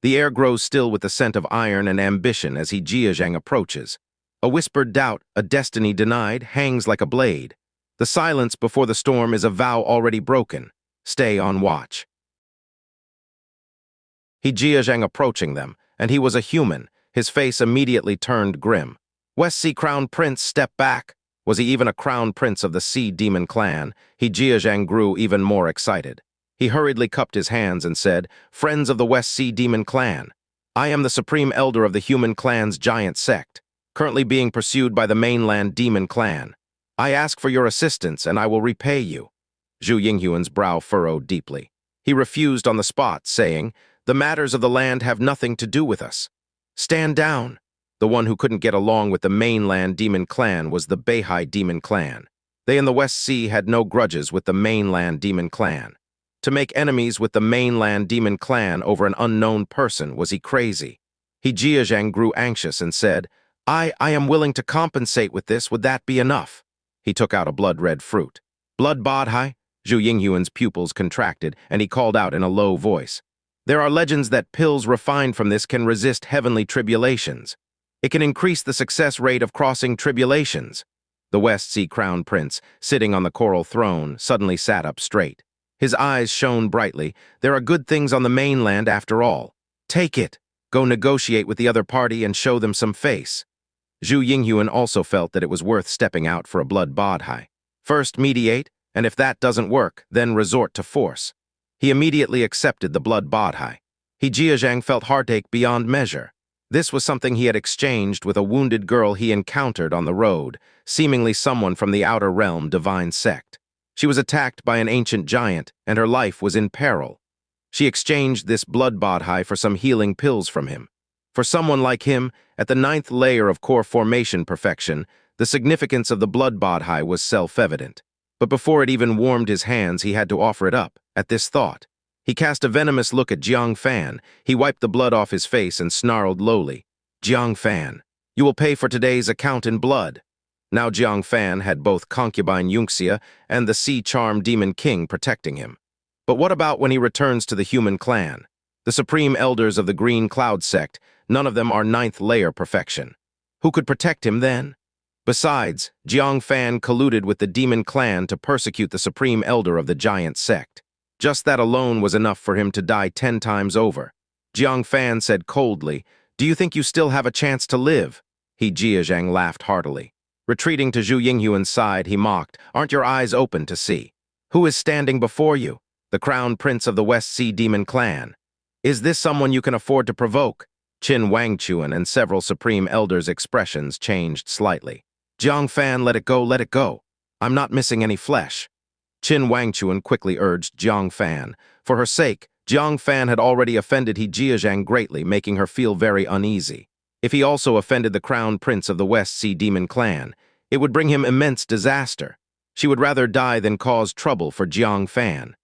The air grows still with the scent of iron and ambition as Jiuzhang approaches. A whispered doubt, a destiny denied, hangs like a blade. The silence before the storm is a vow already broken. Stay on watch. Jiuzhang approaching them, and he was a human. His face immediately turned grim. West Sea Crown Prince, step back. Was he even a crown prince of the Sea Demon clan? Jiuzhang grew even more excited. He hurriedly cupped his hands and said, "Friends of the West Sea Demon clan, I am the Supreme Elder of the Human Clan's giant sect, currently being pursued by the mainland Demon clan. I ask for your assistance, and I will repay you." Zhu Yingyuan's brow furrowed deeply. He refused on the spot, saying, "The matters of the land have nothing to do with us. Stand down." The one who couldn't get along with the mainland Demon clan was the Beihai Demon clan. They in the West Sea had no grudges with the mainland Demon clan. To make enemies with the mainland Demon clan over an unknown person, was he crazy? Jiuzhang grew anxious and said, I am willing to compensate with this, would that be enough?" He took out a blood-red fruit. "Blood Bodhai?" Zhu Yingyuan's pupils contracted, and he called out in a low voice. "There are legends that pills refined from this can resist heavenly tribulations. It can increase the success rate of crossing tribulations." The West Sea Crown Prince, sitting on the coral throne, suddenly sat up straight. His eyes shone brightly. "There are good things on the mainland after all. Take it. Go negotiate with the other party and show them some face." Zhu Yingyuan also felt that it was worth stepping out for a blood bodhai. First mediate, and if that doesn't work, then resort to force. He immediately accepted the blood bodhai. Jiuzhang felt heartache beyond measure. This was something he had exchanged with a wounded girl he encountered on the road, seemingly someone from the outer realm divine sect. She was attacked by an ancient giant, and her life was in peril. She exchanged this blood bodhai for some healing pills from him. For someone like him, at the 9th layer of core formation perfection, the significance of the blood bodhai was self-evident. But before it even warmed his hands, he had to offer it up. At this thought, he cast a venomous look at Jiang Fan. He wiped the blood off his face and snarled lowly, "Jiang Fan, you will pay for today's account in blood." Now Jiang Fan had both Concubine Yunxia and the Sea Charm Demon King protecting him. But what about when he returns to the human clan? The Supreme Elders of the Green Cloud sect, none of them are 9th layer perfection. Who could protect him then? Besides, Jiang Fan colluded with the Demon clan to persecute the Supreme Elder of the Giant sect. Just that alone was enough for him to die 10 times over. Jiang Fan said coldly, "Do you think you still have a chance to live?" Jiuzhang laughed heartily. Retreating to Zhu Yingyuan's side, he mocked, "Aren't your eyes open to see? Who is standing before you? The Crown Prince of the West Sea Demon clan. Is this someone you can afford to provoke?" Qin Wangchuan and several Supreme Elders' expressions changed slightly. "Jiang Fan, let it go, let it go. I'm not missing any flesh." Qin Wangchuan quickly urged Jiang Fan. For her sake, Jiang Fan had already offended Jiuzhang greatly, making her feel very uneasy. If he also offended the Crown Prince of the West Sea Demon clan, it would bring him immense disaster. She would rather die than cause trouble for Jiang Fan.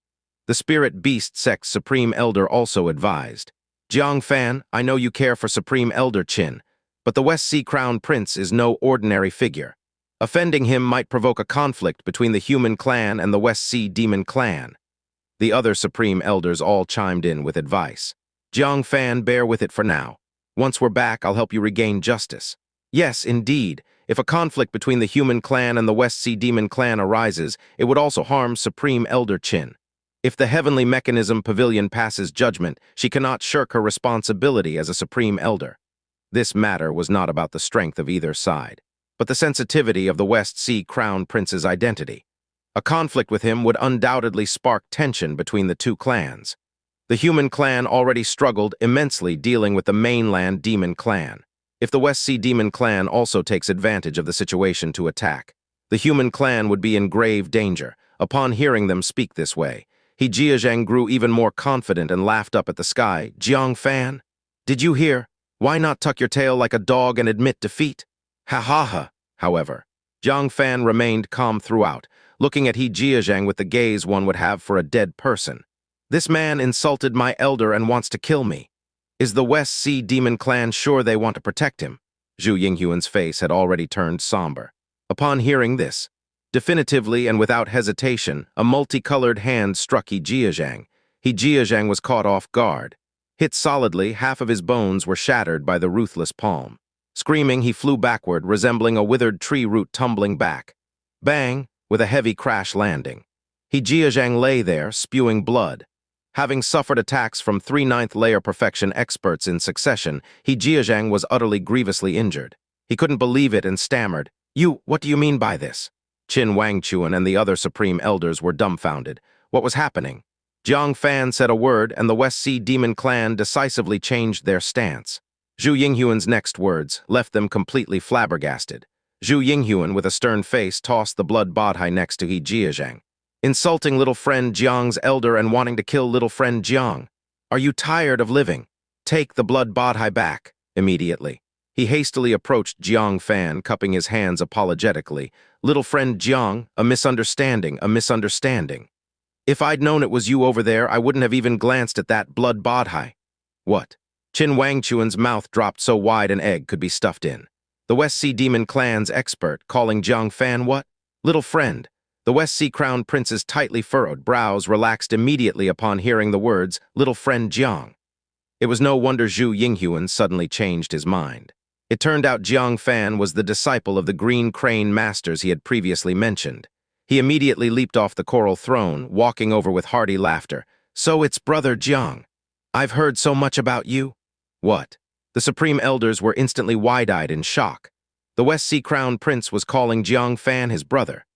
The Spirit Beast Sect's Supreme Elder also advised, "Jiang Fan, I know you care for Supreme Elder Qin, but the West Sea Crown Prince is no ordinary figure. Offending him might provoke a conflict between the Human Clan and the West Sea Demon clan." The other Supreme Elders all chimed in with advice. "Jiang Fan, bear with it for now. Once we're back, I'll help you regain justice." Yes, indeed. If a conflict between the Human Clan and the West Sea Demon clan arises, it would also harm Supreme Elder Qin. If the Heavenly Mechanism Pavilion passes judgment, she cannot shirk her responsibility as a Supreme Elder. This matter was not about the strength of either side, but the sensitivity of the West Sea Crown Prince's identity. A conflict with him would undoubtedly spark tension between the two clans. The Human Clan already struggled immensely dealing with the mainland Demon clan. If the West Sea Demon clan also takes advantage of the situation to attack, the Human Clan would be in grave danger. Upon hearing them speak this way, Jiuzhang grew even more confident and laughed up at the sky. "Jiang Fan, did you hear? Why not tuck your tail like a dog and admit defeat?" Ha ha ha. However, Jiang Fan remained calm throughout, looking at Jiuzhang with the gaze one would have for a dead person. "This man insulted my elder and wants to kill me. Is the West Sea Demon clan sure they want to protect him?" Zhu Yingyuan's face had already turned somber. Upon hearing this, definitively and without hesitation, a multicolored hand struck Jiuzhang. Jiuzhang was caught off guard. Hit solidly, half of his bones were shattered by the ruthless palm. Screaming, he flew backward, resembling a withered tree root tumbling back. Bang, with a heavy crash landing. Jiuzhang lay there, spewing blood. Having suffered attacks from 3 ninth-layer perfection experts in succession, Jiuzhang was utterly grievously injured. He couldn't believe it and stammered, What do you mean by this?" Qin Wangchuan and the other Supreme Elders were dumbfounded. What was happening? Jiang Fan said a word, and the West Sea Demon Clan decisively changed their stance. Zhu Yinghuan's next words left them completely flabbergasted. Zhu Yinghuan, with a stern face, tossed the blood bodhi next to Jiuzhang. "Insulting little friend Jiang's elder and wanting to kill little friend Jiang. Are you tired of living? Take the blood bodhi back, immediately." He hastily approached Jiang Fan, cupping his hands apologetically. "Little friend Jiang, a misunderstanding, a misunderstanding. If I'd known it was you over there, I wouldn't have even glanced at that blood bodhi." "What?" Qin Wangchuan's mouth dropped so wide an egg could be stuffed in. The West Sea Demon Clan's expert, calling Jiang Fan what? Little friend. The West Sea Crown Prince's tightly furrowed brows relaxed immediately upon hearing the words, "Little friend Jiang." It was no wonder Zhu Yinghuan suddenly changed his mind. It turned out Jiang Fan was the disciple of the Green Crane Masters he had previously mentioned. He immediately leaped off the coral throne, walking over with hearty laughter. "So it's brother Jiang. I've heard so much about you." "What?" The Supreme Elders were instantly wide-eyed in shock. The West Sea Crown Prince was calling Jiang Fan his brother.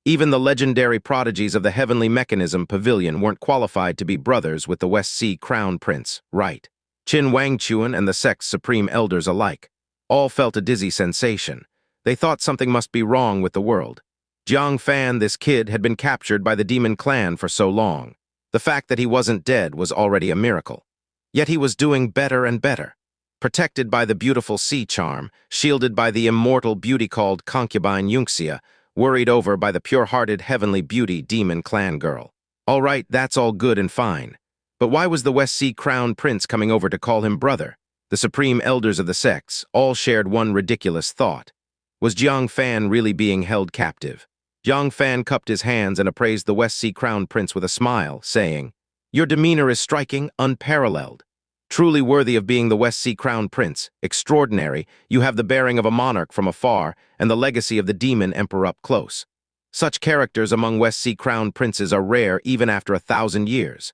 Even the legendary prodigies of the Heavenly Mechanism Pavilion weren't qualified to be brothers with the West Sea Crown Prince, right? Qin Wangchuan and the sect's Supreme Elders alike all felt a dizzy sensation. They thought something must be wrong with the world. Jiang Fan, this kid, had been captured by the Demon Clan for so long. The fact that he wasn't dead was already a miracle. Yet he was doing better and better. Protected by the beautiful sea charm, shielded by the immortal beauty called Concubine Yunxia, worried over by the pure-hearted heavenly beauty Demon Clan girl. All right, that's all good and fine. But why was the West Sea Crown Prince coming over to call him brother? The Supreme Elders of the sects all shared one ridiculous thought. Was Jiang Fan really being held captive? Jiang Fan cupped his hands and appraised the West Sea Crown Prince with a smile, saying, "Your demeanor is striking, unparalleled. Truly worthy of being the West Sea Crown Prince, extraordinary, you have the bearing of a monarch from afar and the legacy of the demon emperor up close. Such characters among West Sea Crown Princes are rare even after 1,000 years.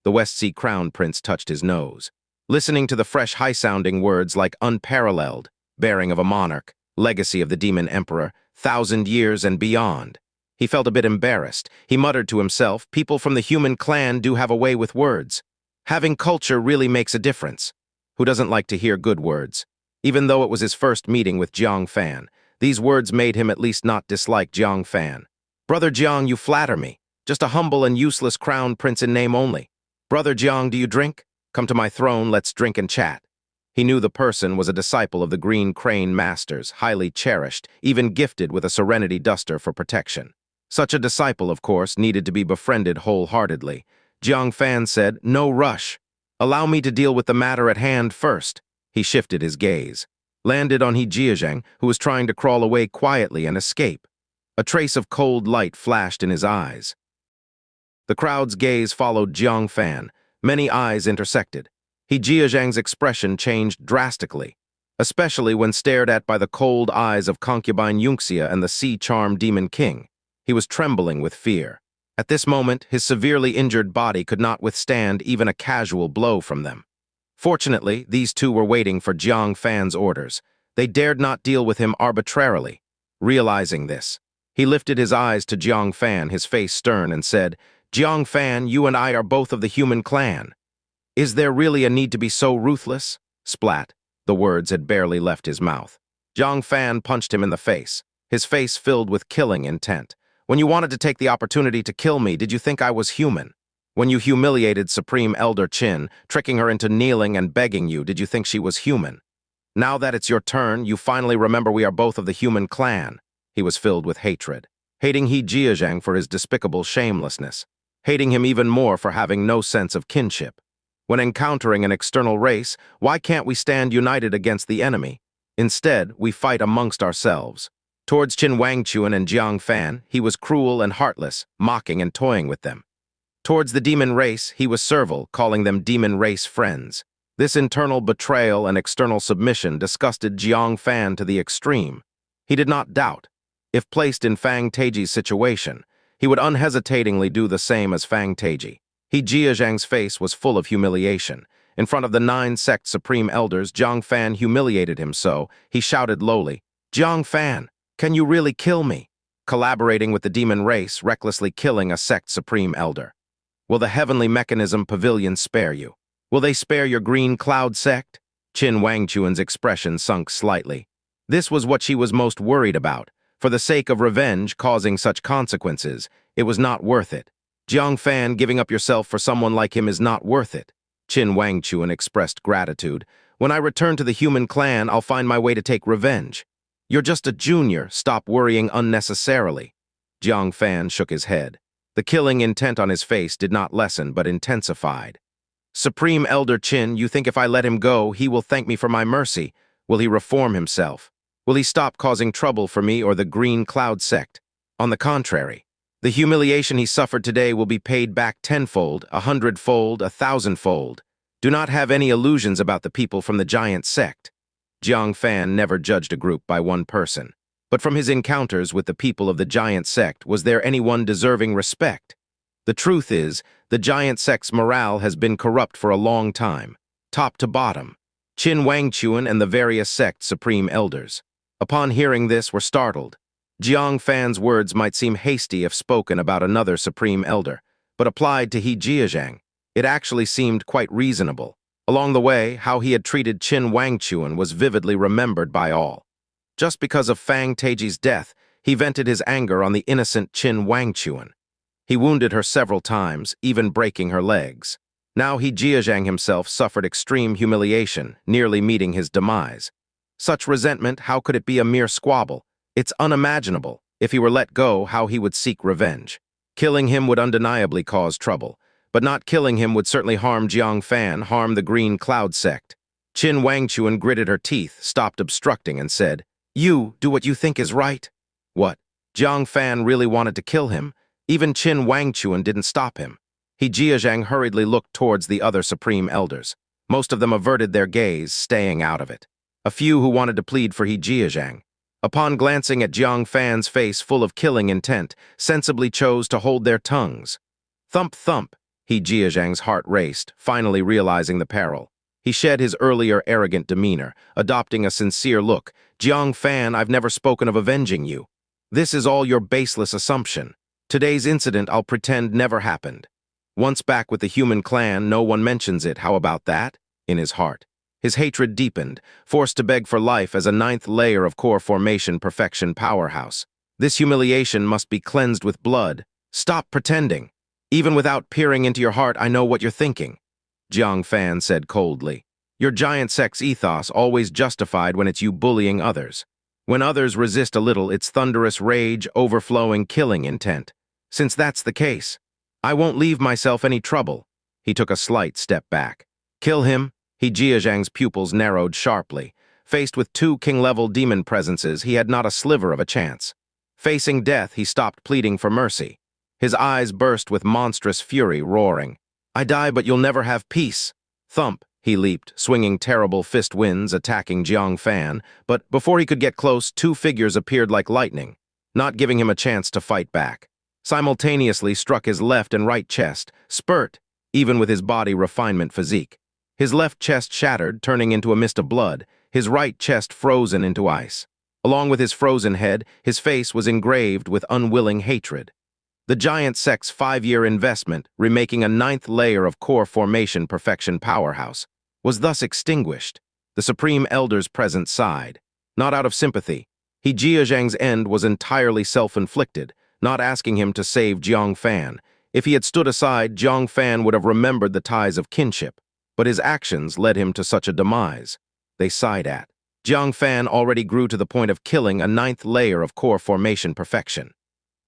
The West Sea Crown Prince touched his nose. Listening to the fresh high-sounding words like unparalleled, bearing of a monarch, legacy of the demon emperor, 1,000 years and beyond. He felt a bit embarrassed. He muttered to himself, people from the human clan do have a way with words. Having culture really makes a difference. Who doesn't like to hear good words? Even though it was his first meeting with Jiang Fan, these words made him at least not dislike Jiang Fan. "Brother Jiang, you flatter me. Just a humble and useless crown prince in name only. Brother Jiang, do you drink? Come to my throne, let's drink and chat." He knew the person was a disciple of the Green Crane Masters, highly cherished, even gifted with a serenity duster for protection. Such a disciple, of course, needed to be befriended wholeheartedly. Jiang Fan said, "No rush. Allow me to deal with the matter at hand first." He shifted his gaze, landed on Jiuzhang, who was trying to crawl away quietly and escape. A trace of cold light flashed in his eyes. The crowd's gaze followed Jiang Fan. Many eyes intersected. Jiuzhang's expression changed drastically, especially when stared at by the cold eyes of Concubine Yunxia and the Sea Charm Demon King. He was trembling with fear. At this moment, his severely injured body could not withstand even a casual blow from them. Fortunately, these two were waiting for Jiang Fan's orders. They dared not deal with him arbitrarily. Realizing this, he lifted his eyes to Jiang Fan, his face stern, and said, "Jiang Fan, you and I are both of the human clan. Is there really a need to be so ruthless?" Splat. The words had barely left his mouth. Jiang Fan punched him in the face, his face filled with killing intent. "When you wanted to take the opportunity to kill me, did you think I was human? When you humiliated Supreme Elder Qin, tricking her into kneeling and begging you, did you think she was human? Now that it's your turn, you finally remember we are both of the human clan." He was filled with hatred, hating Jiuzhang for his despicable shamelessness, hating him even more for having no sense of kinship. When encountering an external race, why can't we stand united against the enemy? Instead, we fight amongst ourselves. Towards Qin Wangchuan and Jiang Fan, he was cruel and heartless, mocking and toying with them. Towards the demon race, he was servile, calling them demon race friends. This internal betrayal and external submission disgusted Jiang Fan to the extreme. He did not doubt. If placed in Fang Teiji's situation, he would unhesitatingly do the same as Fang Teiji. Jiuzhang's face was full of humiliation. In front of the 9 sect supreme elders, Jiang Fan humiliated him so, he shouted lowly, "Jiang Fan, can you really kill me?" Collaborating with the demon race, recklessly killing a sect supreme elder. Will the heavenly mechanism pavilion spare you? Will they spare your green cloud sect? Qin Wangchuan's expression sunk slightly. This was what she was most worried about. For the sake of revenge causing such consequences, it was not worth it. Jiang Fan, giving up yourself for someone like him is not worth it. Qin Wangchuan expressed gratitude. When I return to the human clan, I'll find my way to take revenge. You're just a junior, stop worrying unnecessarily. Jiang Fan shook his head. The killing intent on his face did not lessen but intensified. Supreme Elder Qin, you think if I let him go, he will thank me for my mercy? Will he reform himself? Will he stop causing trouble for me or the Green Cloud sect? On the contrary, the humiliation he suffered today will be paid back tenfold, 100-fold, 1,000-fold. Do not have any illusions about the people from the giant sect. Jiang Fan never judged a group by one person. But from his encounters with the people of the giant sect, was there anyone deserving respect? The truth is, the giant sect's morale has been corrupt for a long time, top to bottom. Qin Wangchuan and the various sect supreme elders, upon hearing this, were startled. Jiang Fan's words might seem hasty if spoken about another supreme elder, but applied to Jiuzhang, it actually seemed quite reasonable. Along the way, how he had treated Qin Wangchuan was vividly remembered by all. Just because of Fang Teiji's death, he vented his anger on the innocent Qin Wangchuan. He wounded her several times, even breaking her legs. Now Jiuzhang himself suffered extreme humiliation, nearly meeting his demise. Such resentment, how could it be a mere squabble? It's unimaginable. If he were let go, how he would seek revenge. Killing him would undeniably cause trouble, but not killing him would certainly harm Jiang Fan, harm the Green Cloud sect. Qin Wangchuan gritted her teeth, stopped obstructing, and said, "You do what you think is right." What? Jiang Fan really wanted to kill him? Even Qin Wangchuan didn't stop him. Jiuzhang hurriedly looked towards the other supreme elders. Most of them averted their gaze, staying out of it. A few who wanted to plead for Jiuzhang. Upon glancing at Jiang Fan's face full of killing intent, sensibly chose to hold their tongues. Thump thump, Jiuzhang's heart raced, finally realizing the peril. He shed his earlier arrogant demeanor, adopting a sincere look. "Jiang Fan, I've never spoken of avenging you. This is all your baseless assumption. Today's incident I'll pretend never happened. Once back with the human clan, no one mentions it, how about that?" In his heart. His hatred deepened, forced to beg for life as a 9th layer of core formation perfection powerhouse. This humiliation must be cleansed with blood. Stop pretending. Even without peering into your heart, I know what you're thinking. Jiang Fan said coldly. Your giant sect's ethos always justified when it's you bullying others. When others resist a little, it's thunderous rage, overflowing killing intent. Since that's the case, I won't leave myself any trouble. He took a slight step back. Kill him? Jiuzhang's pupils narrowed sharply. Faced with 2 king-level demon presences, he had not a sliver of a chance. Facing death, he stopped pleading for mercy. His eyes burst with monstrous fury, roaring. I die, but you'll never have peace. Thump, he leaped, swinging terrible fist winds, attacking Jiang Fan, but before he could get close, 2 figures appeared like lightning, not giving him a chance to fight back. Simultaneously struck his left and right chest, spurt, even with his body refinement physique. His left chest shattered, turning into a mist of blood, his right chest frozen into ice. Along with his frozen head, his face was engraved with unwilling hatred. The giant sect's 5-year investment, remaking a 9th layer of core formation perfection powerhouse, was thus extinguished. The Supreme Elder's presence sighed. Not out of sympathy. Jiuzhang's end was entirely self-inflicted, not asking him to save Jiang Fan. If he had stood aside, Jiang Fan would have remembered the ties of kinship. But his actions led him to such a demise. They sighed at. Jiang Fan already grew to the point of killing a 9th layer of core formation perfection.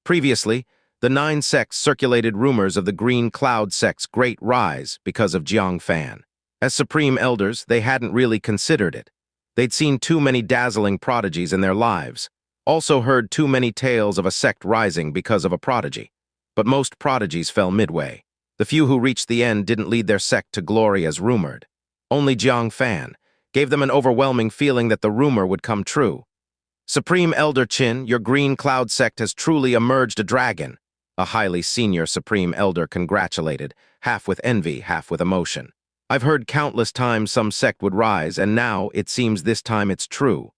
Previously, the 9 sects circulated rumors of the Green Cloud sect's great rise because of Jiang Fan. As Supreme Elders, they hadn't really considered it. They'd seen too many dazzling prodigies in their lives, also heard too many tales of a sect rising because of a prodigy. But most prodigies fell midway. The few who reached the end didn't lead their sect to glory as rumored. Only Jiang Fan gave them an overwhelming feeling that the rumor would come true. Supreme Elder Qin, your green cloud sect has truly emerged a dragon. A highly senior Supreme Elder congratulated, half with envy, half with emotion. I've heard countless times some sect would rise, and now it seems this time it's true.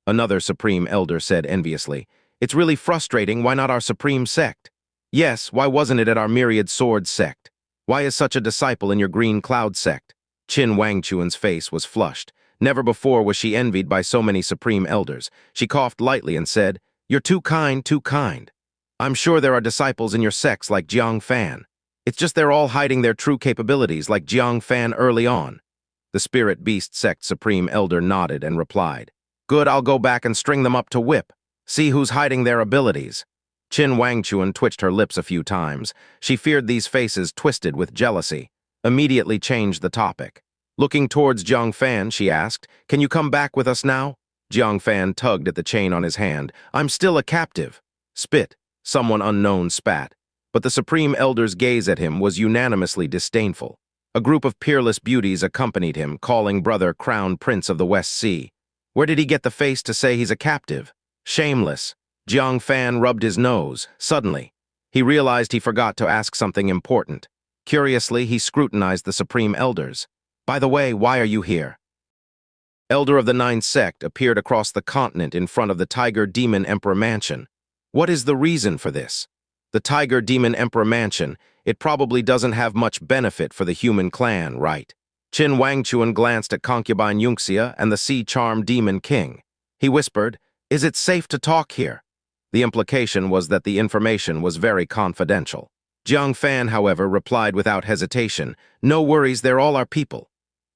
Another Supreme Elder said enviously, it's really frustrating, why not our Supreme sect? Yes, why wasn't it at our Myriad Swords sect? Why is such a disciple in your green cloud sect? Qin Wangchuan's face was flushed. Never before was she envied by so many Supreme Elders. She coughed lightly and said, you're too kind, too kind. I'm sure there are disciples in your sects like Jiang Fan. It's just they're all hiding their true capabilities like Jiang Fan early on. The Spirit Beast sect Supreme Elder nodded and replied, good, I'll go back and string them up to whip. See who's hiding their abilities. Qin Wangchuan twitched her lips a few times. She feared these faces twisted with jealousy. Immediately changed the topic. Looking towards Jiang Fan, she asked, can you come back with us now? Jiang Fan tugged at the chain on his hand. I'm still a captive. Spit. Someone unknown spat. But the Supreme Elder's gaze at him was unanimously disdainful. A group of peerless beauties accompanied him, calling brother Crown Prince of the West Sea. Where did he get the face to say he's a captive? Shameless. Jiang Fan rubbed his nose. Suddenly, he realized he forgot to ask something important. Curiously, he scrutinized the Supreme Elders. By the way, why are you here? Elder of the Ninth Sect appeared across the continent in front of the Tiger Demon Emperor Mansion. What is the reason for this? The Tiger Demon Emperor Mansion, it probably doesn't have much benefit for the human clan, right? Qin Wangchuan glanced at Concubine Yunxia and the Sea Charm Demon King. He whispered, is it safe to talk here? The implication was that the information was very confidential. Jiang Fan, however, replied without hesitation, no worries, they're all our people.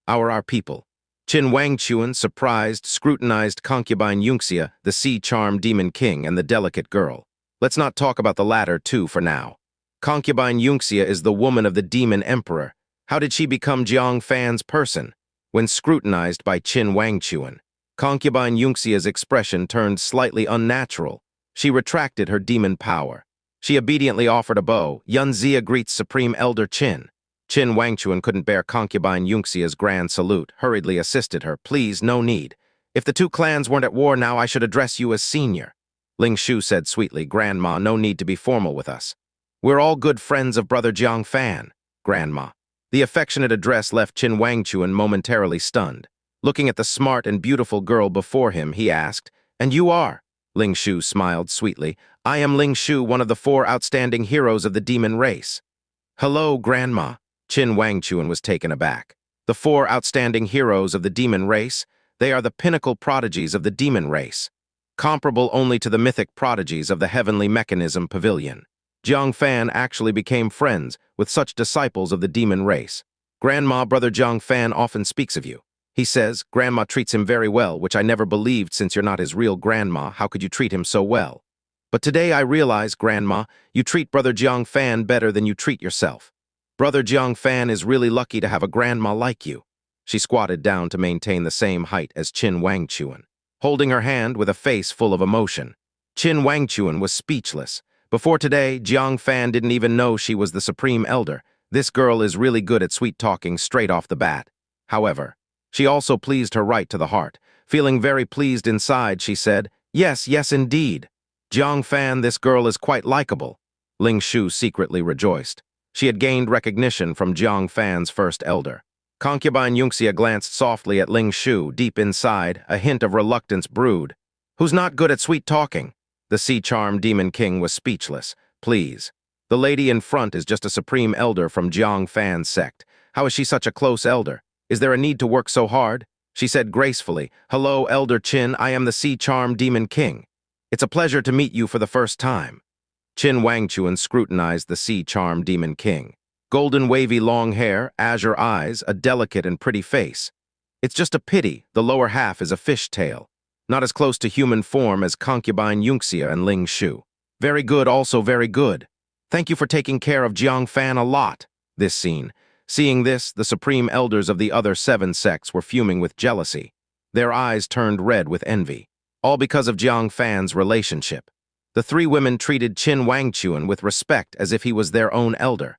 Our people. Qin Wangchuan, surprised, scrutinized Concubine Yunxia, the Sea Charm Demon King, and the delicate girl. Let's not talk about the latter, too, for now. Concubine Yunxia is the woman of the Demon Emperor. How did she become Jiang Fan's person? When scrutinized by Qin Wangchuan, Concubine Yunxia's expression turned slightly unnatural. She retracted her demon power. She obediently offered a bow. Yandeon greets Supreme Elder Qin. Qin Wangchuan couldn't bear Concubine Yunxia's grand salute, hurriedly assisted her. Please, no need. If the two clans weren't at war now, I should address you as senior. Ling Shu said sweetly, Grandma, no need to be formal with us. We're all good friends of brother Jiang Fan, Grandma. The affectionate address left Qin Wangchuan momentarily stunned. Looking at the smart and beautiful girl before him, he asked, and you are? Ling Shu smiled sweetly. I am Ling Shu, one of the 4 outstanding heroes of the demon race. Hello, Grandma. Qin Wangchuan was taken aback. The 4 outstanding heroes of the demon race, they are the pinnacle prodigies of the demon race, comparable only to the mythic prodigies of the heavenly mechanism pavilion. Jiang Fan actually became friends with such disciples of the demon race. Grandma, brother Jiang Fan often speaks of you. He says, Grandma treats him very well, which I never believed since you're not his real grandma. How could you treat him so well? But today I realize, Grandma, you treat brother Jiang Fan better than you treat yourself. Brother Jiang Fan is really lucky to have a grandma like you. She squatted down to maintain the same height as Qin Wangchuan, holding her hand with a face full of emotion. Qin Wangchuan was speechless. Before today, Jiang Fan didn't even know she was the Supreme Elder. This girl is really good at sweet-talking straight off the bat. However, she also pleased her right to the heart. Feeling very pleased inside, she said, yes, yes, indeed. Jiang Fan, this girl is quite likable. Ling Shu secretly rejoiced. She had gained recognition from Jiang Fan's first elder. Concubine Yunxia glanced softly at Ling Shu. Deep inside, a hint of reluctance brewed. Who's not good at sweet-talking? The Sea Charm Demon King was speechless. Please. The lady in front is just a Supreme Elder from Jiang Fan's sect. How is she such a close elder? Is there a need to work so hard? She said gracefully, Hello, Elder Qin, I am the Sea Charm Demon King. It's a pleasure to meet you for the first time. Qin Wangchuan scrutinized the Sea Charm Demon King. Golden wavy long hair, azure eyes, a delicate and pretty face. It's just a pity the lower half is a fish tail. Not as close to human form as Concubine Yunxia and Ling Shu. Very good, also very good. Thank you for taking care of Jiang Fan a lot. This scene. Seeing this, the Supreme Elders of the other 7 sects were fuming with jealousy. Their eyes turned red with envy. All because of Jiang Fan's relationship. The 3 women treated Qin Wangchuan with respect as if he was their own elder.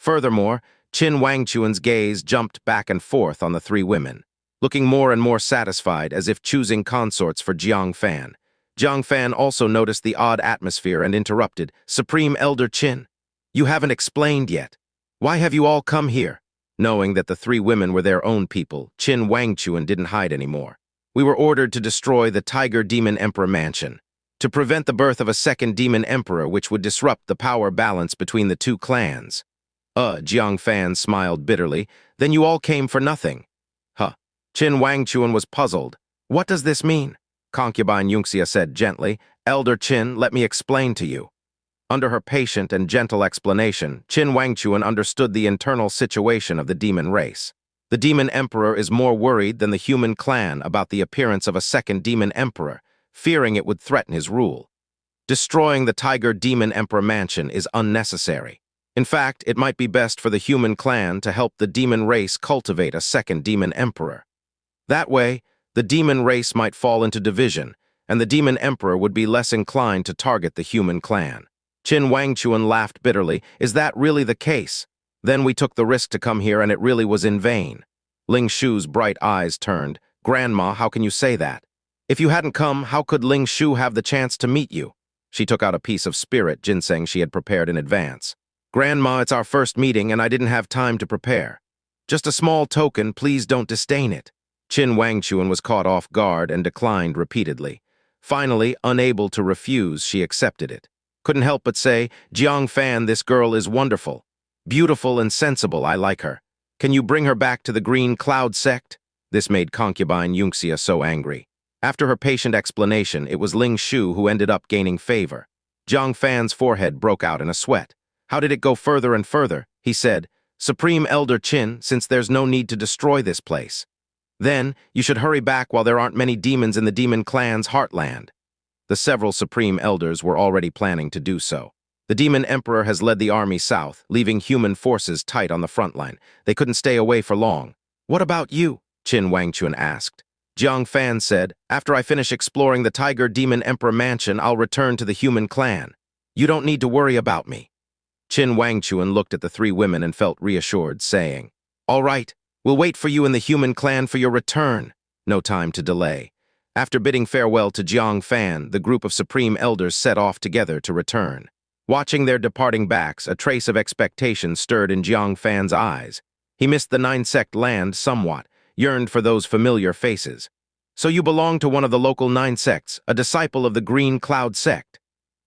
Furthermore, Qin Wangchuan's gaze jumped back and forth on the three women, looking more and more satisfied as if choosing consorts for Jiang Fan. Jiang Fan also noticed the odd atmosphere and interrupted, "Supreme Elder Qin, you haven't explained yet. Why have you all come here?" Knowing that the three women were their own people, Qin Wangchuan didn't hide anymore. "We were ordered to destroy the Tiger Demon Emperor Mansion, to prevent the birth of a second Demon Emperor which would disrupt the power balance between the two clans." Jiang Fan smiled bitterly. "Then you all came for nothing." Huh. Qin Wangchuan was puzzled. "What does this mean?" Concubine Yunxia said gently, "Elder Qin, let me explain to you." Under her patient and gentle explanation, Qin Wangchuan understood the internal situation of the demon race. The demon emperor is more worried than the human clan about the appearance of a second demon emperor, fearing it would threaten his rule. Destroying the Tiger Demon Emperor Mansion is unnecessary. In fact, it might be best for the human clan to help the demon race cultivate a second demon emperor. That way, the demon race might fall into division, and the demon emperor would be less inclined to target the human clan. Qin Wangchuan laughed bitterly. "Is that really the case? Then we took the risk to come here and it really was in vain." Ling Shu's bright eyes turned. "Grandma, how can you say that? If you hadn't come, how could Ling Shu have the chance to meet you?" She took out a piece of spirit ginseng she had prepared in advance. "Grandma, it's our first meeting and I didn't have time to prepare. Just a small token, please don't disdain it." Qin Wangchuan was caught off guard and declined repeatedly. Finally, unable to refuse, she accepted it. Couldn't help but say, "Jiang Fan, this girl is wonderful. Beautiful and sensible, I like her. Can you bring her back to the Green Cloud sect?" This made Concubine Yunxia so angry. After her patient explanation, it was Ling Shu who ended up gaining favor. Jiang Fan's forehead broke out in a sweat. "How did it go further and further?" he said. "Supreme Elder Qin, since there's no need to destroy this place. Then, you should hurry back while there aren't many demons in the demon clan's heartland." The several Supreme Elders were already planning to do so. The Demon Emperor has led the army south, leaving human forces tight on the front line. They couldn't stay away for long. "What about you?" Qin Wangchuan asked. Jiang Fan said, "After I finish exploring the Tiger Demon Emperor Mansion, I'll return to the human clan. You don't need to worry about me." Qin Wangchuan looked at the three women and felt reassured, saying, "All right, we'll wait for you in the human clan for your return." No time to delay. After bidding farewell to Jiang Fan, the group of Supreme Elders set off together to return. Watching their departing backs, a trace of expectation stirred in Jiang Fan's eyes. He missed the nine-sect land somewhat, yearned for those familiar faces. "So you belong to one of the local nine sects, a disciple of the Green Cloud sect?"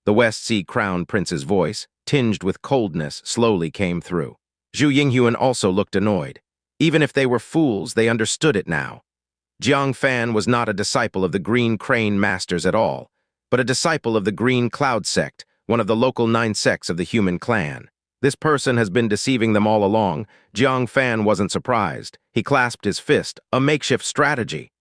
The West Sea Crown Prince's voice, tinged with coldness, slowly came through. Zhu Yinghuan also looked annoyed. Even if they were fools, they understood it now. Jiang Fan was not a disciple of the Green Crane Masters at all, but a disciple of the Green Cloud sect, one of the local nine sects of the human clan. This person has been deceiving them all along. Jiang Fan wasn't surprised. He clasped his fist, "A makeshift strategy.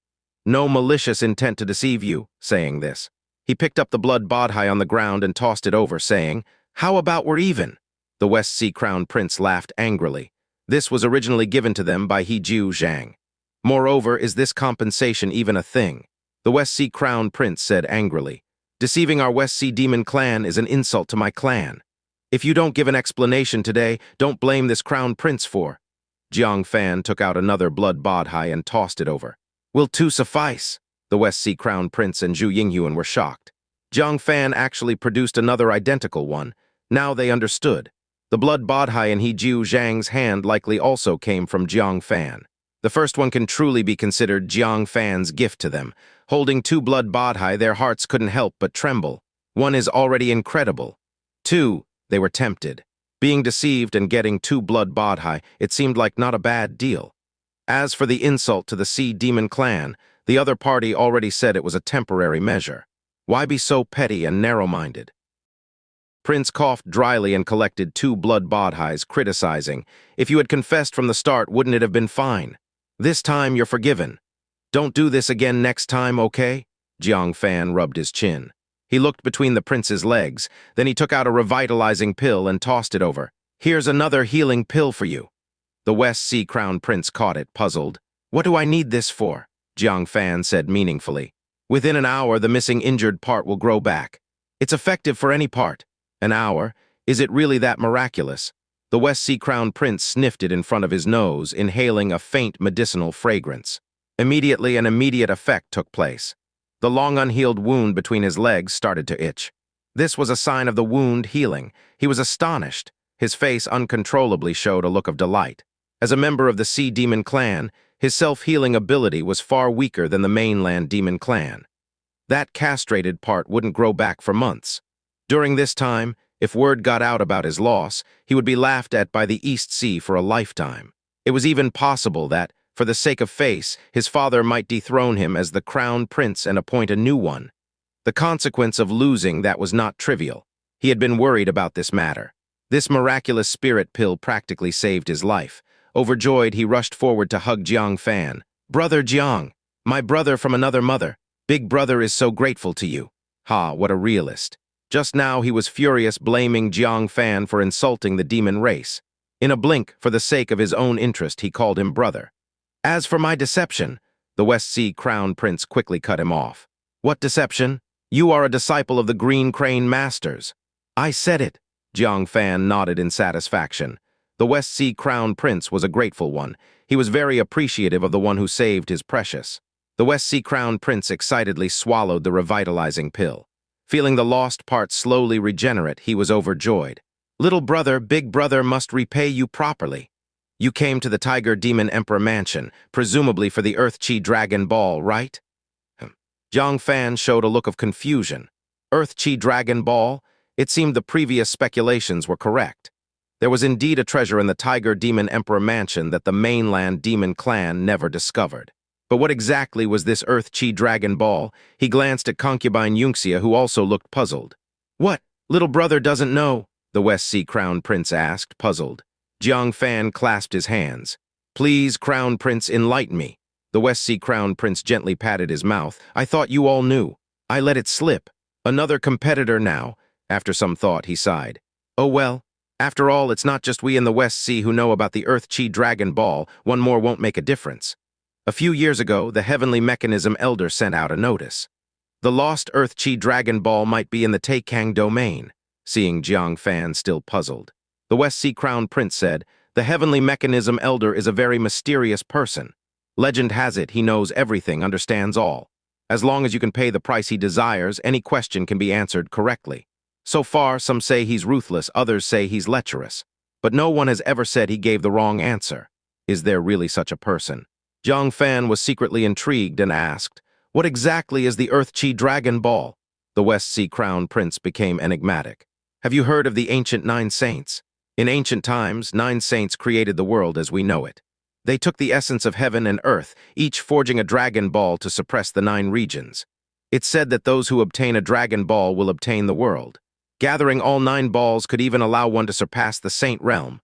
No malicious intent to deceive you," saying this. He picked up the blood bodhi on the ground and tossed it over, saying, "How about we're even?" The West Sea Crown Prince laughed angrily. This was originally given to them by Jiuzhang. Moreover, is this compensation even a thing? The West Sea Crown Prince said angrily, "Deceiving our West Sea Demon clan is an insult to my clan. If you don't give an explanation today, don't blame this Crown Prince for." Jiang Fan took out another blood bodhi and tossed it over. "Will two suffice?" The West Sea Crown Prince and Zhu Yinghuan were shocked. Jiang Fan actually produced another identical one. Now they understood. The blood bodhi in Jiuzhang's hand likely also came from Jiang Fan. The first one can truly be considered Jiang Fan's gift to them. Holding two blood bodhi, their hearts couldn't help but tremble. One is already incredible. Two, they were tempted. Being deceived and getting two blood bodhi, it seemed like not a bad deal. As for the insult to the Sea Demon clan, the other party already said it was a temporary measure. Why be so petty and narrow-minded? Prince coughed dryly and collected two blood bodhis, criticizing, "If you had confessed from the start, wouldn't it have been fine? This time you're forgiven. Don't do this again next time, okay?" Jiang Fan rubbed his chin. He looked between the prince's legs, then he took out a revitalizing pill and tossed it over. "Here's another healing pill for you." The West Sea Crown Prince caught it, puzzled. "What do I need this for?" Jiang Fan said meaningfully. "Within an hour, the missing injured part will grow back. It's effective for any part." "An hour? Is it really that miraculous?" The West Sea Crown Prince sniffed it in front of his nose, inhaling a faint medicinal fragrance. Immediately, an immediate effect took place. The long unhealed wound between his legs started to itch. This was a sign of the wound healing. He was astonished. His face uncontrollably showed a look of delight. As a member of the Sea Demon clan, his self-healing ability was far weaker than the mainland demon clan. That castrated part wouldn't grow back for months. During this time, if word got out about his loss, he would be laughed at by the East Sea for a lifetime. It was even possible that, for the sake of face, his father might dethrone him as the crown prince and appoint a new one. The consequence of losing that was not trivial. He had been worried about this matter. This miraculous spirit pill practically saved his life. Overjoyed, he rushed forward to hug Jiang Fan. "Brother Jiang, my brother from another mother. Big brother is so grateful to you." Ha, what a realist. Just now he was furious, blaming Jiang Fan for insulting the demon race. In a blink, for the sake of his own interest, he called him brother. "As for my deception," the West Sea Crown Prince quickly cut him off. "What deception? You are a disciple of the Green Crane Masters." "I said it," Jiang Fan nodded in satisfaction. The West Sea Crown Prince was a grateful one. He was very appreciative of the one who saved his precious. The West Sea Crown Prince excitedly swallowed the revitalizing pill. Feeling the lost part slowly regenerate, he was overjoyed. "Little brother, big brother must repay you properly. You came to the Tiger Demon Emperor Mansion, presumably for the Earth Chi Dragon Ball, right?" Jiang Fan showed a look of confusion. Earth Chi Dragon Ball? It seemed the previous speculations were correct. There was indeed a treasure in the Tiger Demon Emperor Mansion that the mainland demon clan never discovered. But what exactly was this Earth Chi Dragon Ball? He glanced at Concubine Yunxia, who also looked puzzled. "What? Little brother doesn't know?" the West Sea Crown Prince asked, puzzled. Jiang Fan clasped his hands. "Please, Crown Prince, enlighten me." The West Sea Crown Prince gently patted his mouth. "I thought you all knew. I let it slip. Another competitor now." After some thought, he sighed. "Oh well. After all, it's not just we in the West Sea who know about the Earth Chi Dragon Ball. One more won't make a difference." A few years ago, the Heavenly Mechanism Elder sent out a notice. The lost Earth Chi Dragon Ball might be in the Taikang domain. Seeing Jiang Fan still puzzled, the West Sea Crown Prince said, "The Heavenly Mechanism Elder is a very mysterious person. Legend has it he knows everything, understands all. As long as you can pay the price he desires, any question can be answered correctly. So far, some say he's ruthless, others say he's lecherous. But no one has ever said he gave the wrong answer. Is there really such a person?" Jiang Fan was secretly intrigued and asked, "What exactly is the Earth Chi Dragon Ball?" The West Sea Crown Prince became enigmatic. "Have you heard of the ancient 9 saints? In ancient times, 9 saints created the world as we know it. They took the essence of heaven and earth, each forging a dragon ball to suppress the 9 regions. It's said that those who obtain a dragon ball will obtain the world. Gathering all 9 balls could even allow one to surpass the saint realm."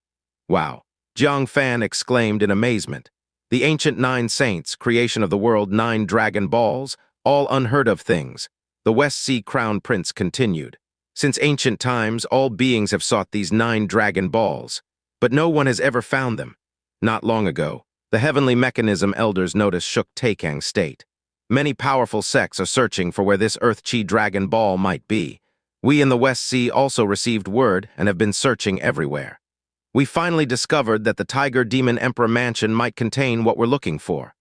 "Wow," Jiang Fan exclaimed in amazement. "The ancient 9 saints, creation of the world, 9 dragon balls, all unheard of things." The West Sea Crown Prince continued. "Since ancient times, all beings have sought these 9 dragon balls, but no one has ever found them. Not long ago, the Heavenly Mechanism Elders notice shook Taikang State. Many powerful sects are searching for where this Earth Chi Dragon Ball might be. We in the West Sea also received word and have been searching everywhere. We finally discovered that the Tiger Demon Emperor Mansion might contain what we're looking for."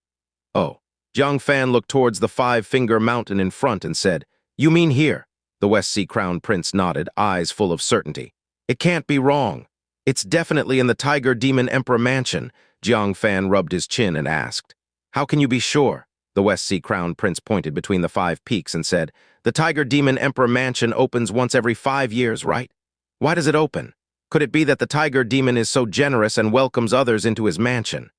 "Oh." Jiang Fan looked towards the 5-finger mountain in front and said, "You mean here?" The West Sea Crown Prince nodded, eyes full of certainty. "It can't be wrong. It's definitely in the Tiger Demon Emperor Mansion." Jiang Fan rubbed his chin and asked, "How can you be sure?" The West Sea Crown Prince pointed between the 5 peaks and said, "The Tiger Demon Emperor Mansion opens once every 5 years, right? Why does it open? Could it be that the Tiger Demon is so generous and welcomes others into his mansion?"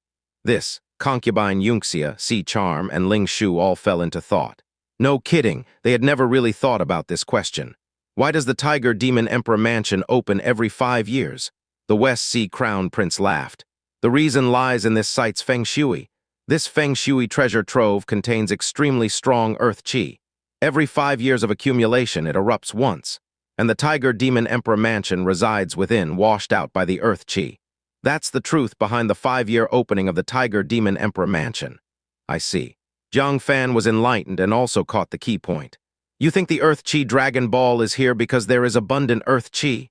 This, Concubine Yunxia, Sea Charm, and Ling Shu all fell into thought. No kidding, they had never really thought about this question. Why does the Tiger Demon Emperor Mansion open every 5 years? The West Sea Crown Prince laughed. "The reason lies in this site's feng shui. This feng shui treasure trove contains extremely strong earth chi. Every 5 years of accumulation, it erupts once, and the Tiger Demon Emperor Mansion resides within, washed out by the earth chi. That's the truth behind the 5-year opening of the Tiger Demon Emperor Mansion." "I see." Jiang Fan was enlightened and also caught the key point. "You think the Earth Chi Dragon Ball is here because there is abundant Earth Chi?"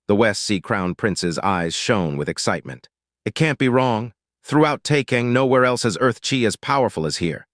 The West Sea Crown Prince's eyes shone with excitement. It can't be wrong. Throughout Taikang, nowhere else is Earth Chi as powerful as here.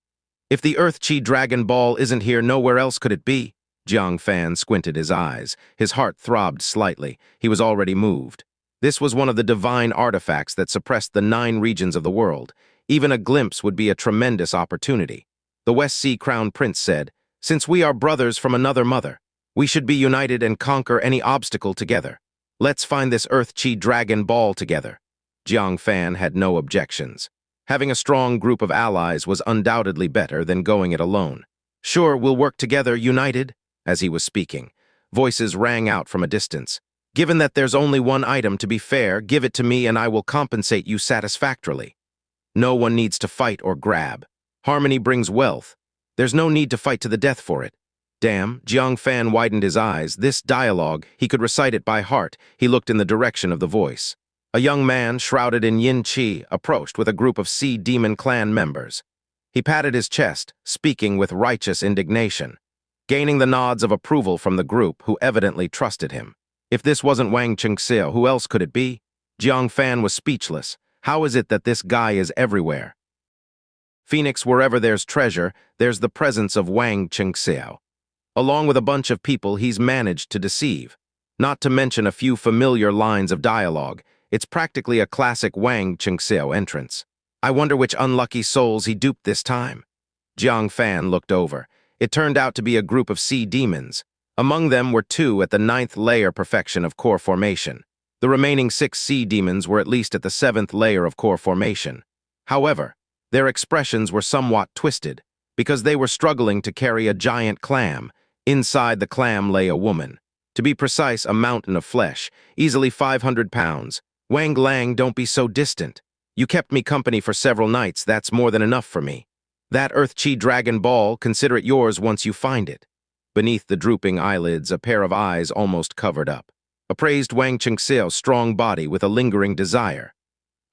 If the Earth Chi Dragon Ball isn't here, nowhere else could it be? Jiang Fan squinted his eyes. His heart throbbed slightly. He was already moved. This was one of the divine artifacts that suppressed the 9 regions of the world. Even a glimpse would be a tremendous opportunity. The West Sea Crown Prince said, "Since we are brothers from another mother, we should be united and conquer any obstacle together. Let's find this Earth Chi Dragon Ball together." Jiang Fan had no objections. Having a strong group of allies was undoubtedly better than going it alone. "Sure, we'll work together, united." As he was speaking, voices rang out from a distance. "Given that there's only one item, to be fair, give it to me and I will compensate you satisfactorily. No one needs to fight or grab. Harmony brings wealth. There's no need to fight to the death for it." Damn, Jiang Fan widened his eyes. This dialogue, he could recite it by heart. He looked in the direction of the voice. A young man, shrouded in yin qi, approached with a group of Sea Demon Clan members. He patted his chest, speaking with righteous indignation, gaining the nods of approval from the group, who evidently trusted him. If this wasn't Wang Qingxia, who else could it be? Jiang Fan was speechless. How is it that this guy is everywhere? Phoenix, wherever there's treasure, there's the presence of Wang Qingxia. Along with a bunch of people he's managed to deceive. Not to mention a few familiar lines of dialogue. It's practically a classic Wang Qingxia entrance. I wonder which unlucky souls he duped this time. Jiang Fan looked over. It turned out to be a group of sea demons. Among them were 2 at the 9th layer perfection of core formation. The remaining 6 sea demons were at least at the 7th layer of core formation. However, their expressions were somewhat twisted, because they were struggling to carry a giant clam. Inside the clam lay a woman. To be precise, a mountain of flesh, easily 500 pounds. "Wang Lang, don't be so distant. You kept me company for several nights, that's more than enough for me. That Earth Chi Dragon Ball, consider it yours once you find it." Beneath the drooping eyelids, a pair of eyes almost covered up. Appraised Wang Qingxia's strong body with a lingering desire.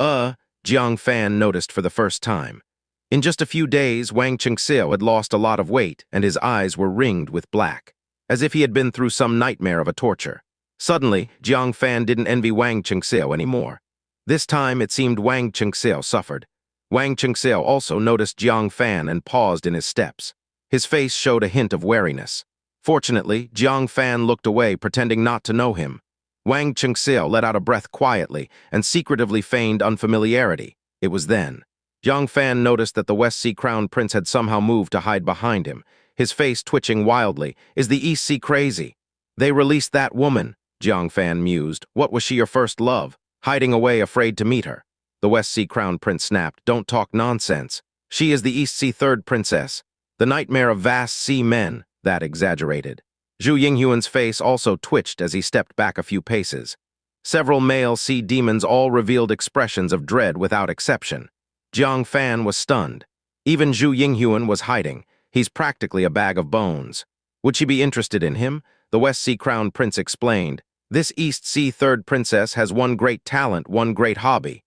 Jiang Fan noticed for the first time. In just a few days, Wang Qingxia had lost a lot of weight, and his eyes were ringed with black, as if he had been through some nightmare of a torture. Suddenly, Jiang Fan didn't envy Wang Qingxia anymore. This time, it seemed Wang Qingxia suffered. Wang Qingxia also noticed Jiang Fan and paused in his steps. His face showed a hint of wariness. Fortunately, Jiang Fan looked away, pretending not to know him. Wang Qingxia let out a breath quietly and secretively feigned unfamiliarity. It was then Jiang Fan noticed that the West Sea Crown Prince had somehow moved to hide behind him, his face twitching wildly. "Is the East Sea crazy? They released that woman," Jiang Fan mused. "What was she your first love? Hiding away, afraid to meet her." The West Sea Crown Prince snapped. "Don't talk nonsense. She is the East Sea 3rd Princess, the nightmare of vast sea men." That exaggerated. Zhu Yinghuan's face also twitched as he stepped back a few paces. Several male sea demons all revealed expressions of dread without exception. Jiang Fan was stunned. Even Zhu Yinghuan was hiding. He's practically a bag of bones. Would she be interested in him? The West Sea Crown Prince explained. "This East Sea 3rd Princess has one great talent, one great hobby.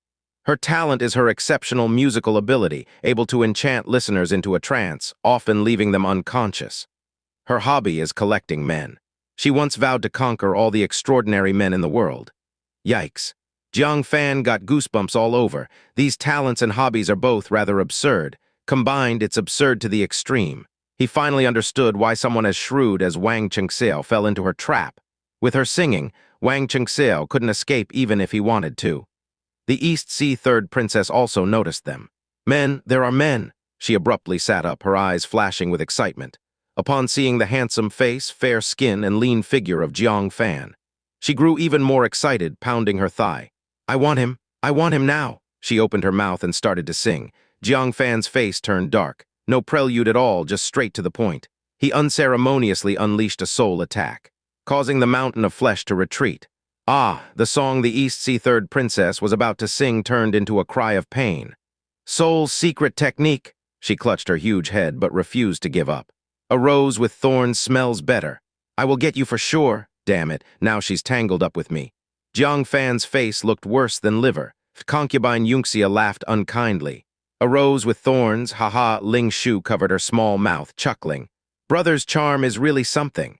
Her talent is her exceptional musical ability, able to enchant listeners into a trance, often leaving them unconscious. Her hobby is collecting men. She once vowed to conquer all the extraordinary men in the world." Yikes. Jiang Fan got goosebumps all over. These talents and hobbies are both rather absurd. Combined, it's absurd to the extreme. He finally understood why someone as shrewd as Wang Qingxia fell into her trap. With her singing, Wang Qingxia couldn't escape even if he wanted to. The East Sea 3rd Princess also noticed them. "Men, there are men." She abruptly sat up, her eyes flashing with excitement. Upon seeing the handsome face, fair skin, and lean figure of Jiang Fan, she grew even more excited, pounding her thigh. I want him now." She opened her mouth and started to sing. Jiang Fan's face turned dark. No prelude at all, just straight to the point. He unceremoniously unleashed a soul attack, causing the mountain of flesh to retreat. The song the East Sea 3rd Princess was about to sing turned into a cry of pain. "Soul's secret technique." She clutched her huge head but refused to give up. "A rose with thorns smells better. I will get you for sure. Damn it, now she's tangled up with me." Jiang Fan's face looked worse than liver. Concubine Yunxia laughed unkindly. "A rose with thorns, haha," Ling Shu covered her small mouth, chuckling. "Brother's charm is really something."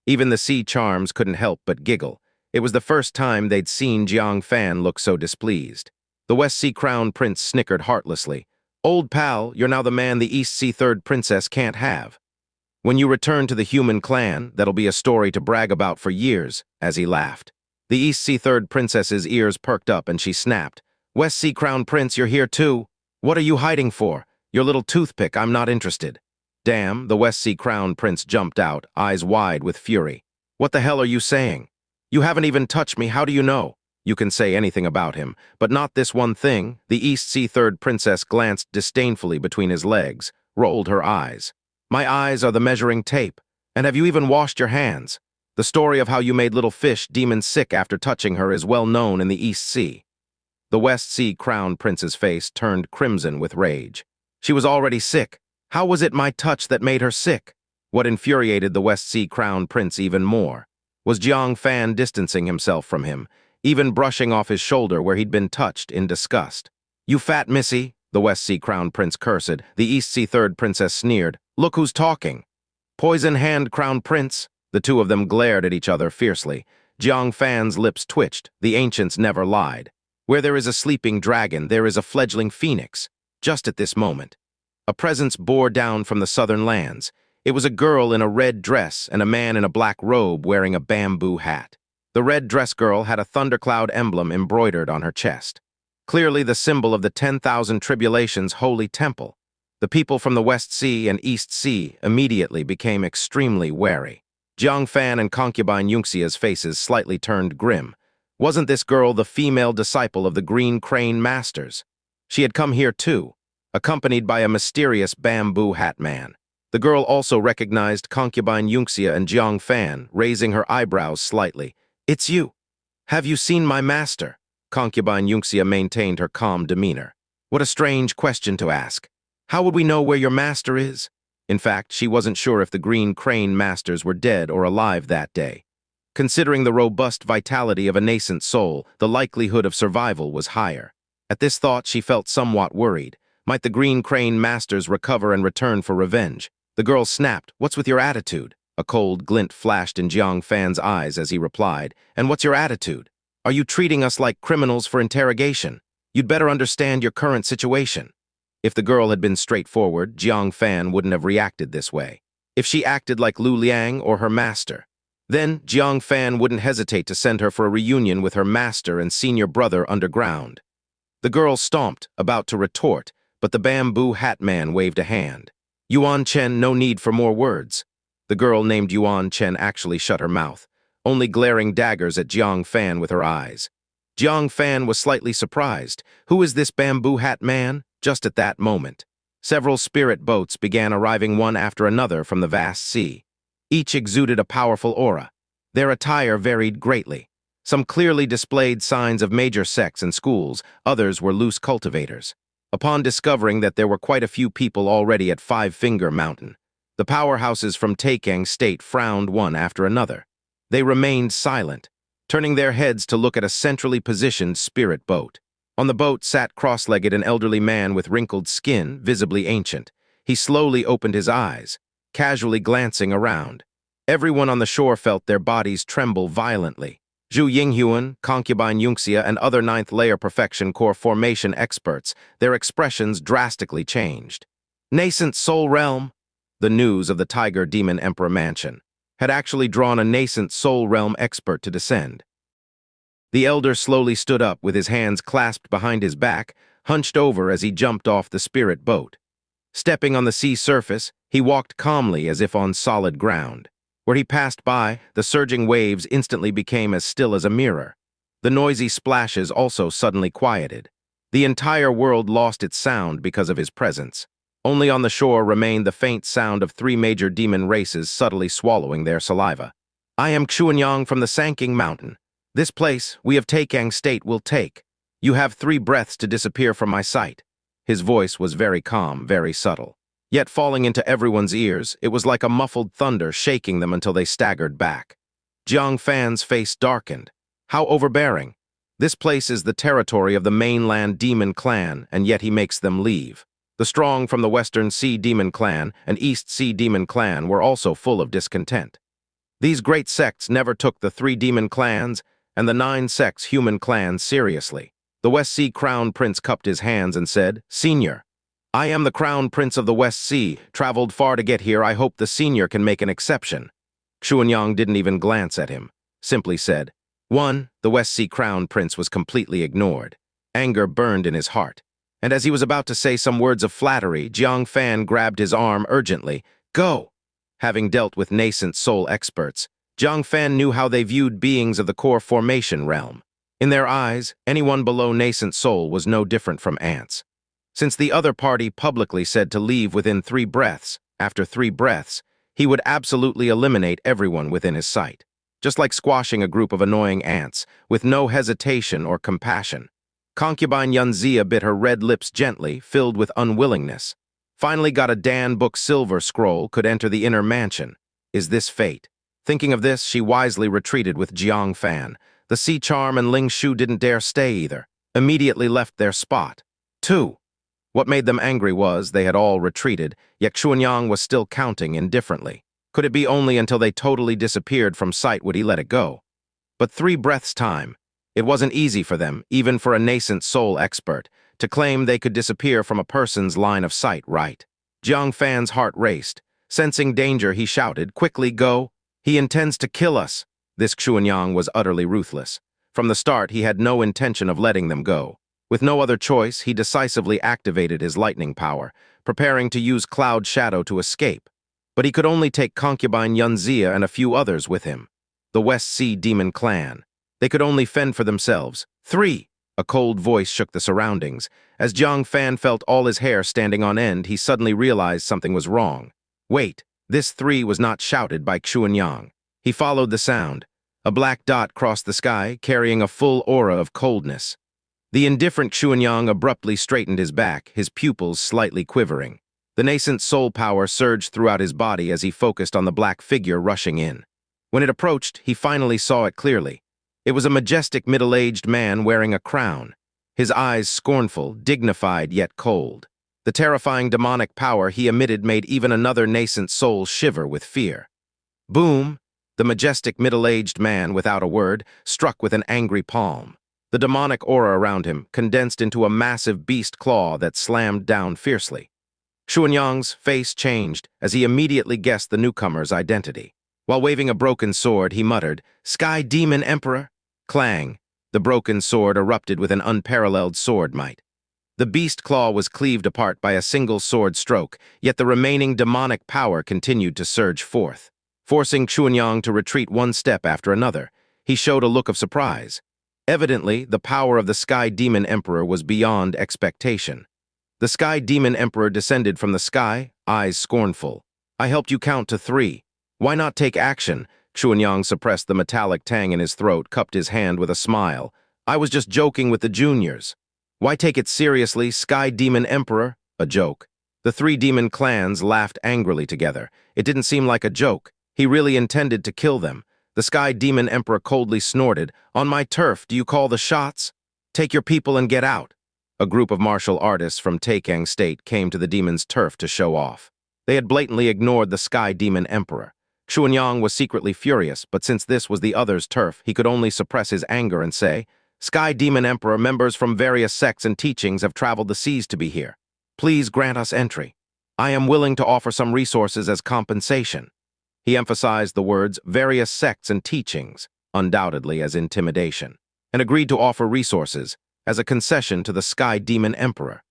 Even the sea charms couldn't help but giggle. It was the first time they'd seen Jiang Fan look so displeased. The West Sea Crown Prince snickered heartlessly. "Old pal, you're now the man the East Sea Third Princess can't have. When you return to the human clan, that'll be a story to brag about for years," as he laughed. The East Sea Third Princess's ears perked up and she snapped. "West Sea Crown Prince, you're here too? What are you hiding for? Your little toothpick, I'm not interested." Damn, the West Sea Crown Prince jumped out, eyes wide with fury. "What the hell are you saying? You haven't even touched me, how do you know?" You can say anything about him, but not this one thing. The East Sea Third Princess glanced disdainfully between his legs, rolled her eyes. "My eyes are the measuring tape. And have you even washed your hands? The story of how you made little fish demon sick after touching her is well known in the East Sea." The West Sea Crown Prince's face turned crimson with rage. She was already sick. How was it my touch that made her sick? What infuriated the West Sea Crown Prince even more was Jiang Fan distancing himself from him, even brushing off his shoulder where he'd been touched in disgust. "You fat missy," the West Sea Crown Prince cursed. The East Sea Third Princess sneered. "Look who's talking." "Poison Hand Crown Prince." The two of them glared at each other fiercely. Jiang Fan's lips twitched. The ancients never lied. Where there is a sleeping dragon, there is a fledgling phoenix. Just at this moment, a presence bore down from the southern lands. It was a girl in a red dress and a man in a black robe wearing a bamboo hat. The red dress girl had a thundercloud emblem embroidered on her chest. Clearly the symbol of the 10,000 Tribulations' holy temple. The people from the West Sea and East Sea immediately became extremely wary. Jiang Fan and Concubine Yunxia's faces slightly turned grim. Wasn't this girl the female disciple of the Green Crane Masters? She had come here too, accompanied by a mysterious bamboo hat man. The girl also recognized Concubine Yunxia and Jiang Fan, raising her eyebrows slightly. "It's you. Have you seen my master?" Concubine Yunxia maintained her calm demeanor. What a strange question to ask. How would we know where your master is? In fact, she wasn't sure if the Green Crane Masters were dead or alive that day. Considering the robust vitality of a nascent soul, the likelihood of survival was higher. At this thought, she felt somewhat worried. Might the Green Crane Masters recover and return for revenge? The girl snapped. "What's with your attitude?" A cold glint flashed in Jiang Fan's eyes as he replied. "And what's your attitude? Are you treating us like criminals for interrogation? You'd better understand your current situation." If the girl had been straightforward, Jiang Fan wouldn't have reacted this way. If she acted like Lu Liang or her master, then Jiang Fan wouldn't hesitate to send her for a reunion with her master and senior brother underground. The girl stomped, about to retort, but the bamboo hat man waved a hand. "Yuan Chen, no need for more words." The girl named Yuan Chen actually shut her mouth, only glaring daggers at Jiang Fan with her eyes. Jiang Fan was slightly surprised. Who is this bamboo hat man? Just at that moment, several spirit boats began arriving one after another from the vast sea. Each exuded a powerful aura. Their attire varied greatly. Some clearly displayed signs of major sects and schools, others were loose cultivators. Upon discovering that there were quite a few people already at Five Finger Mountain, the powerhouses from Taikang State frowned one after another. They remained silent, turning their heads to look at a centrally positioned spirit boat. On the boat sat cross-legged an elderly man with wrinkled skin, visibly ancient. He slowly opened his eyes, casually glancing around. Everyone on the shore felt their bodies tremble violently. Zhu Yinghuan, Concubine Yunxia, and other ninth-layer perfection core formation experts, their expressions drastically changed. Nascent Soul Realm. The news of the Tiger Demon Emperor Mansion had actually drawn a nascent Soul Realm expert to descend. The elder slowly stood up with his hands clasped behind his back, hunched over as he jumped off the spirit boat. Stepping on the sea surface, he walked calmly as if on solid ground. Where he passed by, the surging waves instantly became as still as a mirror. The noisy splashes also suddenly quieted. The entire world lost its sound because of his presence. Only on the shore remained the faint sound of three major demon races subtly swallowing their saliva. "I am Xuanyang from the Sanking Mountain. This place, we of Taikang State, will take. You have 3 breaths to disappear from my sight." His voice was very calm, very subtle. Yet falling into everyone's ears, it was like a muffled thunder shaking them until they staggered back. Jiang Fan's face darkened. How overbearing. This place is the territory of the mainland demon clan, and yet he makes them leave. The strong from the Western Sea Demon Clan and East Sea Demon Clan were also full of discontent. These great sects never took the 3 demon clans, and the 9 sects human clans seriously. The West Sea Crown Prince cupped his hands and said, "Senior, I am the Crown Prince of the West Sea, traveled far to get here. I hope the senior can make an exception." Xianxia didn't even glance at him, simply said, "1." The West Sea Crown Prince was completely ignored. Anger burned in his heart, and as he was about to say some words of flattery, Jiang Fan grabbed his arm urgently. "Go!" Having dealt with nascent soul experts, Jiang Fan knew how they viewed beings of the core formation realm. In their eyes, anyone below nascent soul was no different from ants. Since the other party publicly said to leave within 3 breaths, after 3 breaths, he would absolutely eliminate everyone within his sight, just like squashing a group of annoying ants, with no hesitation or compassion. Concubine Yunxia bit her red lips gently, filled with unwillingness. Finally got a Dan book silver scroll, could enter the inner mansion. Is this fate? Thinking of this, she wisely retreated with Jiang Fan. The Sea Charm and Ling Shu didn't dare stay either, immediately left their spot. 2. What made them angry was they had all retreated, yet Xianxia was still counting indifferently. Could it be only until they totally disappeared from sight would he let it go? But 3 breaths time. It wasn't easy for them, even for a nascent soul expert, to claim they could disappear from a person's line of sight, right? Jiang Fan's heart raced. Sensing danger, he shouted, "Quickly, go! He intends to kill us!" This Xianxia was utterly ruthless. From the start, he had no intention of letting them go. With no other choice, he decisively activated his lightning power, preparing to use Cloud Shadow to escape. But he could only take Concubine Yunxia and a few others with him. The West Sea Demon Clan. They could only fend for themselves. 3. A cold voice shook the surroundings. As Jiang Fan felt all his hair standing on end, he suddenly realized something was wrong. Wait, this 3 was not shouted by Xianxia. He followed the sound. A black dot crossed the sky, carrying a full aura of coldness. The indifferent Xianxia abruptly straightened his back, his pupils slightly quivering. The nascent soul power surged throughout his body as he focused on the black figure rushing in. When it approached, he finally saw it clearly. It was a majestic middle-aged man wearing a crown, his eyes scornful, dignified yet cold. The terrifying demonic power he emitted made even another nascent soul shiver with fear. Boom! The majestic middle-aged man, without a word, struck with an angry palm. The demonic aura around him condensed into a massive beast claw that slammed down fiercely. Xianxia's face changed as he immediately guessed the newcomer's identity. While waving a broken sword, he muttered, "Sky Demon Emperor!" Clang! The broken sword erupted with an unparalleled sword might. The beast claw was cleaved apart by a single sword stroke, yet the remaining demonic power continued to surge forth. Forcing Xianxia to retreat one step after another, he showed a look of surprise. Evidently, the power of the Sky Demon Emperor was beyond expectation. The Sky Demon Emperor descended from the sky, eyes scornful. "I helped you count to 3. Why not take action?" Xianxia suppressed the metallic tang in his throat, cupped his hand with a smile. "I was just joking with the juniors." "Why take it seriously, Sky Demon Emperor?" A joke. The 3 demon clans laughed angrily together. It didn't seem like a joke. He really intended to kill them. The Sky Demon Emperor coldly snorted, "On my turf, do you call the shots? Take your people and get out." A group of martial artists from Qingde State came to the demon's turf to show off. They had blatantly ignored the Sky Demon Emperor. Xianxia was secretly furious, but since this was the other's turf, he could only suppress his anger and say, "Sky Demon Emperor, members from various sects and teachings have traveled the seas to be here. Please grant us entry. I am willing to offer some resources as compensation." He emphasized the words "various sects and teachings," undoubtedly as intimidation, and agreed to offer resources as a concession to the Sky Demon Emperor.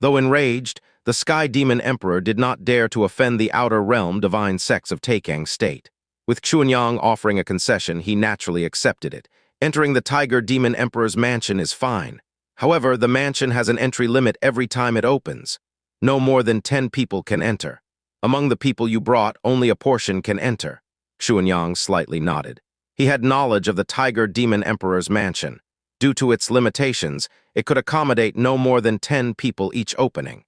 Though enraged, the Sky Demon Emperor did not dare to offend the outer realm divine sects of Qingde State. With Xianxia offering a concession, he naturally accepted it. Entering the Tiger Demon Emperor's mansion is fine. However, the mansion has an entry limit every time it opens. No more than 10 people can enter. Among the people you brought, only a portion can enter. Xianxia slightly nodded. He had knowledge of the Tiger Demon Emperor's mansion. Due to its limitations, it could accommodate no more than 10 people each opening.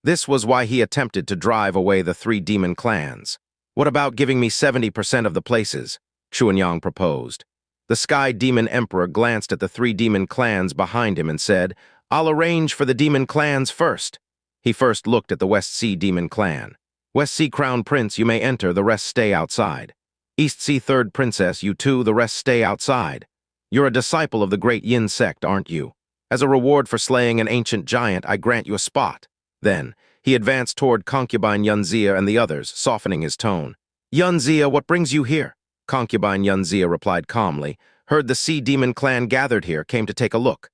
This was why he attempted to drive away the 3 demon clans. "What about giving me 70% of the places?" Xianxia proposed. The Sky Demon Emperor glanced at the 3 demon clans behind him and said, "I'll arrange for the demon clans first." He first looked at the West Sea Demon Clan. "West Sea Crown Prince, you may enter, the rest stay outside. East Sea Third Princess, you 2, the rest stay outside." You're a disciple of the great Yin sect, aren't you? As a reward for slaying an ancient giant, I grant you a spot." Then, he advanced toward Concubine Yunxia and the others, softening his tone. "Yunxia, what brings you here?" Concubine Yunxia replied calmly. "Heard the Sea Demon clan gathered here, came to take a look."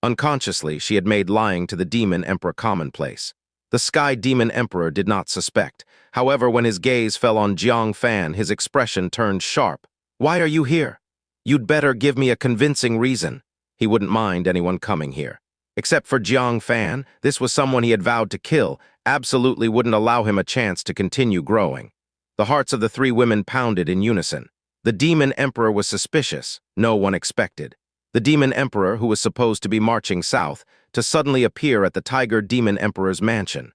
Unconsciously, she had made lying to the Demon Emperor commonplace. The Sky Demon Emperor did not suspect. However, when his gaze fell on Jiang Fan, his expression turned sharp. "Why are you here? You'd better give me a convincing reason." He wouldn't mind anyone coming here. Except for Jiang Fan, this was someone he had vowed to kill, absolutely wouldn't allow him a chance to continue growing. The hearts of the three women pounded in unison. The Demon Emperor was suspicious, no one expected. The Demon Emperor, who was supposed to be marching south, to suddenly appear at the Tiger Demon Emperor's mansion.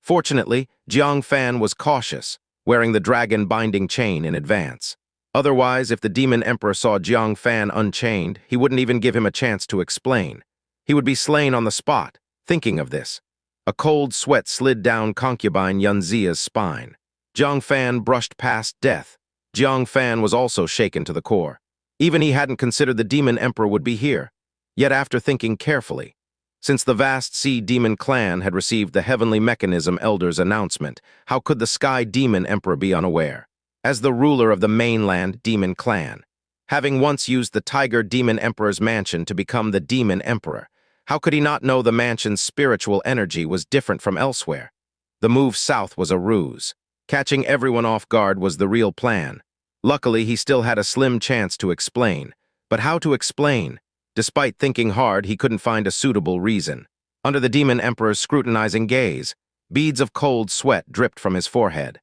Fortunately, Jiang Fan was cautious, wearing the dragon binding chain in advance. Otherwise, if the Demon Emperor saw Jiang Fan unchained, he wouldn't even give him a chance to explain. He would be slain on the spot, thinking of this. A cold sweat slid down Concubine Yunxia's spine. Jiang Fan brushed past death. Jiang Fan was also shaken to the core. Even he hadn't considered the Demon Emperor would be here. Yet after thinking carefully, since the vast Sea Demon clan had received the Heavenly Mechanism Elder's announcement, how could the Sky Demon Emperor be unaware? As the ruler of the mainland Demon clan, having once used the Tiger Demon Emperor's mansion to become the Demon Emperor, how could he not know the mansion's spiritual energy was different from elsewhere? The move south was a ruse. Catching everyone off guard was the real plan. Luckily, he still had a slim chance to explain. But how to explain? Despite thinking hard, he couldn't find a suitable reason. Under the Demon Emperor's scrutinizing gaze, beads of cold sweat dripped from his forehead.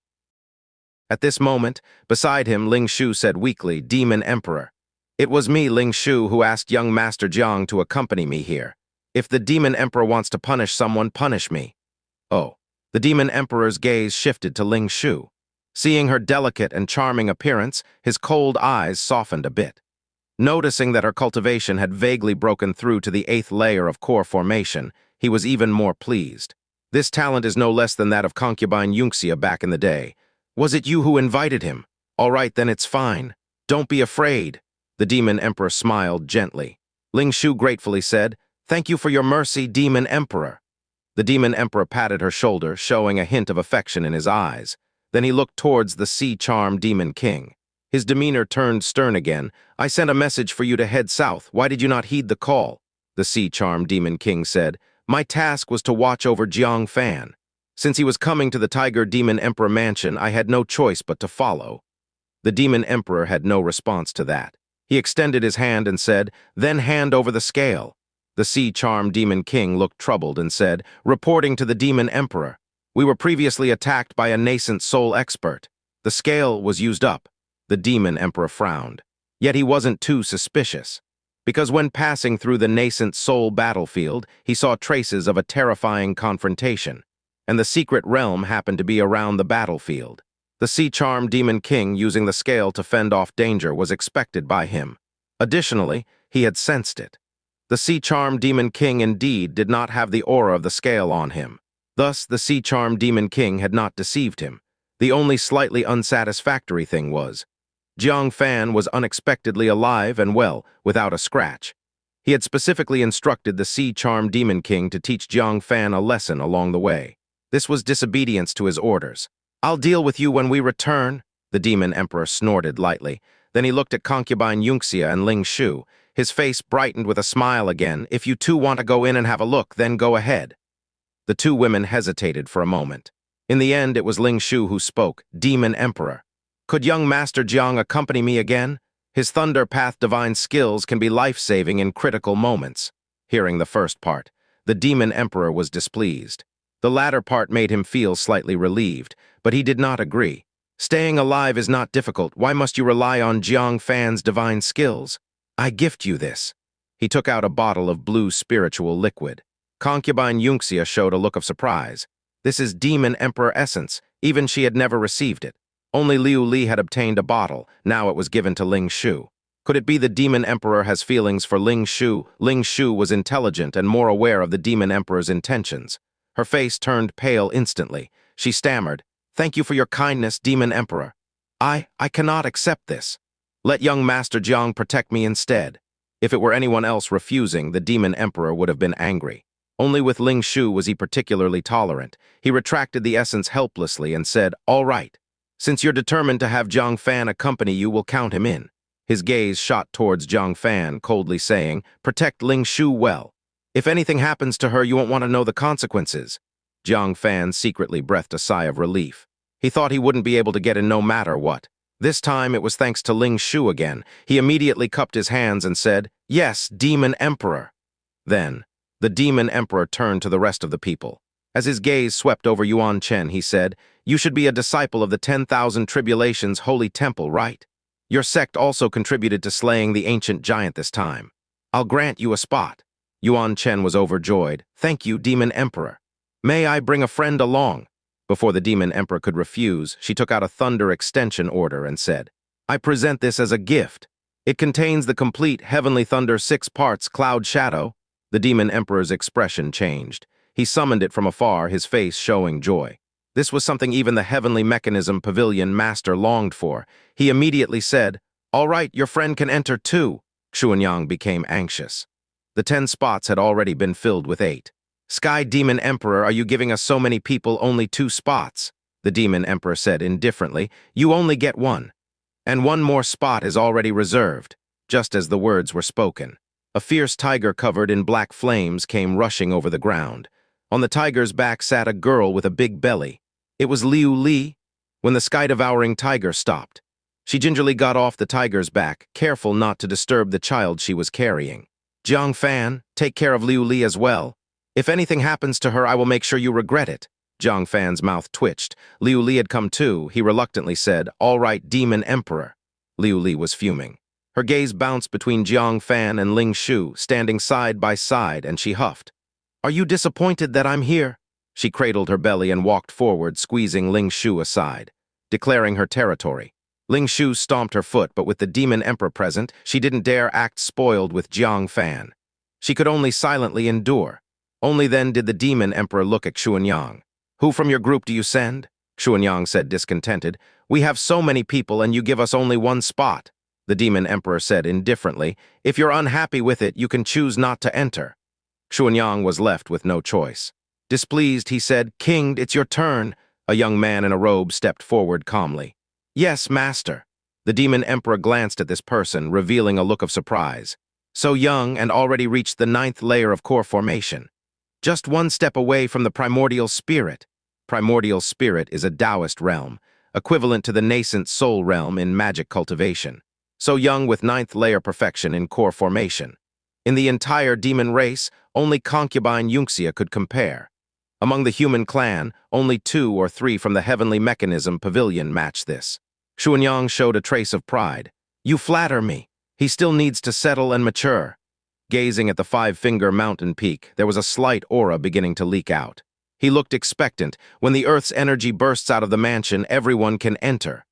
At this moment, beside him, Ling Shu said weakly, "Demon Emperor. It was me, Ling Shu, who asked young Master Jiang to accompany me here. If the Demon Emperor wants to punish someone, punish me." Oh. The Demon Emperor's gaze shifted to Ling Shu. Seeing her delicate and charming appearance, his cold eyes softened a bit. Noticing that her cultivation had vaguely broken through to the 8th layer of core formation, he was even more pleased. This talent is no less than that of Concubine Yunxia back in the day. "Was it you who invited him? All right, then it's fine. Don't be afraid." The Demon Emperor smiled gently. Ling Shu gratefully said, "Thank you for your mercy, Demon Emperor." The Demon Emperor patted her shoulder, showing a hint of affection in his eyes. Then he looked towards the Sea Charm Demon King. His demeanor turned stern again. "I sent a message for you to head south. Why did you not heed the call?" The Sea Charm Demon King said, "My task was to watch over Jiang Fan. Since he was coming to the Tiger Demon Emperor mansion, I had no choice but to follow." The Demon Emperor had no response to that. He extended his hand and said, "Then hand over the scale." The Sea Charm Demon King looked troubled and said, "Reporting to the Demon Emperor. We were previously attacked by a nascent soul expert. The scale was used up." The Demon Emperor frowned. Yet he wasn't too suspicious. Because when passing through the nascent soul battlefield, he saw traces of a terrifying confrontation. And the secret realm happened to be around the battlefield. The Sea Charm Demon King using the scale to fend off danger was expected by him. Additionally, he had sensed it. The Sea Charm Demon King indeed did not have the aura of the scale on him. Thus, the Sea Charm Demon King had not deceived him. The only slightly unsatisfactory thing was, Jiang Fan was unexpectedly alive and well, without a scratch. He had specifically instructed the Sea Charm Demon King to teach Jiang Fan a lesson along the way. This was disobedience to his orders. "I'll deal with you when we return," the Demon Emperor snorted lightly. Then he looked at Concubine Yunxia and Ling Shu. His face brightened with a smile again. "If you two want to go in and have a look, then go ahead." The two women hesitated for a moment. In the end, it was Ling Shu who spoke, "Demon Emperor. Could young Master Jiang accompany me again? His Thunder Path divine skills can be life-saving in critical moments." Hearing the first part, the Demon Emperor was displeased. The latter part made him feel slightly relieved, but he did not agree. "Staying alive is not difficult. Why must you rely on Jiang Fan's divine skills? I gift you this." He took out a bottle of blue spiritual liquid. Concubine Yunxia showed a look of surprise. This is Demon Emperor essence. Even she had never received it. Only Liu Li had obtained a bottle. Now it was given to Ling Shu. Could it be the Demon Emperor has feelings for Ling Shu? Ling Shu was intelligent and more aware of the Demon Emperor's intentions. Her face turned pale instantly. She stammered, "Thank you for your kindness, Demon Emperor. I cannot accept this. Let young Master Jiang protect me instead." If it were anyone else refusing, the Demon Emperor would have been angry. Only with Ling Shu was he particularly tolerant. He retracted the essence helplessly and said, "All right. Since you're determined to have Zhang Fan accompany you, we'll count him in." His gaze shot towards Zhang Fan, coldly saying, "Protect Ling Shu well. If anything happens to her, you won't want to know the consequences." Zhang Fan secretly breathed a sigh of relief. He thought he wouldn't be able to get in no matter what. This time it was thanks to Ling Shu again. He immediately cupped his hands and said, "Yes, Demon Emperor." Then, the Demon Emperor turned to the rest of the people. As his gaze swept over Yuan Chen, he said, "You should be a disciple of the 10,000 Tribulations Holy Temple, right? Your sect also contributed to slaying the ancient giant this time. I'll grant you a spot." Yuan Chen was overjoyed. "Thank you, Demon Emperor. May I bring a friend along?" Before the Demon Emperor could refuse, she took out a thunder extension order and said, "I present this as a gift. It contains the complete Heavenly Thunder 6 parts Cloud Shadow." The Demon Emperor's expression changed. He summoned it from afar, his face showing joy. This was something even the Heavenly Mechanism Pavilion Master longed for. He immediately said, "All right, your friend can enter too." Xianxia became anxious. The 10 spots had already been filled with 8. "Sky Demon Emperor, are you giving us so many people only 2 spots?" The Demon Emperor said indifferently, "You only get 1. And 1 more spot is already reserved." Just as the words were spoken, a fierce tiger covered in black flames came rushing over the ground. On the tiger's back sat a girl with a big belly. It was Liu Li. When the sky-devouring tiger stopped, she gingerly got off the tiger's back, careful not to disturb the child she was carrying. "Zhang Fan, take care of Liu Li as well. If anything happens to her, I will make sure you regret it." Zhang Fan's mouth twitched. Liu Li had come too. He reluctantly said, "All right, Demon Emperor." Liu Li was fuming. Her gaze bounced between Zhang Fan and Ling Shu, standing side by side, and she huffed. "Are you disappointed that I'm here?" She cradled her belly and walked forward, squeezing Ling Shu aside, declaring her territory. Ling Shu stomped her foot, but with the Demon Emperor present, she didn't dare act spoiled with Zhang Fan. She could only silently endure. Only then did the Demon Emperor look at Xianxia. "Who from your group do you send?" Xianxia said discontented. "We have so many people and you give us only 1 spot." The Demon Emperor said indifferently, "If you're unhappy with it, you can choose not to enter." Xianxia was left with no choice. Displeased, he said, "Qingde, it's your turn." A young man in a robe stepped forward calmly. "Yes, master." The Demon Emperor glanced at this person, revealing a look of surprise. So young and already reached the 9th layer of core formation. Just 1 step away from the primordial spirit. Primordial spirit is a Taoist realm, equivalent to the nascent soul realm in magic cultivation. So young with 9th layer perfection in core formation. In the entire demon race, only Concubine Yunxia could compare. Among the human clan, only 2 or 3 from the Heavenly Mechanism Pavilion matched this. Xianxia showed a trace of pride. "You flatter me. He still needs to settle and mature." Gazing at the 5-finger mountain peak, there was a slight aura beginning to leak out. He looked expectant. When the Earth's energy bursts out of the mansion, everyone can enter.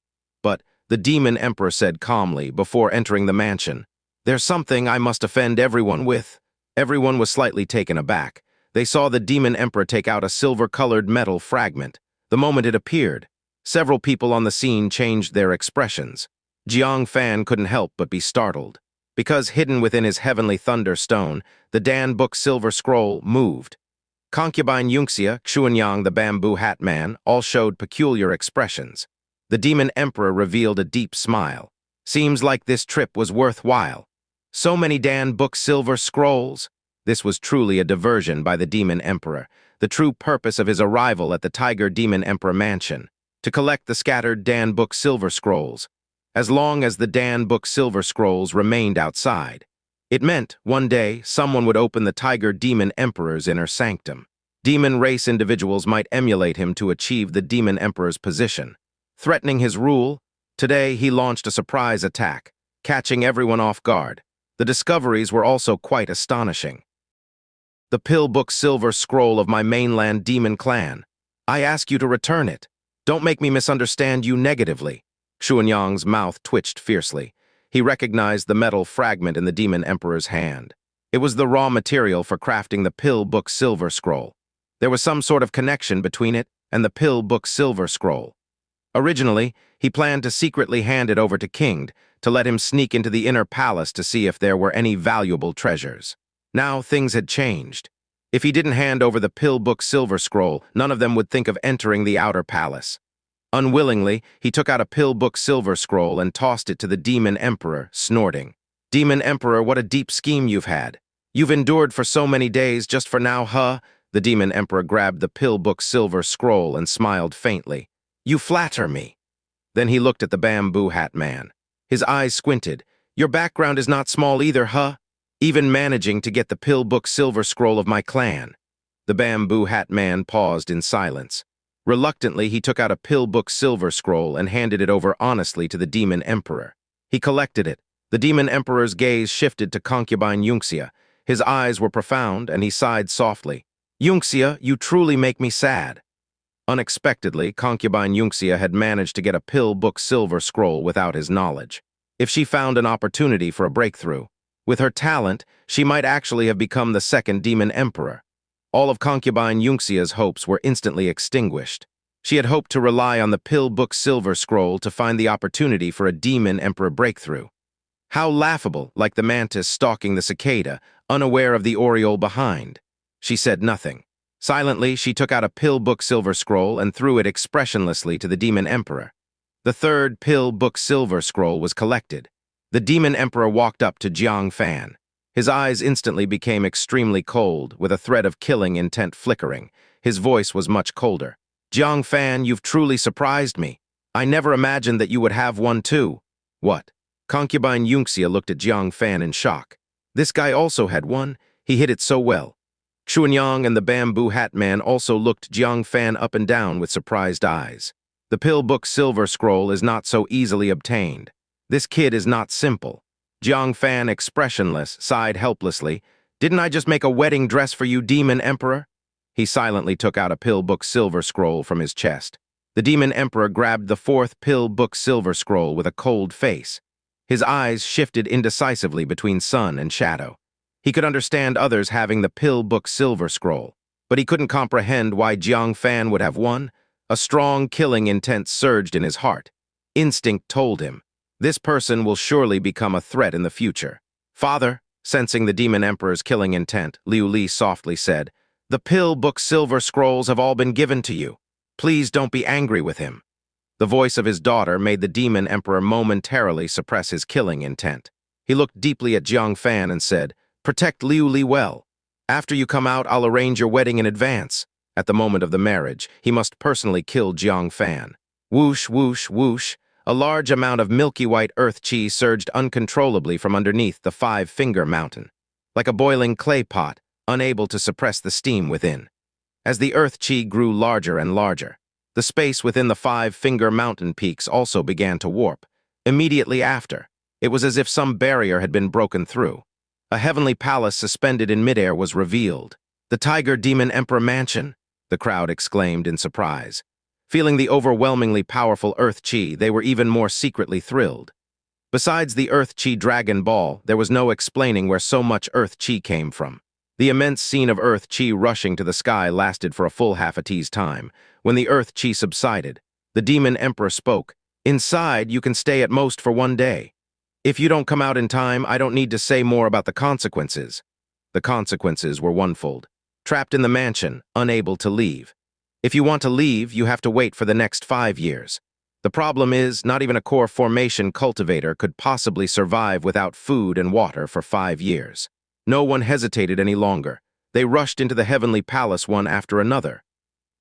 But the Demon Emperor said calmly, before entering the mansion, "There's something I must offend everyone with." Everyone was slightly taken aback. They saw the Demon Emperor take out a silver-colored metal fragment. The moment it appeared, several people on the scene changed their expressions. Zhang Fan couldn't help but be startled. Because hidden within his heavenly thunder stone, the Dan Book silver scroll moved. Concubine Yunxia, Xianxia the bamboo hat man, all showed peculiar expressions. The Demon Emperor revealed a deep smile. "Seems like this trip was worthwhile. So many Dan Book silver scrolls." This was truly a diversion by the Demon Emperor, the true purpose of his arrival at the Tiger Demon Emperor Mansion, to collect the scattered Dan Book silver scrolls. As long as the Dan Book silver scrolls remained outside, it meant one day someone would open the Tiger Demon Emperor's inner sanctum. Demon race individuals might emulate him to achieve the Demon Emperor's position. Threatening his rule, today he launched a surprise attack, catching everyone off guard. The discoveries were also quite astonishing. "The Pill Book silver scroll of my mainland demon clan. I ask you to return it. Don't make me misunderstand you negatively." Xianxia's mouth twitched fiercely. He recognized the metal fragment in the Demon Emperor's hand. It was the raw material for crafting the Pill Book silver scroll. There was some sort of connection between it and the Pill Book silver scroll. Originally, he planned to secretly hand it over to Qingde to let him sneak into the inner palace to see if there were any valuable treasures. Now things had changed. If he didn't hand over the pill book silver scroll, none of them would think of entering the outer palace. Unwillingly, he took out a pill book silver scroll and tossed it to the Demon Emperor, snorting. "Demon Emperor, what a deep scheme you've had. You've endured for so many days just for now, huh?" The Demon Emperor grabbed the pill book silver scroll and smiled faintly. "You flatter me." Then he looked at the bamboo hat man. His eyes squinted. "Your background is not small either, huh? Even managing to get the pill book silver scroll of my clan." The bamboo hat man paused in silence. Reluctantly, he took out a pill book silver scroll and handed it over honestly to the Demon Emperor. He collected it. The Demon Emperor's gaze shifted to Concubine Yunxia. His eyes were profound, and he sighed softly. "Yunxia, you truly make me sad." Unexpectedly, Concubine Yunxia had managed to get a pill book silver scroll without his knowledge. If she found an opportunity for a breakthrough, with her talent, she might actually have become the second Demon Emperor. All of Concubine Yunxia's hopes were instantly extinguished. She had hoped to rely on the pill book silver scroll to find the opportunity for a Demon Emperor breakthrough. How laughable, like the mantis stalking the cicada, unaware of the oriole behind. She said nothing. Silently, she took out a pill book silver scroll and threw it expressionlessly to the Demon Emperor. The third pill book silver scroll was collected. The Demon Emperor walked up to Jiang Fan. His eyes instantly became extremely cold, with a thread of killing intent flickering. His voice was much colder. "Jiang Fan, you've truly surprised me. I never imagined that you would have one too." "What?" Concubine Yunxia looked at Jiang Fan in shock. This guy also had one. He hid it so well. Xuanyang and the bamboo hat man also looked Jiang Fan up and down with surprised eyes. The pill book silver scroll is not so easily obtained. This kid is not simple. Jiang Fan, expressionless, sighed helplessly. "Didn't I just make a wedding dress for you, Demon Emperor?" He silently took out a pill book silver scroll from his chest. The Demon Emperor grabbed the fourth pill book silver scroll with a cold face. His eyes shifted indecisively between sun and shadow. He could understand others having the pill book silver scroll, but he couldn't comprehend why Jiang Fan would have one. A strong killing intent surged in his heart. Instinct told him, this person will surely become a threat in the future. "Father," sensing the Demon Emperor's killing intent, Liu Li softly said, "The pill book silver scrolls have all been given to you. Please don't be angry with him." The voice of his daughter made the Demon Emperor momentarily suppress his killing intent. He looked deeply at Jiang Fan and said, "Protect Liu Li well. After you come out, I'll arrange your wedding in advance." At the moment of the marriage, he must personally kill Jiang Fan. Whoosh, whoosh, whoosh. A large amount of milky white earth chi surged uncontrollably from underneath the five-finger mountain, like a boiling clay pot, unable to suppress the steam within. As the earth chi grew larger and larger, the space within the five-finger mountain peaks also began to warp. Immediately after, it was as if some barrier had been broken through. A heavenly palace suspended in midair was revealed. "The Tiger Demon Emperor Mansion," the crowd exclaimed in surprise. Feeling the overwhelmingly powerful earth chi, they were even more secretly thrilled. Besides the earth chi dragon ball, there was no explaining where so much earth chi came from. The immense scene of earth chi rushing to the sky lasted for a full half a tea's time. When the earth chi subsided, the Demon Emperor spoke. "Inside, you can stay at most for 1 day. If you don't come out in time, I don't need to say more about the consequences." The consequences were onefold. Trapped in the mansion, unable to leave. If you want to leave, you have to wait for the next 5 years. The problem is, not even a core formation cultivator could possibly survive without food and water for 5 years. No one hesitated any longer. They rushed into the heavenly palace one after another.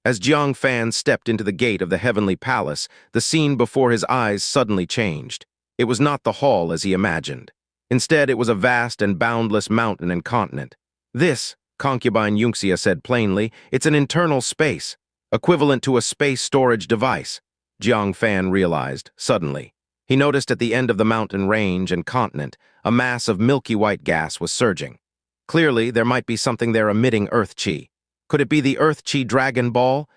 As Jiang Fan stepped into the gate of the heavenly palace, the scene before his eyes suddenly changed. It was not the hall as he imagined. Instead, it was a vast and boundless mountain and continent. "This," Concubine Yunxia said plainly, "it's an internal space, equivalent to a space storage device." Jiang Fan realized, suddenly. He noticed at the end of the mountain range and continent, a mass of milky white gas was surging. Clearly, there might be something there emitting earth chi. Could it be the earth chi dragon ball?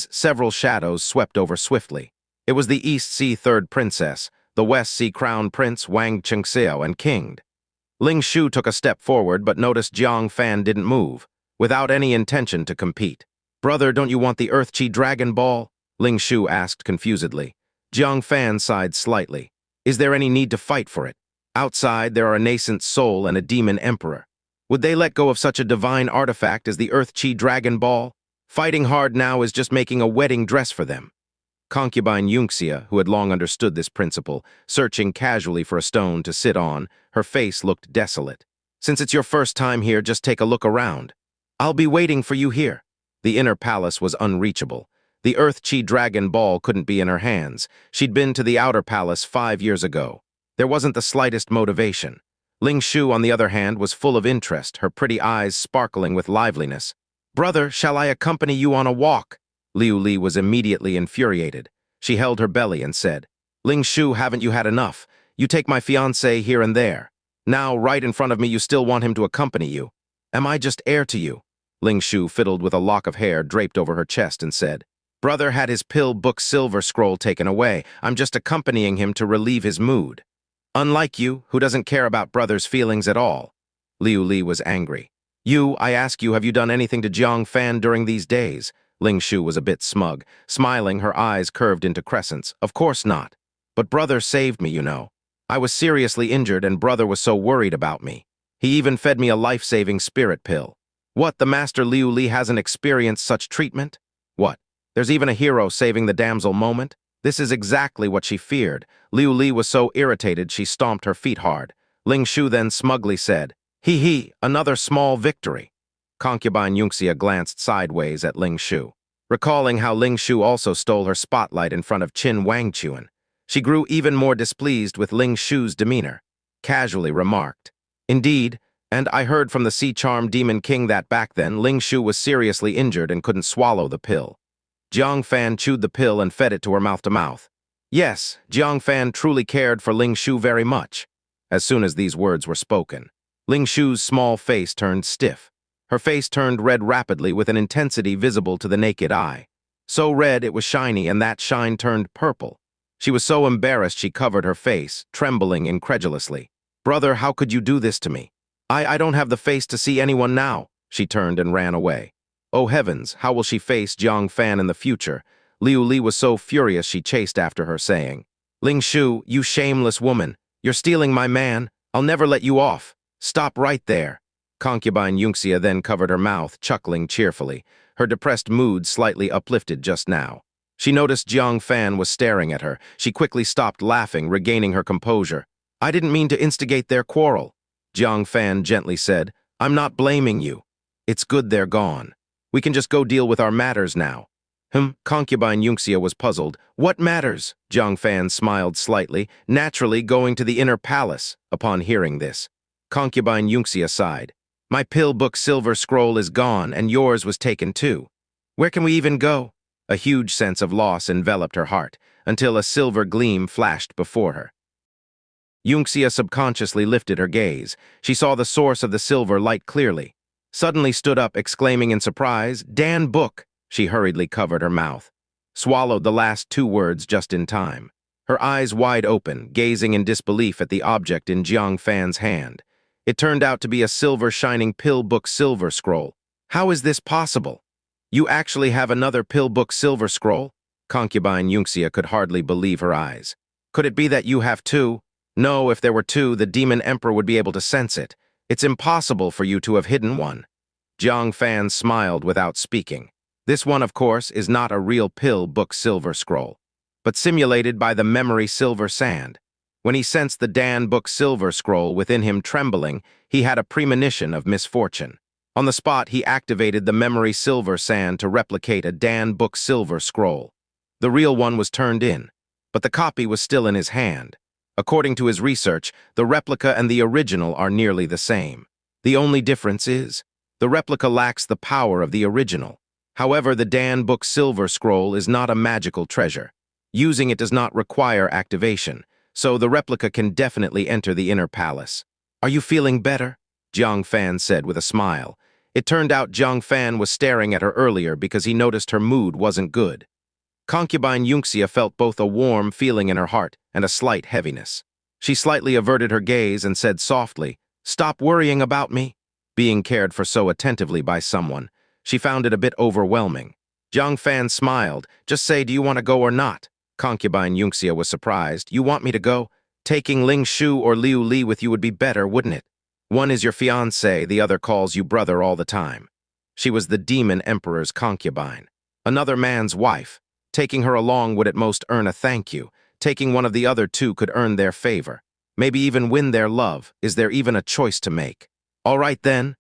Several shadows swept over swiftly. It was the East Sea Third Princess, the West Sea Crown Prince Wang Qingxiao and Qingde. Ling Shu took a step forward but noticed Jiang Fan didn't move, without any intention to compete. "Brother, don't you want the earth chi dragon ball?" Ling Shu asked confusedly. Jiang Fan sighed slightly. Is there any need to fight for it? Outside, there are a nascent soul and a demon emperor. Would they let go of such a divine artifact as the Earth Chi Dragon Ball? Fighting hard now is just making a wedding dress for them. Concubine Yunxia, who had long understood this principle, searching casually for a stone to sit on, her face looked desolate. Since it's your first time here, just take a look around. I'll be waiting for you here. The inner palace was unreachable. The Earth Chi Dragon Ball couldn't be in her hands. She'd been to the outer palace 5 years ago. There wasn't the slightest motivation. Ling Shu, on the other hand, was full of interest, her pretty eyes sparkling with liveliness. Brother, shall I accompany you on a walk? Liu Li was immediately infuriated. She held her belly and said, Ling Shu, haven't you had enough? You take my fiancé here and there. Now, right in front of me, you still want him to accompany you. Am I just heir to you? Ling Shu fiddled with a lock of hair draped over her chest and said, Brother had his pill book silver scroll taken away. I'm just accompanying him to relieve his mood. Unlike you, who doesn't care about brother's feelings at all. Liu Li was angry. You, I ask you, have you done anything to Jiang Fan during these days? Ling Shu was a bit smug. Smiling, her eyes curved into crescents. Of course not. But brother saved me, you know. I was seriously injured and brother was so worried about me. He even fed me a life-saving spirit pill. What, the Master Liu Li hasn't experienced such treatment? What, there's even a hero saving the damsel moment? This is exactly what she feared. Liu Li was so irritated she stomped her feet hard. Ling Shu then smugly said, Hee, another small victory. Concubine Yunxia glanced sideways at Ling Shu, recalling how Ling Shu also stole her spotlight in front of Qin Wangchuan. She grew even more displeased with Ling Shu's demeanor, casually remarked, Indeed, and I heard from the Sea-Charm Demon King that back then Ling Shu was seriously injured and couldn't swallow the pill. Jiang Fan chewed the pill and fed it to her mouth to mouth. Yes, Jiang Fan truly cared for Ling Shu very much. As soon as these words were spoken, Ling Shu's small face turned stiff. Her face turned red rapidly with an intensity visible to the naked eye. So red it was shiny, and that shine turned purple. She was so embarrassed she covered her face, trembling incredulously. Brother, how could you do this to me? I don't have the face to see anyone now. She turned and ran away. Oh heavens, how will she face Jiang Fan in the future? Liu Li was so furious she chased after her, saying, Ling Shu, you shameless woman. You're stealing my man. I'll never let you off. Stop right there. Concubine Yunxia then covered her mouth, chuckling cheerfully, her depressed mood slightly uplifted just now. She noticed Jiang Fan was staring at her. She quickly stopped laughing, regaining her composure. I didn't mean to instigate their quarrel. Jiang Fan gently said, I'm not blaming you. It's good they're gone. We can just go deal with our matters now. Concubine Yunxia was puzzled. What matters? Jiang Fan smiled slightly, naturally going to the inner palace upon hearing this. Concubine Yunxia sighed. My pill book silver scroll is gone, and yours was taken too. Where can we even go? A huge sense of loss enveloped her heart, until a silver gleam flashed before her. Yunxia subconsciously lifted her gaze. She saw the source of the silver light clearly. Suddenly stood up, exclaiming in surprise, Dan Book! She hurriedly covered her mouth. Swallowed the last 2 words just in time. Her eyes wide open, gazing in disbelief at the object in Jiang Fan's hand. It turned out to be a silver-shining pill book silver scroll. How is this possible? You actually have another pill book silver scroll? Concubine Yunxia could hardly believe her eyes. Could it be that you have 2? No, if there were 2, the demon emperor would be able to sense it. It's impossible for you to have hidden one. Jiang Fan smiled without speaking. This one, of course, is not a real pill book silver scroll, but simulated by the memory silver sand. When he sensed the Dan Book silver scroll within him trembling, he had a premonition of misfortune. On the spot, he activated the memory silver sand to replicate a Dan Book silver scroll. The real one was turned in, but the copy was still in his hand. According to his research, the replica and the original are nearly the same. The only difference is, the replica lacks the power of the original. However, the Dan Book silver scroll is not a magical treasure. Using it does not require activation, so the replica can definitely enter the inner palace. Are you feeling better? Jiang Fan said with a smile. It turned out Jiang Fan was staring at her earlier because he noticed her mood wasn't good. Concubine Yunxia felt both a warm feeling in her heart and a slight heaviness. She slightly averted her gaze and said softly, Stop worrying about me. Being cared for so attentively by someone, she found it a bit overwhelming. Jiang Fan smiled. Just say, do you want to go or not? Concubine Yunxia was surprised. You want me to go? Taking Ling Shu or Liu Li with you would be better, wouldn't it? One is your fiancé, the other calls you brother all the time. She was the demon emperor's concubine. Another man's wife. Taking her along would at most earn a thank you. Taking one of the other two could earn their favor. Maybe even win their love. Is there even a choice to make? All right then.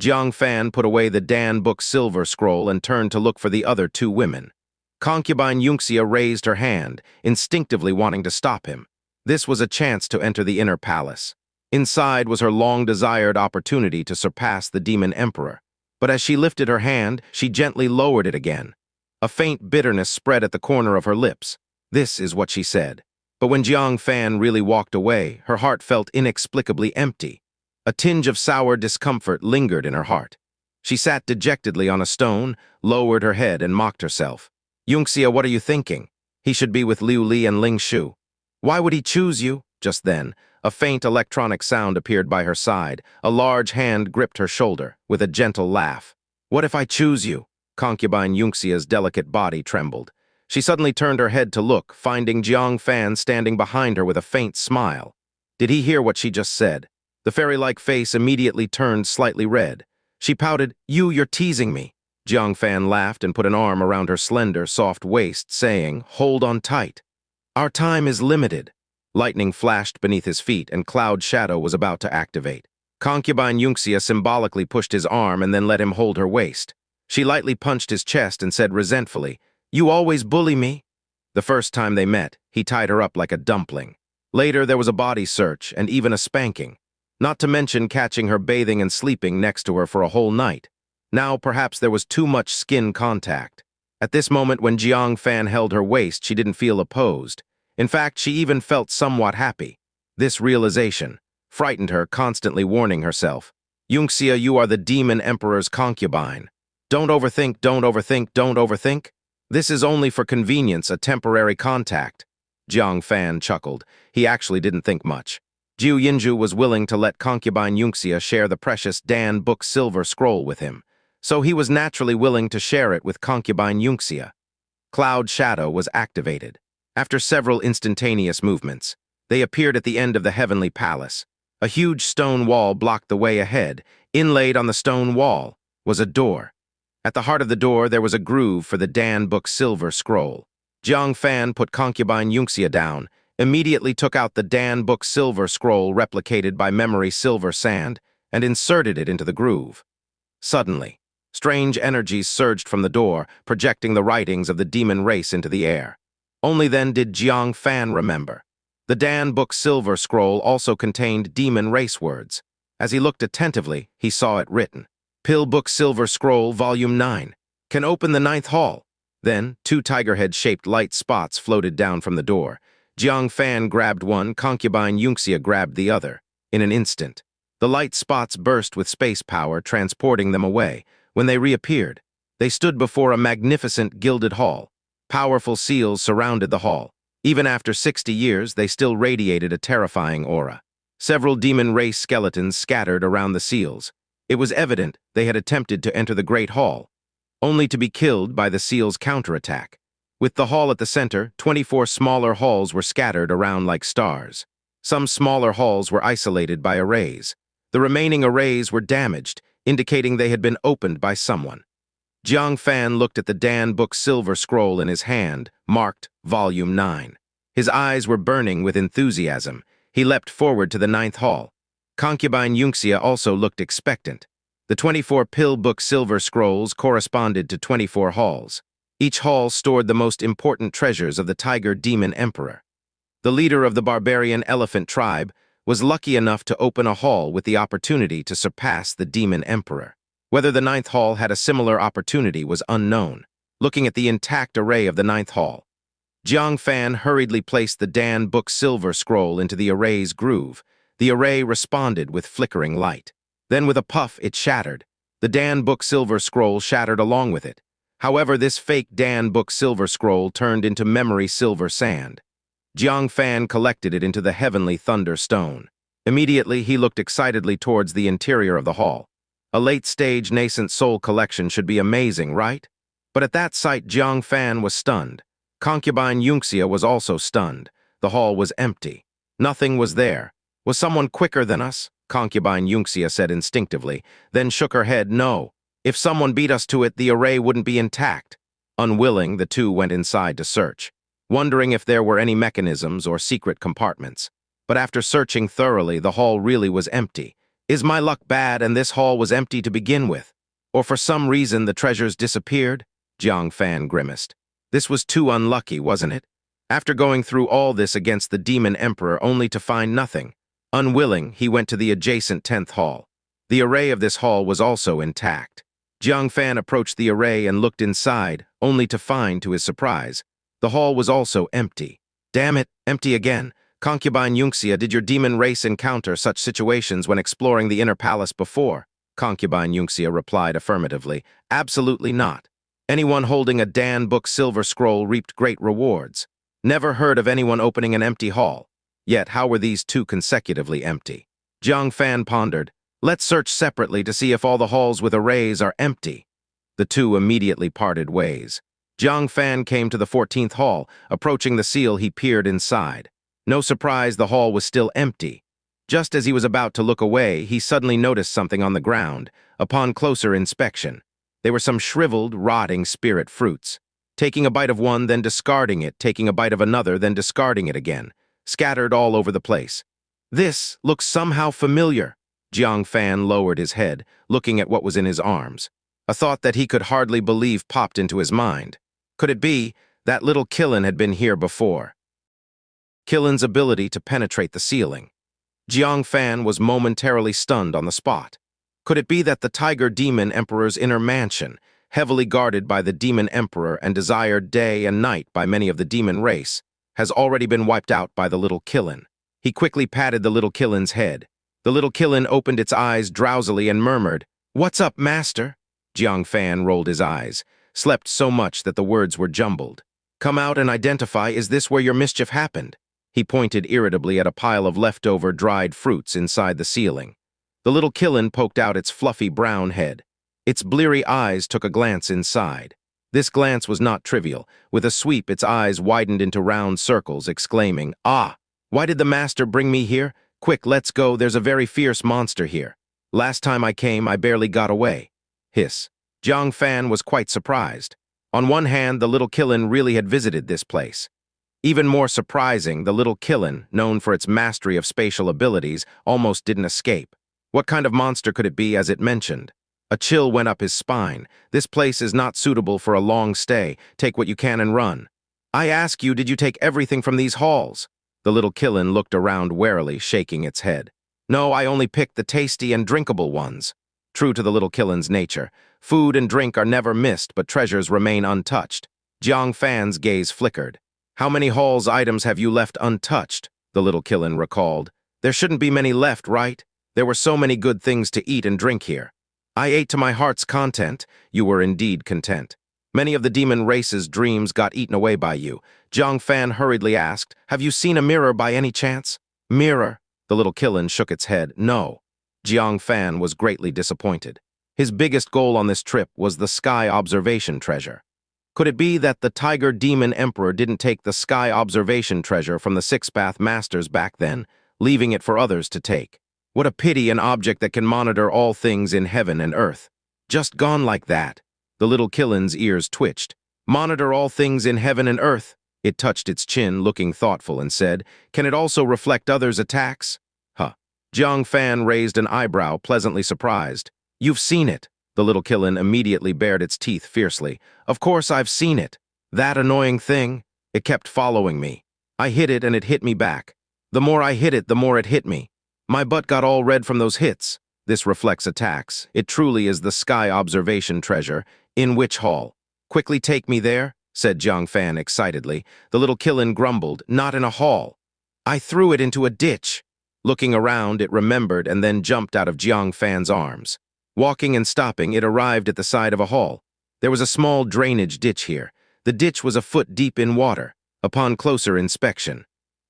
Jiang Fan put away the Dan Book silver scroll and turned to look for the other two women. Concubine Yunxia raised her hand, instinctively wanting to stop him. This was a chance to enter the inner palace. Inside was her long-desired opportunity to surpass the demon emperor. But as she lifted her hand, she gently lowered it again. A faint bitterness spread at the corner of her lips. This is what she said. But when Jiang Fan really walked away, her heart felt inexplicably empty. A tinge of sour discomfort lingered in her heart. She sat dejectedly on a stone, lowered her head, and mocked herself. Yunxia, what are you thinking? He should be with Liu Li and Ling Shu. Why would he choose you? Just then, a faint electronic sound appeared by her side. A large hand gripped her shoulder, with a gentle laugh. What if I choose you? Concubine Yunxia's delicate body trembled. She suddenly turned her head to look, finding Jiang Fan standing behind her with a faint smile. Did he hear what she just said? The fairy-like face immediately turned slightly red. She pouted, You're teasing me. Jiang Fan laughed and put an arm around her slender, soft waist, saying, Hold on tight. Our time is limited. Lightning flashed beneath his feet, and Cloud Shadow was about to activate. Concubine Yunxia symbolically pushed his arm and then let him hold her waist. She lightly punched his chest and said resentfully, You always bully me. The first time they met, he tied her up like a dumpling. Later, there was a body search and even a spanking. Not to mention catching her bathing and sleeping next to her for a whole night. Now, perhaps there was too much skin contact. At this moment, when Jiang Fan held her waist, she didn't feel opposed. In fact, she even felt somewhat happy. This realization frightened her, constantly warning herself. Yunxia, you are the demon emperor's concubine. Don't overthink, don't overthink, don't overthink. This is only for convenience, a temporary contact. Jiang Fan chuckled. He actually didn't think much. Jiu Yinju was willing to let Concubine Yunxia share the precious Dan Book silver scroll with him, so he was naturally willing to share it with Concubine Yunxia. Cloud Shadow was activated. After several instantaneous movements, they appeared at the end of the heavenly palace. A huge stone wall blocked the way ahead. Inlaid on the stone wall was a door. At the heart of the door, there was a groove for the Dan Book silver scroll. Jiang Fan put Concubine Yunxia down, immediately took out the Dan Book silver scroll replicated by memory silver sand, and inserted it into the groove. Suddenly, strange energies surged from the door, projecting the writings of the demon race into the air. Only then did Jiang Fan remember. The Dan Book silver scroll also contained demon race words. As he looked attentively, he saw it written. Pill Book Silver Scroll, Volume 9. Can open the 9th hall. Then, 2 tiger-head-shaped light spots floated down from the door. Jiang Fan grabbed one, Concubine Yunxia grabbed the other. In an instant, the light spots burst with space power, transporting them away. When they reappeared, they stood before a magnificent gilded hall. Powerful seals surrounded the hall. Even after 60 years, they still radiated a terrifying aura. Several demon race skeletons scattered around the seals. It was evident they had attempted to enter the Great Hall, only to be killed by the seals' counterattack. With the hall at the center, 24 smaller halls were scattered around like stars. Some smaller halls were isolated by arrays. The remaining arrays were damaged, indicating they had been opened by someone. Jiang Fan looked at the Dan Book silver scroll in his hand, marked Volume 9. His eyes were burning with enthusiasm. He leapt forward to the 9th hall. Concubine Yunxia also looked expectant. The 24 Pill Book silver scrolls corresponded to 24 halls. Each hall stored the most important treasures of the Tiger Demon Emperor. The leader of the barbarian elephant tribe was lucky enough to open a hall with the opportunity to surpass the Demon Emperor. Whether the 9th hall had a similar opportunity was unknown. Looking at the intact array of the 9th hall, Jiang Fan hurriedly placed the Dan Book silver scroll into the array's groove. The array responded with flickering light. Then with a puff, it shattered. The Dan Book silver scroll shattered along with it. However, this fake Dan Book silver scroll turned into memory silver sand. Jiang Fan collected it into the heavenly thunder stone. Immediately, he looked excitedly towards the interior of the hall. A late-stage nascent soul collection should be amazing, right? But at that sight, Jiang Fan was stunned. Concubine Yunxia was also stunned. The hall was empty. Nothing was there. Was someone quicker than us? Concubine Yunxia said instinctively, then shook her head. No. If someone beat us to it, the array wouldn't be intact. Unwilling, the two went inside to search, wondering if there were any mechanisms or secret compartments. But after searching thoroughly, the hall really was empty. Is my luck bad and this hall was empty to begin with? Or for some reason the treasures disappeared? Jiang Fan grimaced. This was too unlucky, wasn't it? After going through all this against the Demon Emperor only to find nothing. Unwilling, he went to the adjacent 10th hall. The array of this hall was also intact. Jiang Fan approached the array and looked inside, only to find, to his surprise, the hall was also empty. Damn it, empty again. Concubine Yunxia, did your demon race encounter such situations when exploring the inner palace before? Concubine Yunxia replied affirmatively. Absolutely not. Anyone holding a Dan Book silver scroll reaped great rewards. Never heard of anyone opening an empty hall. Yet how were these two consecutively empty? Jiang Fan pondered. Let's search separately to see if all the halls with arrays are empty. The two immediately parted ways. Jiang Fan came to the 14th hall. Approaching the seal, he peered inside. No surprise, the hall was still empty. Just as he was about to look away, he suddenly noticed something on the ground. Upon closer inspection, they were some shriveled, rotting spirit fruits. Taking a bite of one, then discarding it, taking a bite of another, then discarding it again, scattered all over the place. This looks somehow familiar. Jiang Fan lowered his head, looking at what was in his arms. A thought that he could hardly believe popped into his mind. Could it be that little Qilin had been here before? Qilin's ability to penetrate the ceiling. Jiang Fan was momentarily stunned on the spot. Could it be that the Tiger Demon Emperor's inner mansion, heavily guarded by the Demon Emperor and desired day and night by many of the demon race, has already been wiped out by the little Qilin? He quickly patted the little Qilin's head. The little Qilin opened its eyes drowsily and murmured, "What's up, master?" Jiang Fan rolled his eyes, slept so much that the words were jumbled. "Come out and identify, is this where your mischief happened?" He pointed irritably at a pile of leftover dried fruits inside the ceiling. The little Qilin poked out its fluffy brown head. Its bleary eyes took a glance inside. This glance was not trivial. With a sweep, its eyes widened into round circles, exclaiming, "Ah! Why did the master bring me here? Quick, let's go, there's a very fierce monster here. Last time I came, I barely got away." Hiss. Jiang Fan was quite surprised. On one hand, the little Qilin really had visited this place. Even more surprising, the little Qilin, known for its mastery of spatial abilities, almost didn't escape. What kind of monster could it be, as it mentioned? A chill went up his spine. This place is not suitable for a long stay. Take what you can and run. I ask you, did you take everything from these halls? The little Qilin looked around warily, shaking its head. No, I only picked the tasty and drinkable ones. True to the little Qilin's nature, food and drink are never missed, but treasures remain untouched. Jiang Fan's gaze flickered. How many halls' items have you left untouched? The little Qilin recalled. There shouldn't be many left, right? There were so many good things to eat and drink here. I ate to my heart's content. You were indeed content. Many of the demon race's dreams got eaten away by you. Jiang Fan hurriedly asked, have you seen a mirror by any chance? Mirror? The little Qilin shook its head. No. Jiang Fan was greatly disappointed. His biggest goal on this trip was the sky observation treasure. Could it be that the Tiger Demon Emperor didn't take the sky observation treasure from the Six-Path Masters back then, leaving it for others to take? What a pity, an object that can monitor all things in heaven and earth. Just gone like that. The little Qilin's ears twitched. Monitor all things in heaven and earth. It touched its chin, looking thoughtful, and said, can it also reflect others' attacks? Huh. Jiang Fan raised an eyebrow, pleasantly surprised. You've seen it. The little Qilin immediately bared its teeth fiercely. Of course I've seen it. That annoying thing. It kept following me. I hit it and it hit me back. The more I hit it, the more it hit me. My butt got all red from those hits. This reflects attacks. It truly is the sky observation treasure. In which hall? Quickly take me there, said Jiang Fan excitedly. The little Qilin grumbled, not in a hall. I threw it into a ditch. Looking around, it remembered and then jumped out of Jiang Fan's arms. Walking and stopping, it arrived at the side of a hall. There was a small drainage ditch here. The ditch was a foot deep in water. Upon closer inspection,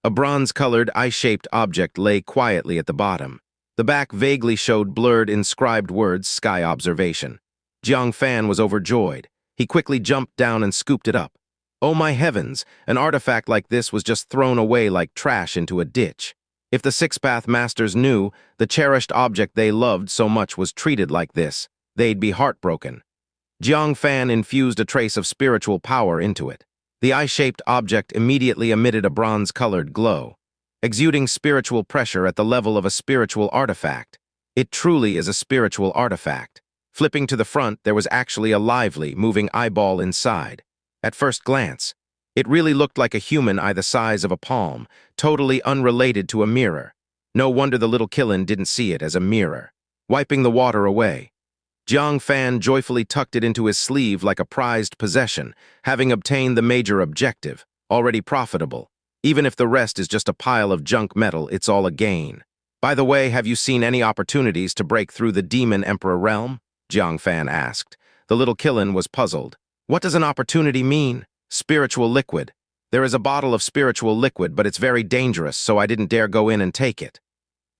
a bronze-colored, eye-shaped object lay quietly at the bottom. The back vaguely showed blurred, inscribed words, sky observation. Jiang Fan was overjoyed. He quickly jumped down and scooped it up. Oh my heavens, an artifact like this was just thrown away like trash into a ditch. If the Six-Path Masters knew the cherished object they loved so much was treated like this, they'd be heartbroken. Jiang Fan infused a trace of spiritual power into it. The eye-shaped object immediately emitted a bronze-colored glow, exuding spiritual pressure at the level of a spiritual artifact. It truly is a spiritual artifact. Flipping to the front, there was actually a lively, moving eyeball inside. At first glance, it really looked like a human eye the size of a palm, totally unrelated to a mirror. No wonder the little Qilin didn't see it as a mirror. Wiping the water away, Jiang Fan joyfully tucked it into his sleeve like a prized possession, having obtained the major objective, already profitable. Even if the rest is just a pile of junk metal, it's all a gain. By the way, have you seen any opportunities to break through the Demon Emperor realm? Jiang Fan asked. The little Qilin was puzzled. What does an opportunity mean? Spiritual liquid. There is a bottle of spiritual liquid, but it's very dangerous, so I didn't dare go in and take it.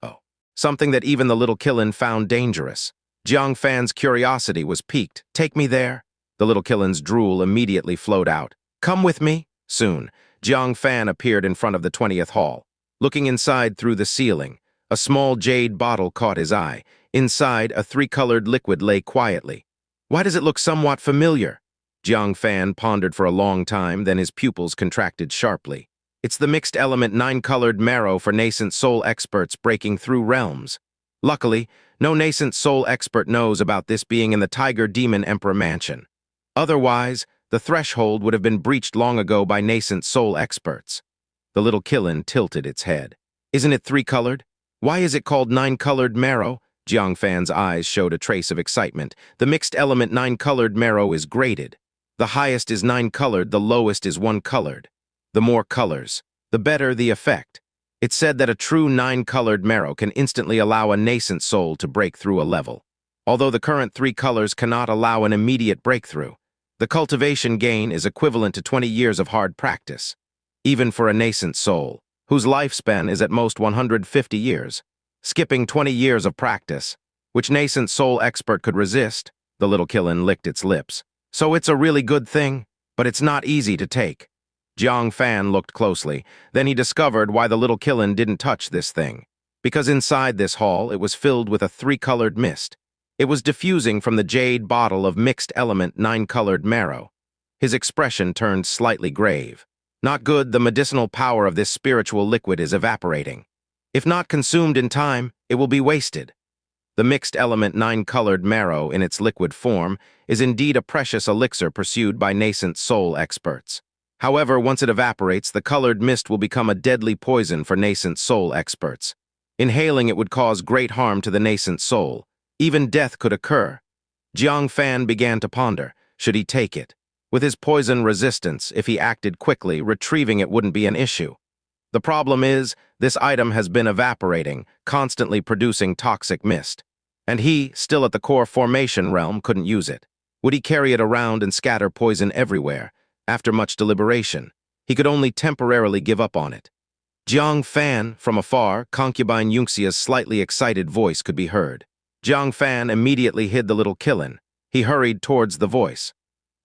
Oh. Something that even the little Qilin found dangerous. Jiang Fan's curiosity was piqued. Take me there? The little Qilin's drool immediately flowed out. Come with me? Soon, Jiang Fan appeared in front of the 20th hall. Looking inside through the ceiling, a small jade bottle caught his eye. Inside, a three-colored liquid lay quietly. Why does it look somewhat familiar? Jiang Fan pondered for a long time, then his pupils contracted sharply. It's the mixed element nine-colored marrow for nascent soul experts breaking through realms. Luckily, no nascent soul expert knows about this being in the Tiger Demon Emperor Mansion. Otherwise, the threshold would have been breached long ago by nascent soul experts. The little Qilin tilted its head. Isn't it three-colored? Why is it called nine-colored marrow? Jiang Fan's eyes showed a trace of excitement. The mixed element nine-colored marrow is graded. The highest is nine-colored, the lowest is one-colored. The more colors, the better the effect. It's said that a true nine-colored marrow can instantly allow a nascent soul to break through a level. Although the current three colors cannot allow an immediate breakthrough, the cultivation gain is equivalent to 20 years of hard practice, even for a nascent soul, whose lifespan is at most 150 years. Skipping 20 years of practice, which nascent soul expert could resist, the little Qilin licked its lips. So it's a really good thing, but it's not easy to take. Jiang Fan looked closely. Then he discovered why the little Qilin didn't touch this thing. Because inside this hall, it was filled with a three-colored mist. It was diffusing from the jade bottle of mixed element nine-colored marrow. His expression turned slightly grave. Not good, the medicinal power of this spiritual liquid is evaporating. If not consumed in time, it will be wasted. The mixed element nine-colored marrow in its liquid form is indeed a precious elixir pursued by nascent soul experts. However, once it evaporates, the colored mist will become a deadly poison for nascent soul experts. Inhaling it would cause great harm to the nascent soul. Even death could occur. Jiang Fan began to ponder, should he take it? With his poison resistance, if he acted quickly, retrieving it wouldn't be an issue. The problem is, this item has been evaporating, constantly producing toxic mist. And he, still at the core formation realm, couldn't use it. Would he carry it around and scatter poison everywhere? After much deliberation, he could only temporarily give up on it. Jiang Fan, from afar, Concubine Yunxia's slightly excited voice could be heard. Jiang Fan immediately hid the little Qilin. He hurried towards the voice,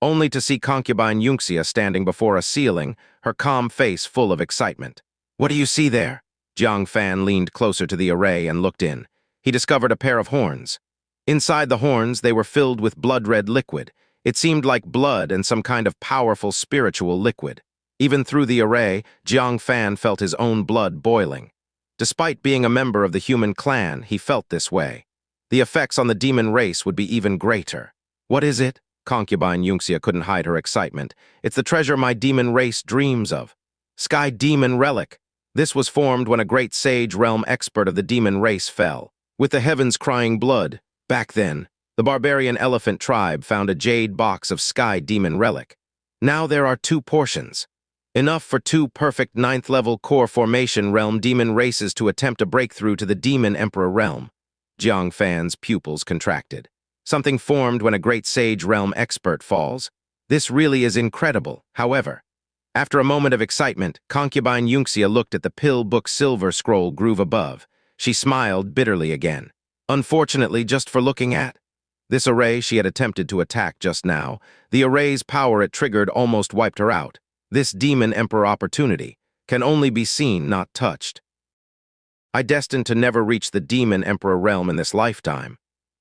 only to see Concubine Yunxia standing before a ceiling, her calm face full of excitement. What do you see there? Jiang Fan leaned closer to the array and looked in. He discovered a pair of horns. Inside the horns, they were filled with blood-red liquid. It seemed like blood and some kind of powerful spiritual liquid. Even through the array, Jiang Fan felt his own blood boiling. Despite being a member of the human clan, he felt this way. The effects on the demon race would be even greater. What is it? Concubine Yunxia couldn't hide her excitement. It's the treasure my demon race dreams of. Sky Demon Relic. This was formed when a great sage realm expert of the demon race fell. With the heavens crying blood, back then, the barbarian elephant tribe found a jade box of Sky Demon Relic. Now there are 2 portions. Enough for 2 perfect 9th-level core formation realm demon races to attempt a breakthrough to the Demon Emperor realm. Jiang Fan's pupils contracted. Something formed when a great sage realm expert falls. This really is incredible, however. After a moment of excitement, Concubine Yunxia looked at the pill book silver scroll groove above. She smiled bitterly again. Unfortunately, just for looking at. This array she had attempted to attack just now. The array's power it triggered almost wiped her out. This Demon Emperor opportunity can only be seen, not touched. I destined to never reach the Demon Emperor realm in this lifetime.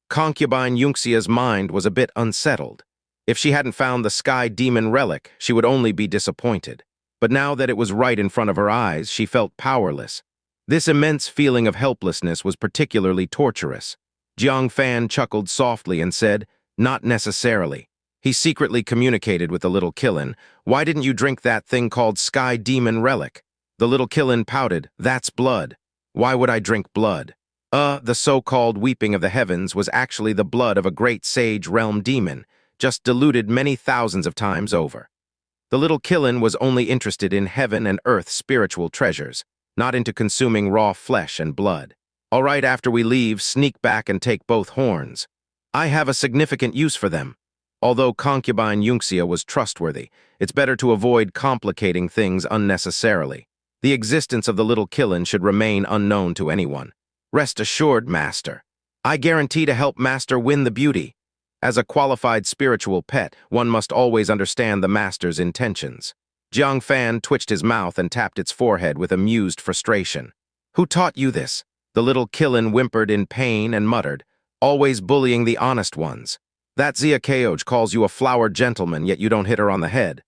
Concubine Yunxia's mind was a bit unsettled. If she hadn't found the Sky Demon Relic, she would only be disappointed. But now that it was right in front of her eyes, she felt powerless. This immense feeling of helplessness was particularly torturous. Jiang Fan chuckled softly and said, "Not necessarily." He secretly communicated with the little Qilin. "Why didn't you drink that thing called Sky Demon Relic?" The little Qilin pouted, "That's blood." "Why would I drink blood?" The so-called weeping of the heavens was actually the blood of a great sage realm demon, just diluted many thousands of times over. The little Qilin was only interested in heaven and earth spiritual treasures, not into consuming raw flesh and blood. "All right, after we leave, sneak back and take both horns. I have a significant use for them." Although Concubine Yunxia was trustworthy, it's better to avoid complicating things unnecessarily. The existence of the little Qilin should remain unknown to anyone. "Rest assured, Master. I guarantee to help Master win the beauty." As a qualified spiritual pet, one must always understand the Master's intentions. Jiang Fan twitched his mouth and tapped its forehead with amused frustration. "Who taught you this?" The little Qilin whimpered in pain and muttered, "Always bullying the honest ones. That Xianxia calls you a flower gentleman, yet you don't hit her on the head."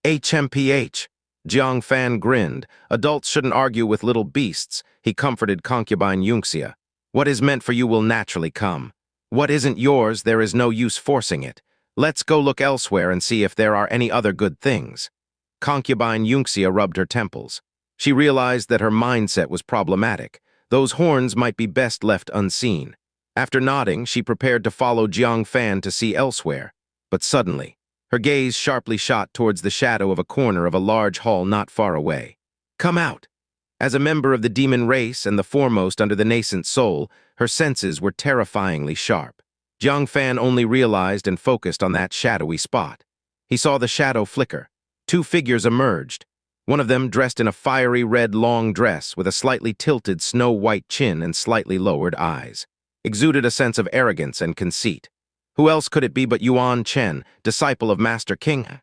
"HMPH." Jiang Fan grinned. "Adults shouldn't argue with little beasts." He comforted Concubine Yunxia. "What is meant for you will naturally come. What isn't yours, there is no use forcing it. Let's go look elsewhere and see if there are any other good things." Concubine Yunxia rubbed her temples. She realized that her mindset was problematic. Those horns might be best left unseen. After nodding, she prepared to follow Jiang Fan to see elsewhere. But suddenly, her gaze sharply shot towards the shadow of a corner of a large hall not far away. "Come out!" As a member of the demon race and the foremost under the nascent soul, her senses were terrifyingly sharp. Jiang Fan only realized and focused on that shadowy spot. He saw the shadow flicker. Two figures emerged. One of them dressed in a fiery red long dress with a slightly tilted snow-white chin and slightly lowered eyes. Exuded a sense of arrogance and conceit. Who else could it be but Yuan Chen, disciple of Master Qingde?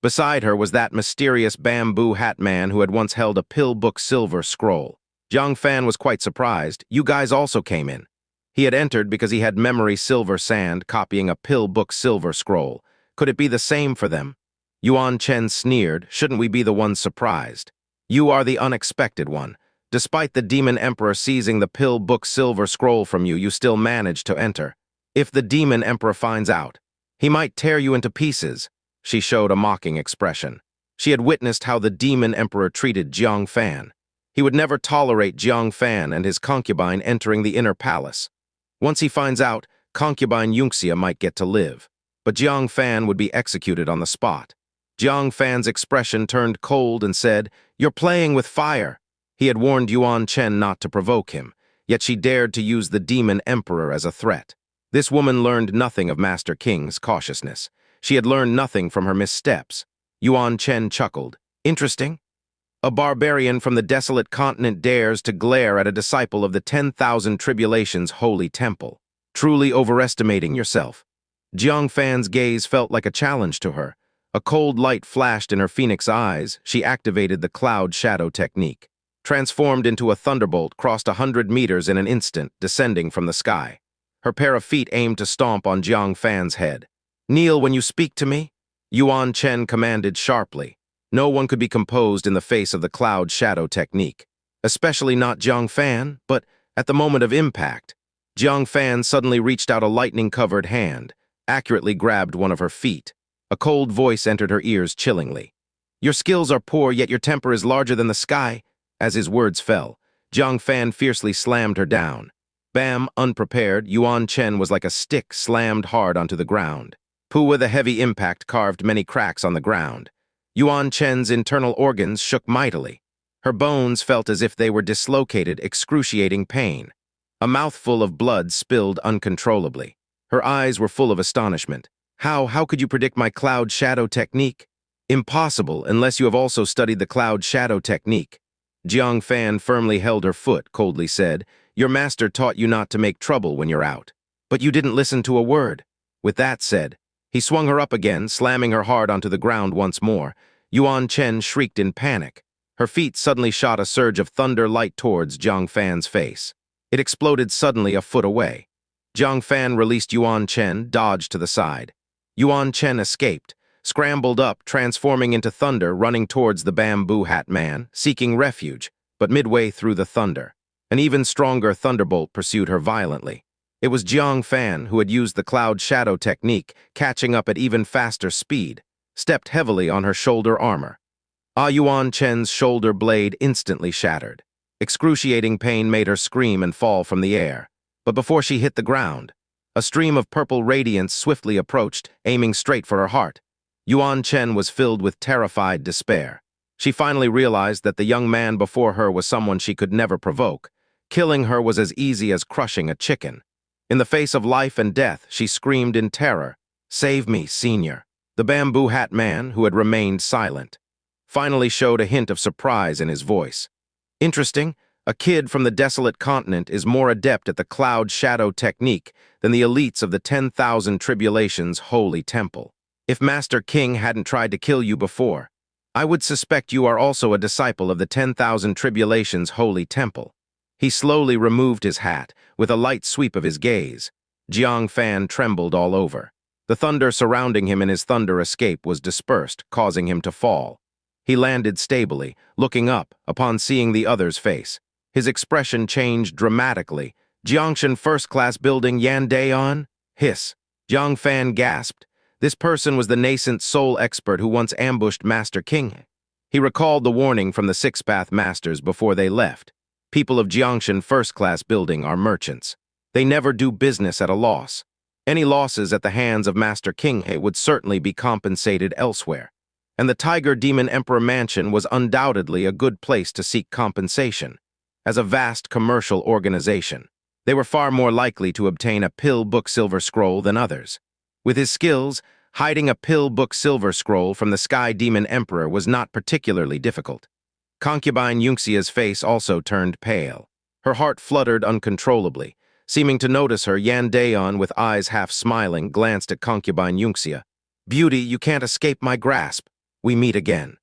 Beside her was that mysterious bamboo hat man who had once held a pill book silver scroll. Jiang Fan was quite surprised. "You guys also came in." He had entered because he had memory silver sand copying a pill book silver scroll. Could it be the same for them? Yuan Chen sneered. "Shouldn't we be the ones surprised? You are the unexpected one. Despite the Demon Emperor seizing the pill book silver scroll from you, you still managed to enter. If the Demon Emperor finds out, he might tear you into pieces." She showed a mocking expression. She had witnessed how the Demon Emperor treated Jiang Fan. He would never tolerate Jiang Fan and his concubine entering the inner palace. Once he finds out, Concubine Yunxia might get to live. But Jiang Fan would be executed on the spot. Jiang Fan's expression turned cold and said, "You're playing with fire." He had warned Yuan Chen not to provoke him, yet she dared to use the Demon Emperor as a threat. This woman learned nothing of Master Qingde's cautiousness. She had learned nothing from her missteps. Yuan Chen chuckled. "Interesting. A barbarian from the desolate continent dares to glare at a disciple of the 10,000 Tribulations' holy temple. Truly overestimating yourself." Jiang Fan's gaze felt like a challenge to her. A cold light flashed in her phoenix eyes. She activated the cloud shadow technique. Transformed into a thunderbolt, crossed 100 meters in an instant, descending from the sky. Her pair of feet aimed to stomp on Jiang Fan's head. "Kneel when you speak to me," Yuan Chen commanded sharply. No one could be composed in the face of the cloud shadow technique, especially not Jiang Fan, but at the moment of impact, Jiang Fan suddenly reached out a lightning-covered hand, accurately grabbed one of her feet. A cold voice entered her ears chillingly. "Your skills are poor, yet your temper is larger than the sky." As his words fell, Jiang Fan fiercely slammed her down. Bam, unprepared, Yuan Chen was like a stick slammed hard onto the ground. Puwa, the heavy impact, carved many cracks on the ground. Yuan Chen's internal organs shook mightily. Her bones felt as if they were dislocated, excruciating pain. A mouthful of blood spilled uncontrollably. Her eyes were full of astonishment. How could you predict my cloud shadow technique?" "Impossible, unless you have also studied the cloud shadow technique." Jiang Fan firmly held her foot, coldly said, "Your master taught you not to make trouble when you're out." But you didn't listen to a word. With that said, he swung her up again, slamming her hard onto the ground once more. Yuan Chen shrieked in panic. Her feet suddenly shot a surge of thunder light towards Jiang Fan's face. It exploded suddenly a foot away. Jiang Fan released Yuan Chen, dodged to the side. Yuan Chen escaped, scrambled up, transforming into thunder, running towards the bamboo hat man, seeking refuge, but midway through the thunder, an even stronger thunderbolt pursued her violently. It was Jiang Fan who had used the cloud shadow technique, catching up at even faster speed, stepped heavily on her shoulder armor. Yuan Chen's shoulder blade instantly shattered. Excruciating pain made her scream and fall from the air. But before she hit the ground, a stream of purple radiance swiftly approached, aiming straight for her heart. Yuan Chen was filled with terrified despair. She finally realized that the young man before her was someone she could never provoke. Killing her was as easy as crushing a chicken. In the face of life and death, she screamed in terror, "Save me, Senior." The bamboo hat man, who had remained silent, finally showed a hint of surprise in his voice. Interesting, a kid from the desolate continent is more adept at the cloud shadow technique than the elites of the 10,000 Tribulations Holy Temple. If Master King hadn't tried to kill you before, I would suspect you are also a disciple of the 10,000 Tribulations Holy Temple. He slowly removed his hat, with a light sweep of his gaze. Jiang Fan trembled all over. The thunder surrounding him in his thunder escape was dispersed, causing him to fall. He landed stably, looking up upon seeing the other's face. His expression changed dramatically. "Jiangshan first-class building Yandeon?" Hiss. Jiang Fan gasped. This person was the nascent soul expert who once ambushed Master Qingde. He recalled the warning from the Six-Path Masters before they left. People of Jiangshan first-class building are merchants. They never do business at a loss. Any losses at the hands of Master Qingde would certainly be compensated elsewhere. And the Tiger Demon Emperor Mansion was undoubtedly a good place to seek compensation. As a vast commercial organization, they were far more likely to obtain a pill book silver scroll than others. With his skills, hiding a pill book silver scroll from the Sky Demon Emperor was not particularly difficult. Concubine Yunxia's face also turned pale. Her heart fluttered uncontrollably. Seeming to notice her, Yandeon, with eyes half smiling, glanced at Concubine Yunxia. "Beauty, you can't escape my grasp. We meet again."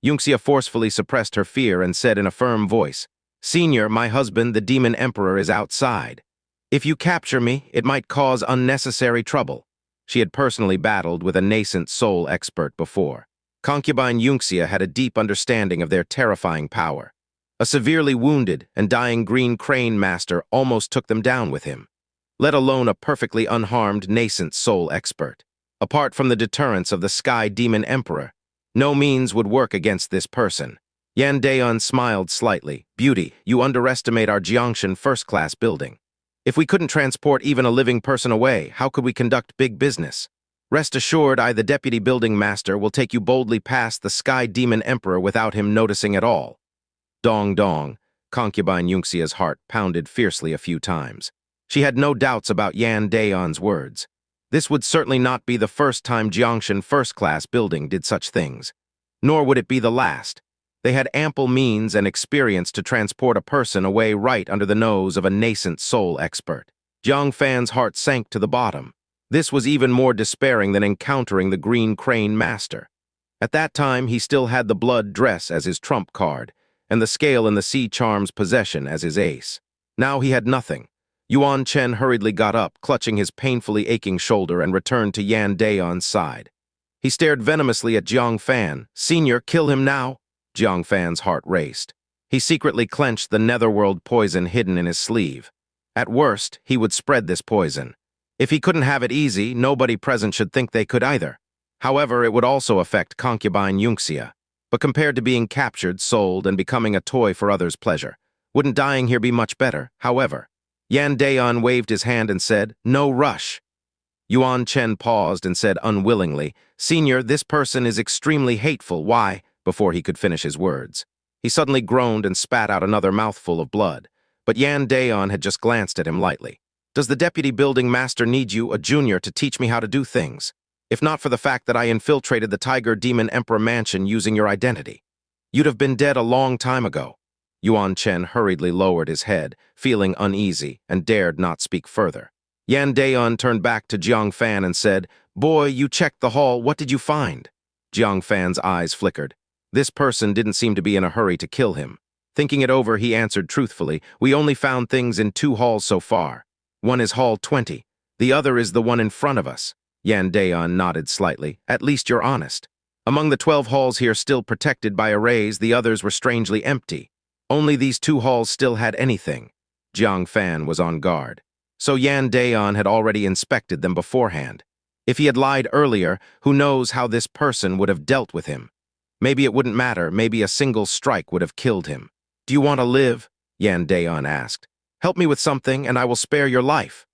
Yunxia forcefully suppressed her fear and said in a firm voice, "Senior, my husband, the Demon Emperor, is outside. If you capture me, it might cause unnecessary trouble." She had personally battled with a nascent soul expert before. Concubine Yunxia had a deep understanding of their terrifying power. A severely wounded and dying green crane master almost took them down with him, let alone a perfectly unharmed nascent soul expert. Apart from the deterrence of the Sky Demon Emperor, no means would work against this person. Yandeon smiled slightly. "Beauty, you underestimate our Jiangshan first-class building. If we couldn't transport even a living person away, how could we conduct big business? Rest assured, I, the Deputy Building Master, will take you boldly past the Sky Demon Emperor without him noticing at all." Dong dong, Concubine Yunxia's heart pounded fiercely a few times. She had no doubts about Yandeon's words. This would certainly not be the first time Jiangshan first-class building did such things. Nor would it be the last. They had ample means and experience to transport a person away right under the nose of a nascent soul expert. Jiang Fan's heart sank to the bottom. This was even more despairing than encountering the Green Crane Master. At that time, he still had the blood dress as his trump card, and the scale in the Sea Charm's possession as his ace. Now he had nothing. Yuan Chen hurriedly got up, clutching his painfully aching shoulder, and returned to Yandeon's side. He stared venomously at Jiang Fan. "Senior, kill him now." Jiang Fan's heart raced. He secretly clenched the netherworld poison hidden in his sleeve. At worst, he would spread this poison. If he couldn't have it easy, nobody present should think they could either. However, it would also affect Concubine Yunxia. But compared to being captured, sold, and becoming a toy for others' pleasure, wouldn't dying here be much better? However, Yandeon waved his hand and said, "No rush." Yuan Chen paused and said unwillingly, "Senior, this person is extremely hateful. Why?" Before he could finish his words, he suddenly groaned and spat out another mouthful of blood. But Yandeon had just glanced at him lightly. "Does the Deputy Building Master need you, a junior, to teach me how to do things? If not for the fact that I infiltrated the Tiger Demon Emperor Mansion using your identity, you'd have been dead a long time ago." Yuan Chen hurriedly lowered his head, feeling uneasy, and dared not speak further. Yandeon turned back to Jiang Fan and said, "Boy, you checked the hall. What did you find?" Jiang Fan's eyes flickered. This person didn't seem to be in a hurry to kill him. Thinking it over, he answered truthfully, "We only found things in 2 halls so far. One is Hall 20. The other is the one in front of us." Yandeon nodded slightly. "At least you're honest. Among the 12 halls here still protected by arrays, the others were strangely empty. Only these 2 halls still had anything." Jiang Fan was on guard. So Yandeon had already inspected them beforehand. If he had lied earlier, who knows how this person would have dealt with him. Maybe it wouldn't matter, maybe a single strike would have killed him. "Do you want to live?" Yandeon asked. "Help me with something, and I will spare your life."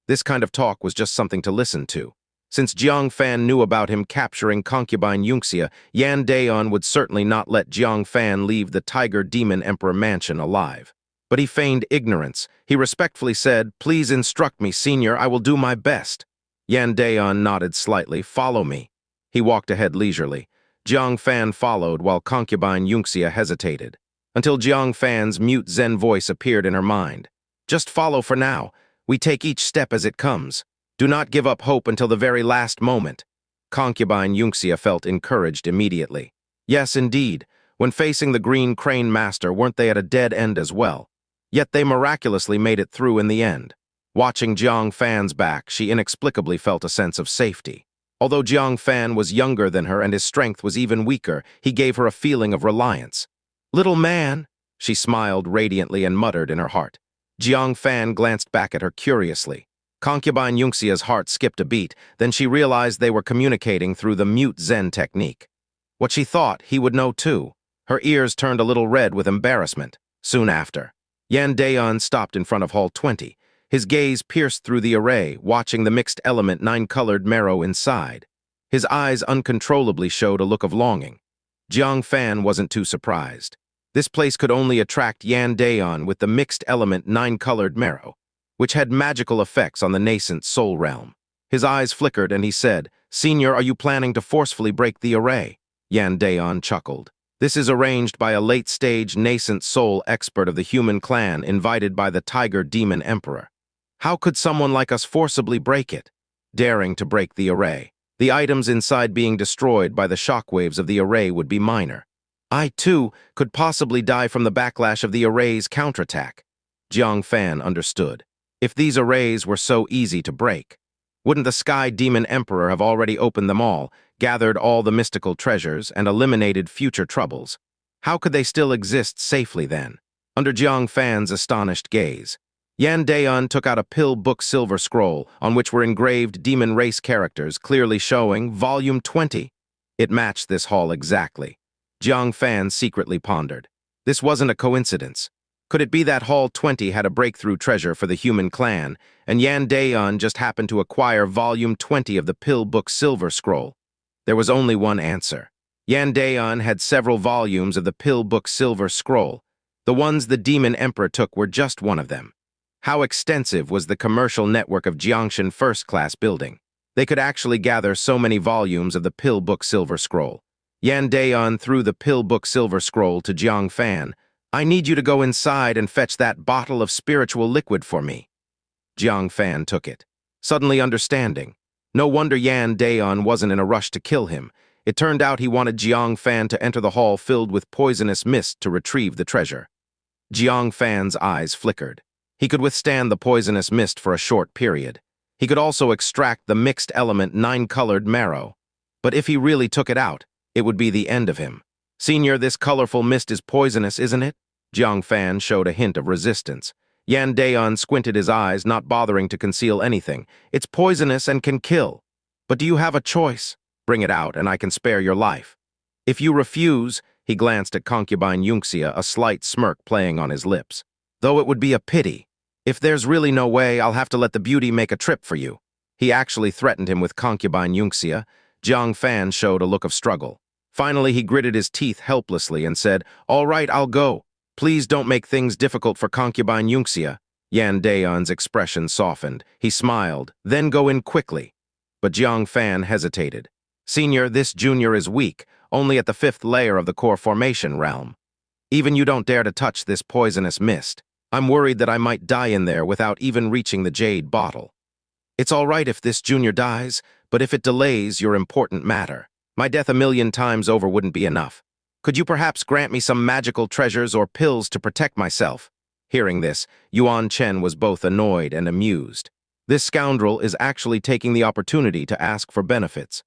This kind of talk was just something to listen to. Since Jiang Fan knew about him capturing Concubine Yunxia, Yandeon would certainly not let Jiang Fan leave the Tiger Demon Emperor mansion alive. But he feigned ignorance. He respectfully said, "Please instruct me, Senior, I will do my best." Yandeon nodded slightly. "Follow me." He walked ahead leisurely. Jiang Fan followed while Concubine Yunxia hesitated, until Jiang Fan's mute Zen voice appeared in her mind. "Just follow for now. We take each step as it comes. Do not give up hope until the very last moment." Concubine Yunxia felt encouraged immediately. Yes, indeed. When facing the Green Crane Master, weren't they at a dead end as well? Yet they miraculously made it through in the end. Watching Jiang Fan's back, she inexplicably felt a sense of safety. Although Jiang Fan was younger than her and his strength was even weaker, he gave her a feeling of reliance. "Little man," she smiled radiantly and muttered in her heart. Jiang Fan glanced back at her curiously. Concubine Yunxia's heart skipped a beat, then she realized they were communicating through the mute Zen technique. What she thought, he would know too. Her ears turned a little red with embarrassment. Soon after, Yandeon stopped in front of Hall 20. His gaze pierced through the array, watching the mixed element 9-colored marrow inside. His eyes uncontrollably showed a look of longing. Jiang Fan wasn't too surprised. This place could only attract Yandeon with the mixed element 9-colored marrow, which had magical effects on the nascent soul realm. His eyes flickered and he said, "Senior, are you planning to forcefully break the array?" Yandeon chuckled. "This is arranged by a late-stage nascent soul expert of the human clan invited by the Tiger Demon Emperor. How could someone like us forcibly break it?" Daring to break the array. The items inside being destroyed by the shockwaves of the array would be minor. I, too, could possibly die from the backlash of the array's counterattack. Jiang Fan understood. If these arrays were so easy to break, wouldn't the Sky Demon Emperor have already opened them all, gathered all the mystical treasures, and eliminated future troubles? How could they still exist safely then? Under Jiang Fan's astonished gaze, Yandeon took out a pill book silver scroll on which were engraved demon race characters clearly showing Volume 20. It matched this hall exactly. Jiang Fan secretly pondered. This wasn't a coincidence. Could it be that Hall 20 had a breakthrough treasure for the human clan, and Yandeon just happened to acquire Volume 20 of the pill book silver scroll? There was only one answer. Yandeon had several volumes of the pill book silver scroll. The ones the Demon Emperor took were just one of them. How extensive was the commercial network of Jiangshan first-class building? They could actually gather so many volumes of the pill book silver scroll. Yandeon threw the pill book silver scroll to Jiang Fan. "I need you to go inside and fetch that bottle of spiritual liquid for me." Jiang Fan took it, suddenly understanding. No wonder Yandeon wasn't in a rush to kill him. It turned out he wanted Jiang Fan to enter the hall filled with poisonous mist to retrieve the treasure. Jiang Fan's eyes flickered. He could withstand the poisonous mist for a short period. He could also extract the mixed element 9-colored marrow. But if he really took it out, it would be the end of him. "Senior, this colorful mist is poisonous, isn't it?" Jiang Fan showed a hint of resistance. Yandeon squinted his eyes, not bothering to conceal anything. "It's poisonous and can kill. But do you have a choice? Bring it out, and I can spare your life. If you refuse," he glanced at Concubine Yunxia, a slight smirk playing on his lips. "Though it would be a pity. If there's really no way, I'll have to let the beauty make a trip for you." He actually threatened him with Concubine Yunxia. Jiang Fan showed a look of struggle. Finally, he gritted his teeth helplessly and said, "All right, I'll go. Please don't make things difficult for Concubine Yunxia." Yandeon's expression softened. He smiled, "Then go in quickly." But Jiang Fan hesitated. "Senior, this junior is weak, only at the 5th layer of the core formation realm. Even you don't dare to touch this poisonous mist. I'm worried that I might die in there without even reaching the jade bottle." It's all right if this junior dies, but if it delays your important matter, my death 1,000,000 times over wouldn't be enough. Could you perhaps grant me some magical treasures or pills to protect myself?" Hearing this, Yuan Chen was both annoyed and amused. This scoundrel is actually taking the opportunity to ask for benefits.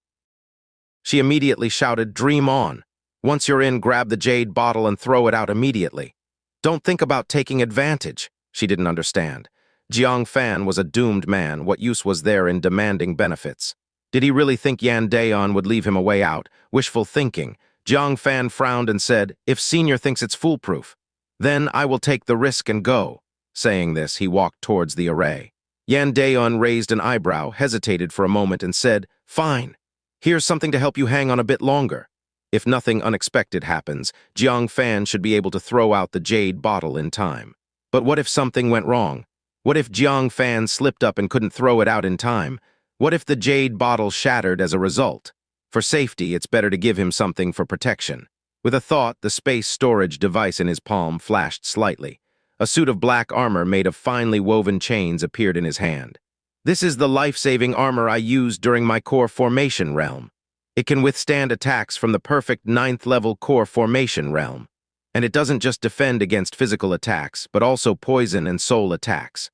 She immediately shouted, "Dream on. Once you're in, grab the jade bottle and throw it out immediately. Don't think about taking advantage." She didn't understand. Jiang Fan was a doomed man. What use was there in demanding benefits? Did he really think Yandeon would leave him a way out? Wishful thinking. Jiang Fan frowned and said, "If Senior thinks it's foolproof, then I will take the risk and go." Saying this, he walked towards the array. Yandeon raised an eyebrow, hesitated for a moment, and said, "Fine. Here's something to help you hang on a bit longer." If nothing unexpected happens, Jiang Fan should be able to throw out the jade bottle in time. But what if something went wrong? What if Jiang Fan slipped up and couldn't throw it out in time? What if the jade bottle shattered as a result? For safety, it's better to give him something for protection. With a thought, the space storage device in his palm flashed slightly. A suit of black armor made of finely woven chains appeared in his hand. "This is the life-saving armor I used during my core formation realm. It can withstand attacks from the perfect 9th-level core formation realm. And it doesn't just defend against physical attacks, but also poison and soul attacks."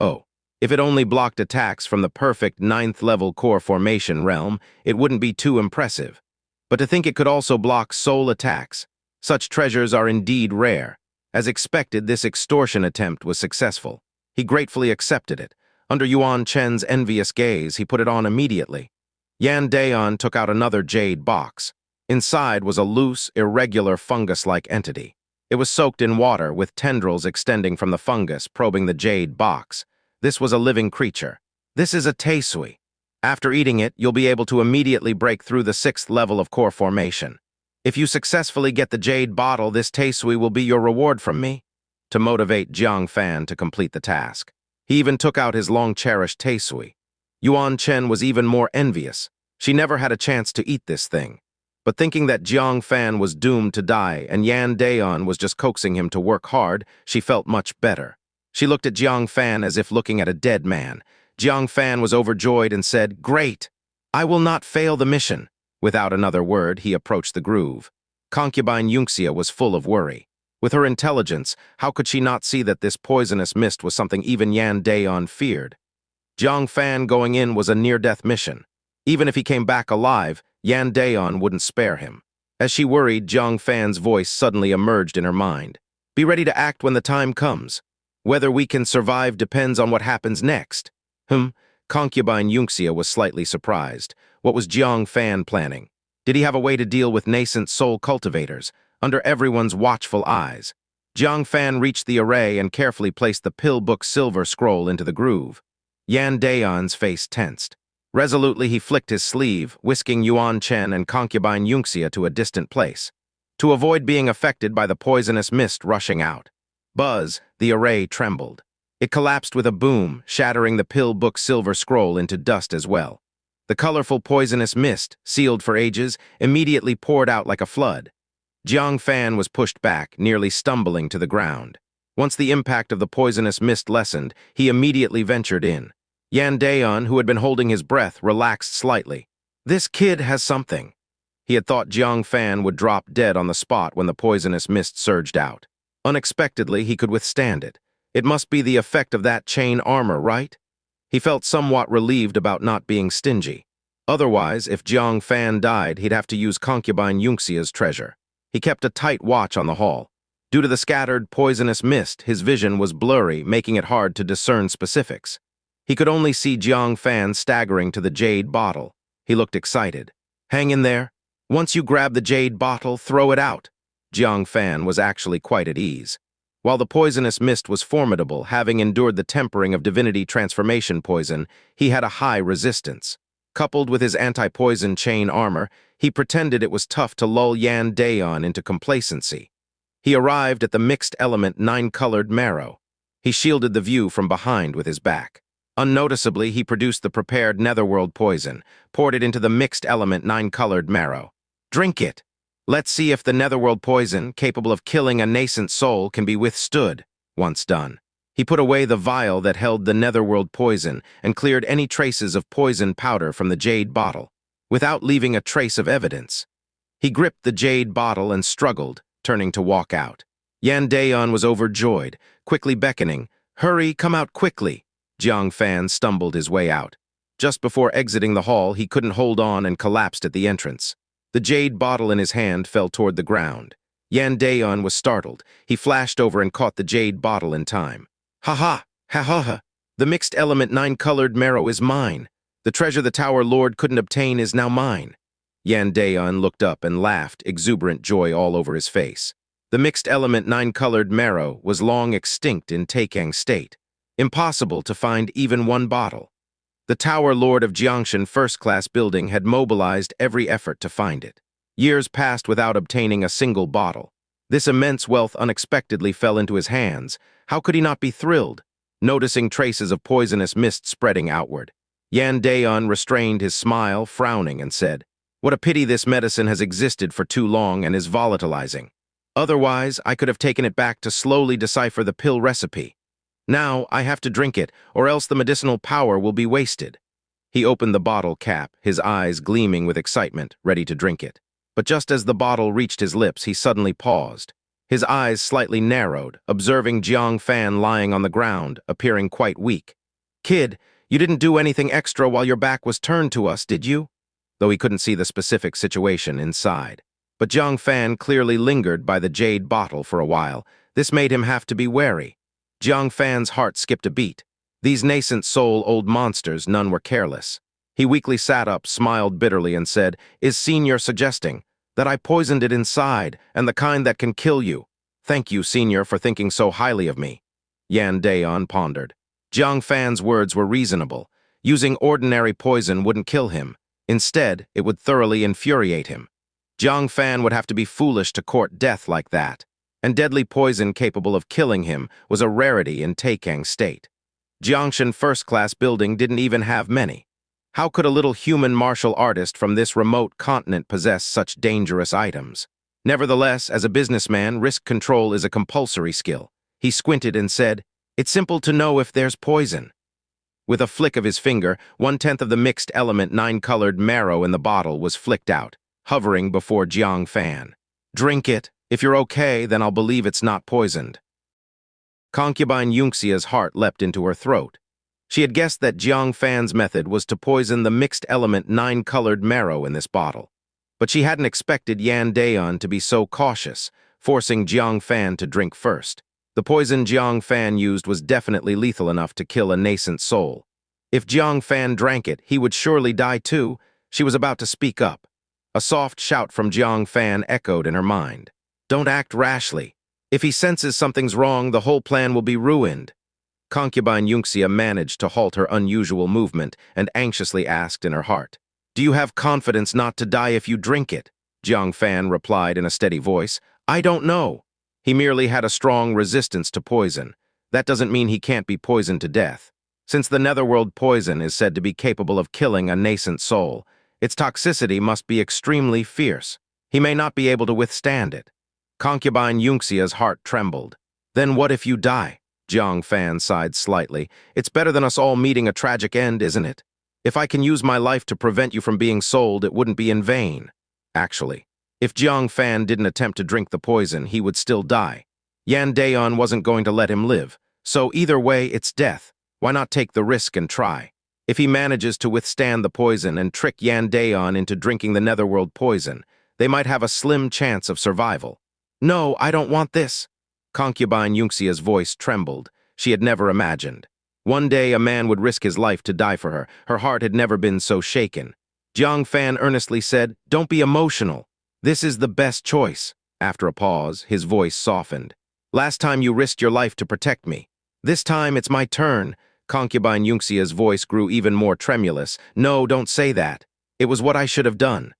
Oh, if it only blocked attacks from the perfect 9th-level core formation realm, it wouldn't be too impressive. But to think it could also block soul attacks, such treasures are indeed rare. As expected, this extortion attempt was successful. He gratefully accepted it. Under Yuan Chen's envious gaze, he put it on immediately. Yandeon took out another jade box. Inside was a loose, irregular fungus-like entity. It was soaked in water, with tendrils extending from the fungus, probing the jade box. This was a living creature. "This is a Teisui. After eating it, you'll be able to immediately break through the 6th level of core formation. If you successfully get the jade bottle, this Teisui will be your reward from me," to motivate Jiang Fan to complete the task. He even took out his long-cherished Teisui. Yuan Chen was even more envious. She never had a chance to eat this thing. But thinking that Jiang Fan was doomed to die and Yandeon was just coaxing him to work hard, she felt much better. She looked at Jiang Fan as if looking at a dead man. Jiang Fan was overjoyed and said, "Great! I will not fail the mission." Without another word, he approached the groove. Concubine Yunxia was full of worry. With her intelligence, how could she not see that this poisonous mist was something even Yandeon feared? Jiang Fan going in was a near-death mission. Even if he came back alive, Yandeon wouldn't spare him. As she worried, Jiang Fan's voice suddenly emerged in her mind. "Be ready to act when the time comes. Whether we can survive depends on what happens next." Concubine Yunxia was slightly surprised. What was Jiang Fan planning? Did he have a way to deal with nascent soul cultivators, under everyone's watchful eyes? Jiang Fan reached the array and carefully placed the pill book silver scroll into the groove. Yandeon's face tensed. Resolutely, he flicked his sleeve, whisking Yuan Chen and Concubine Yunxia to a distant place, to avoid being affected by the poisonous mist rushing out. Buzz, the array trembled. It collapsed with a boom, shattering the pill book silver scroll into dust as well. The colorful poisonous mist, sealed for ages, immediately poured out like a flood. Jiang Fan was pushed back, nearly stumbling to the ground. Once the impact of the poisonous mist lessened, he immediately ventured in. Yandeon, who had been holding his breath, relaxed slightly. This kid has something. He had thought Jiang Fan would drop dead on the spot when the poisonous mist surged out. Unexpectedly, he could withstand it. It must be the effect of that chain armor, right? He felt somewhat relieved about not being stingy. Otherwise, if Jiang Fan died, he'd have to use Concubine Yunxia's treasure. He kept a tight watch on the hall. Due to the scattered, poisonous mist, his vision was blurry, making it hard to discern specifics. He could only see Jiang Fan staggering to the jade bottle. He looked excited. "Hang in there. Once you grab the jade bottle, throw it out." Jiang Fan was actually quite at ease. While the poisonous mist was formidable, having endured the tempering of divinity transformation poison, he had a high resistance. Coupled with his anti-poison chain armor, he pretended it was tough to lull Yandeon into complacency. He arrived at the mixed element 9-colored marrow. He shielded the view from behind with his back. Unnoticeably, he produced the prepared netherworld poison, poured it into the mixed element 9-colored marrow. "Drink it. Let's see if the netherworld poison, capable of killing a nascent soul, can be withstood." Once done, He put away the vial that held the netherworld poison and cleared any traces of poison powder from the jade bottle, without leaving a trace of evidence. He gripped the jade bottle and struggled, turning to walk out. Yandeon was overjoyed, quickly beckoning. "Hurry, come out quickly!" Jiang Fan stumbled his way out. Just before exiting the hall, he couldn't hold on and collapsed at the entrance. The jade bottle in his hand fell toward the ground. Yandeon was startled. He flashed over and caught the jade bottle in time. "Ha-ha! Ha-ha-ha! The mixed element 9-colored marrow is mine. The treasure the Tower Lord couldn't obtain is now mine." Yandeon looked up and laughed, exuberant joy all over his face. The mixed element 9-colored marrow was long extinct in Taikang State. Impossible to find even one bottle. The Tower Lord of Jiangshan first-class building had mobilized every effort to find it. Years passed without obtaining a single bottle. This immense wealth unexpectedly fell into his hands. How could he not be thrilled? Noticing traces of poisonous mist spreading outward, Yandeon restrained his smile, frowning, and said, "What a pity this medicine has existed for too long and is volatilizing. Otherwise, I could have taken it back to slowly decipher the pill recipe. Now, I have to drink it, or else the medicinal power will be wasted." He opened the bottle cap, his eyes gleaming with excitement, ready to drink it. But just as the bottle reached his lips, he suddenly paused. His eyes slightly narrowed, observing Jiang Fan lying on the ground, appearing quite weak. "Kid, you didn't do anything extra while your back was turned to us, did you?" Though he couldn't see the specific situation inside. But Jiang Fan clearly lingered by the jade bottle for a while. This made him have to be wary. Jiang Fan's heart skipped a beat. These nascent soul old monsters, none were careless. He weakly sat up, smiled bitterly, and said, "Is Senior suggesting that I poisoned it inside, and the kind that can kill you? Thank you, Senior, for thinking so highly of me." Yandeon pondered. Jiang Fan's words were reasonable. Using ordinary poison wouldn't kill him. Instead, it would thoroughly infuriate him. Jiang Fan would have to be foolish to court death like that. And deadly poison capable of killing him was a rarity in Taikang State. Jiangshan first-class building didn't even have many. How could a little human martial artist from this remote continent possess such dangerous items? Nevertheless, as a businessman, risk control is a compulsory skill. He squinted and said, "It's simple to know if there's poison." With a flick of his finger, 1/10 of the mixed element 9-colored marrow in the bottle was flicked out, hovering before Jiang Fan. "Drink it. If you're okay, then I'll believe it's not poisoned." Concubine Yunxia's heart leapt into her throat. She had guessed that Jiang Fan's method was to poison the mixed element 9-colored marrow in this bottle. But she hadn't expected Yandeon to be so cautious, forcing Jiang Fan to drink first. The poison Jiang Fan used was definitely lethal enough to kill a nascent soul. If Jiang Fan drank it, he would surely die too. She was about to speak up. A soft shout from Jiang Fan echoed in her mind. "Don't act rashly. If he senses something's wrong, the whole plan will be ruined." Concubine Yunxia managed to halt her unusual movement and anxiously asked in her heart, "Do you have confidence not to die if you drink it?" Jiang Fan replied in a steady voice, "I don't know. He merely had a strong resistance to poison. That doesn't mean he can't be poisoned to death. Since the netherworld poison is said to be capable of killing a nascent soul, its toxicity must be extremely fierce. He may not be able to withstand it." Concubine Yunxia's heart trembled. "Then what if you die?" Jiang Fan sighed slightly. "It's better than us all meeting a tragic end, isn't it? If I can use my life to prevent you from being sold, it wouldn't be in vain." Actually, if Jiang Fan didn't attempt to drink the poison, he would still die. Yandeon wasn't going to let him live, so either way, it's death. Why not take the risk and try? If he manages to withstand the poison and trick Yandeon into drinking the netherworld poison, they might have a slim chance of survival. "No, I don't want this." Concubine Yunxia's voice trembled. She had never imagined. One day a man would risk his life to die for her. Her heart had never been so shaken. Jiang Fan earnestly said, "Don't be emotional. This is the best choice." After a pause, his voice softened. "Last time you risked your life to protect me. This time it's my turn." Concubine Yunxia's voice grew even more tremulous. "No, don't say that. It was what I should have done."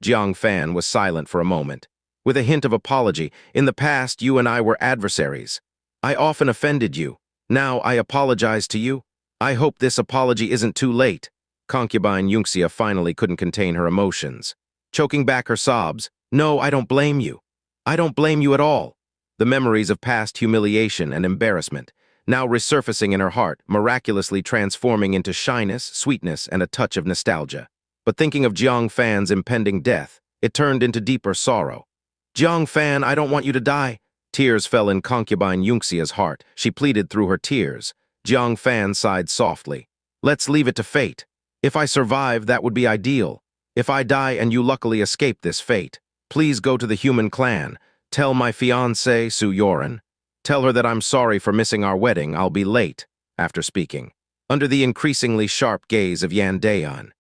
Jiang Fan was silent for a moment. With a hint of apology, "In the past, you and I were adversaries. I often offended you. Now I apologize to you. I hope this apology isn't too late." Concubine Yunxia finally couldn't contain her emotions. Choking back her sobs, "No, I don't blame you. I don't blame you at all." The memories of past humiliation and embarrassment, now resurfacing in her heart, miraculously transforming into shyness, sweetness, and a touch of nostalgia. But thinking of Jiang Fan's impending death, it turned into deeper sorrow. Jiang Fan, I don't want you to die. Tears fell in Concubine Yunxia's heart. She pleaded through her tears. Jiang Fan sighed softly. Let's leave it to fate. If I survive, that would be ideal. If I die and you luckily escape this fate, please go to the human clan. Tell my fiancée, Su Yoren. Tell her that I'm sorry for missing our wedding. I'll be late, after speaking. Under the increasingly sharp gaze of Yandeon,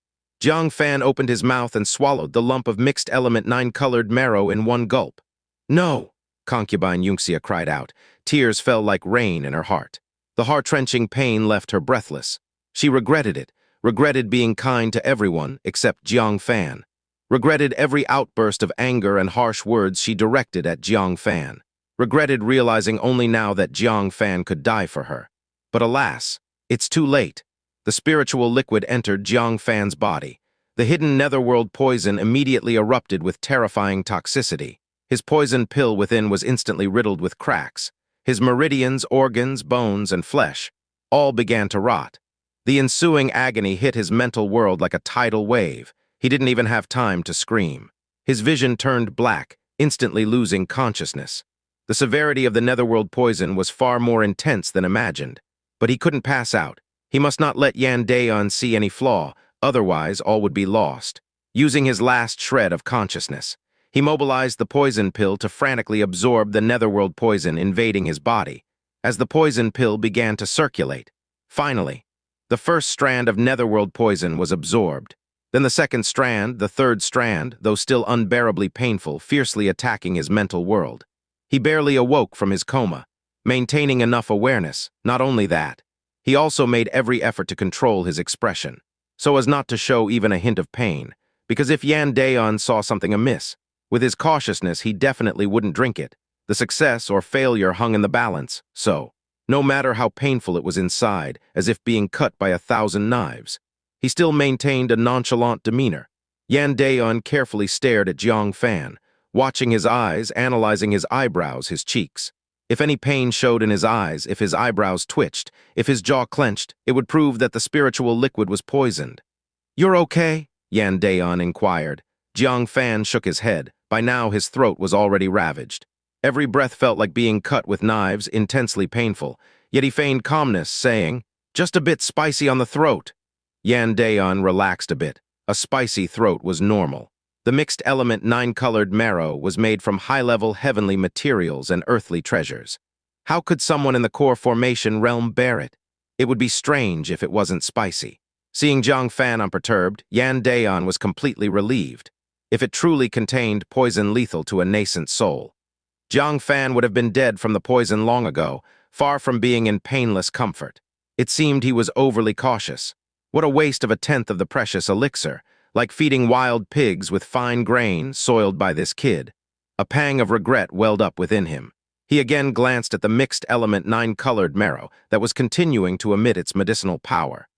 Jiang Fan opened his mouth and swallowed the lump of mixed element 9-colored marrow in one gulp. No, Concubine Yunxia cried out. Tears fell like rain in her heart. The heart-wrenching pain left her breathless. She regretted it, regretted being kind to everyone except Jiang Fan, regretted every outburst of anger and harsh words she directed at Jiang Fan, regretted realizing only now that Jiang Fan could die for her. But alas, it's too late. The spiritual liquid entered Jiang Fan's body. The hidden netherworld poison immediately erupted with terrifying toxicity. His poison pill within was instantly riddled with cracks. His meridians, organs, bones, and flesh all began to rot. The ensuing agony hit his mental world like a tidal wave. He didn't even have time to scream. His vision turned black, instantly losing consciousness. The severity of the netherworld poison was far more intense than imagined. But he couldn't pass out. He must not let Yandeon see any flaw, otherwise all would be lost. Using his last shred of consciousness, he mobilized the poison pill to frantically absorb the netherworld poison invading his body. As the poison pill began to circulate, finally, the first strand of netherworld poison was absorbed. Then the second strand, the third strand, though still unbearably painful, fiercely attacking his mental world. He barely awoke from his coma, maintaining enough awareness. Not only that, he also made every effort to control his expression, so as not to show even a hint of pain, because if Yandeon saw something amiss, with his cautiousness he definitely wouldn't drink it. The success or failure hung in the balance, so, no matter how painful it was inside, as if being cut by 1,000 knives, he still maintained a nonchalant demeanor. Yandeon carefully stared at Jiang Fan, watching his eyes, analyzing his eyebrows, his cheeks. If any pain showed in his eyes, if his eyebrows twitched, if his jaw clenched, it would prove that the spiritual liquid was poisoned. "You're okay?" Yandeon inquired. Jiang Fan shook his head. By now his throat was already ravaged. Every breath felt like being cut with knives, intensely painful, yet he feigned calmness, saying, "Just a bit spicy on the throat." Yandeon relaxed a bit. A spicy throat was normal. The mixed element 9-colored marrow was made from high-level heavenly materials and earthly treasures. How could someone in the core formation realm bear it? It would be strange if it wasn't spicy. Seeing Jiang Fan unperturbed, Yandeon was completely relieved. If it truly contained poison lethal to a nascent soul, Jiang Fan would have been dead from the poison long ago, far from being in painless comfort. It seemed he was overly cautious. What a waste of 1/10 of the precious elixir, like feeding wild pigs with fine grain soiled by this kid. A pang of regret welled up within him. He again glanced at the mixed element 9-colored marrow that was continuing to emit its medicinal power.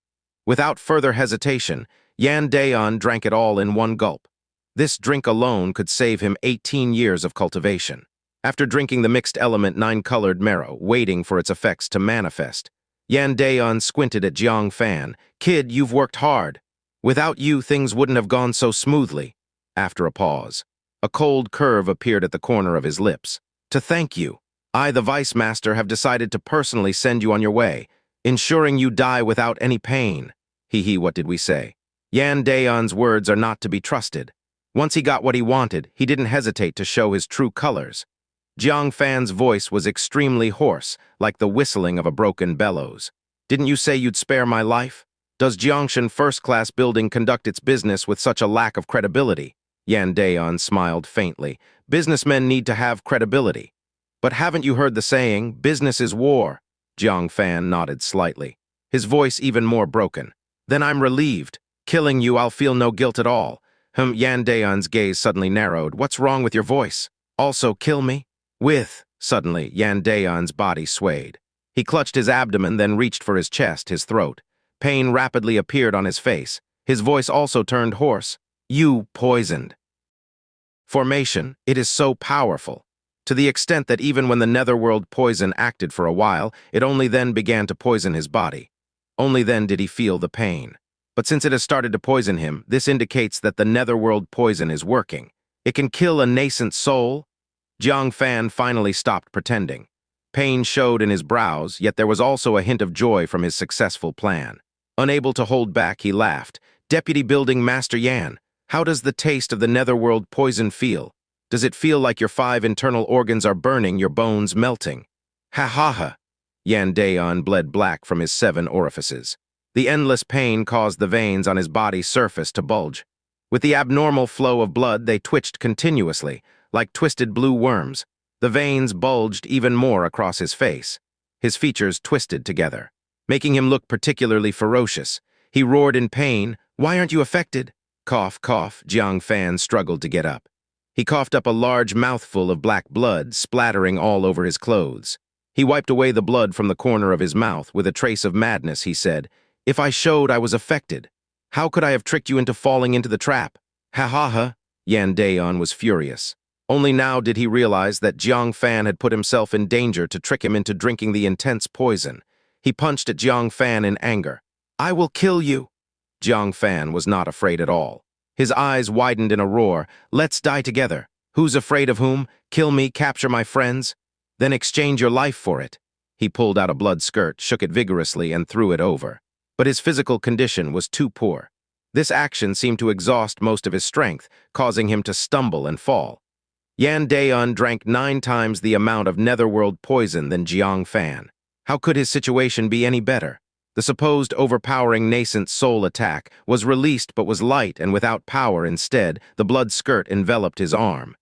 Without further hesitation, Yandeon drank it all in one gulp. This drink alone could save him 18 years of cultivation. After drinking the mixed element 9-colored marrow, waiting for its effects to manifest, Yandeon squinted at Jiang Fan. "Kid, you've worked hard. Without you, things wouldn't have gone so smoothly." After a pause, a cold curve appeared at the corner of his lips. "To thank you, I, the Vice Master, have decided to personally send you on your way, ensuring you die without any pain." Hee, what did we say? Yandeon's words are not to be trusted. Once he got what he wanted, he didn't hesitate to show his true colors. Jiang Fan's voice was extremely hoarse, like the whistling of a broken bellows. "Didn't you say you'd spare my life? Does Jiangshan first-class building conduct its business with such a lack of credibility?" Yandeon smiled faintly. "Businessmen need to have credibility." "But haven't you heard the saying, business is war?" Jiang Fan nodded slightly, his voice even more broken. "Then I'm relieved. Killing you, I'll feel no guilt at all." Yandeon's gaze suddenly narrowed. "What's wrong with your voice? Also kill me?" Suddenly, Yandeon's body swayed. He clutched his abdomen, then reached for his chest, his throat. Pain rapidly appeared on his face. His voice also turned hoarse. "You poisoned." Formation, it is so powerful. to the extent that even when the netherworld poison acted for a while, it only then began to poison his body. Only then did he feel the pain. But since it has started to poison him, this indicates that the netherworld poison is working. It can kill a nascent soul. Jiang Fan finally stopped pretending. Pain showed in his brows, yet there was also a hint of joy from his successful plan. Unable to hold back, he laughed. Deputy Building Master Yan, how does the taste of the netherworld poison feel? Does it feel like your 5 internal organs are burning, your bones melting? Ha ha ha. Yandeon bled black from his 7 orifices. The endless pain caused the veins on his body's surface to bulge. With the abnormal flow of blood, they twitched continuously, like twisted blue worms. The veins bulged even more across his face. His features twisted together, making him look particularly ferocious. He roared in pain. Why aren't you affected? Cough, cough. Jiang Fan struggled to get up. He coughed up a large mouthful of black blood, splattering all over his clothes. He wiped away the blood from the corner of his mouth. With a trace of madness, he said, "If I showed I was affected, how could I have tricked you into falling into the trap?" Ha ha ha. Yandeon was furious. Only now did he realize that Jiang Fan had put himself in danger to trick him into drinking the intense poison. He punched at Jiang Fan in anger. "I will kill you." Jiang Fan was not afraid at all. His eyes widened in a roar. "Let's die together. Who's afraid of whom? Kill me, capture my friends, then exchange your life for it." He pulled out a blood skirt, shook it vigorously, and threw it over. But his physical condition was too poor. This action seemed to exhaust most of his strength, causing him to stumble and fall. Yandeon drank 9 times the amount of netherworld poison than Jiang Fan. How could his situation be any better? The supposed overpowering nascent soul attack was released but was light and without power. Instead, the blood skirt enveloped his arm.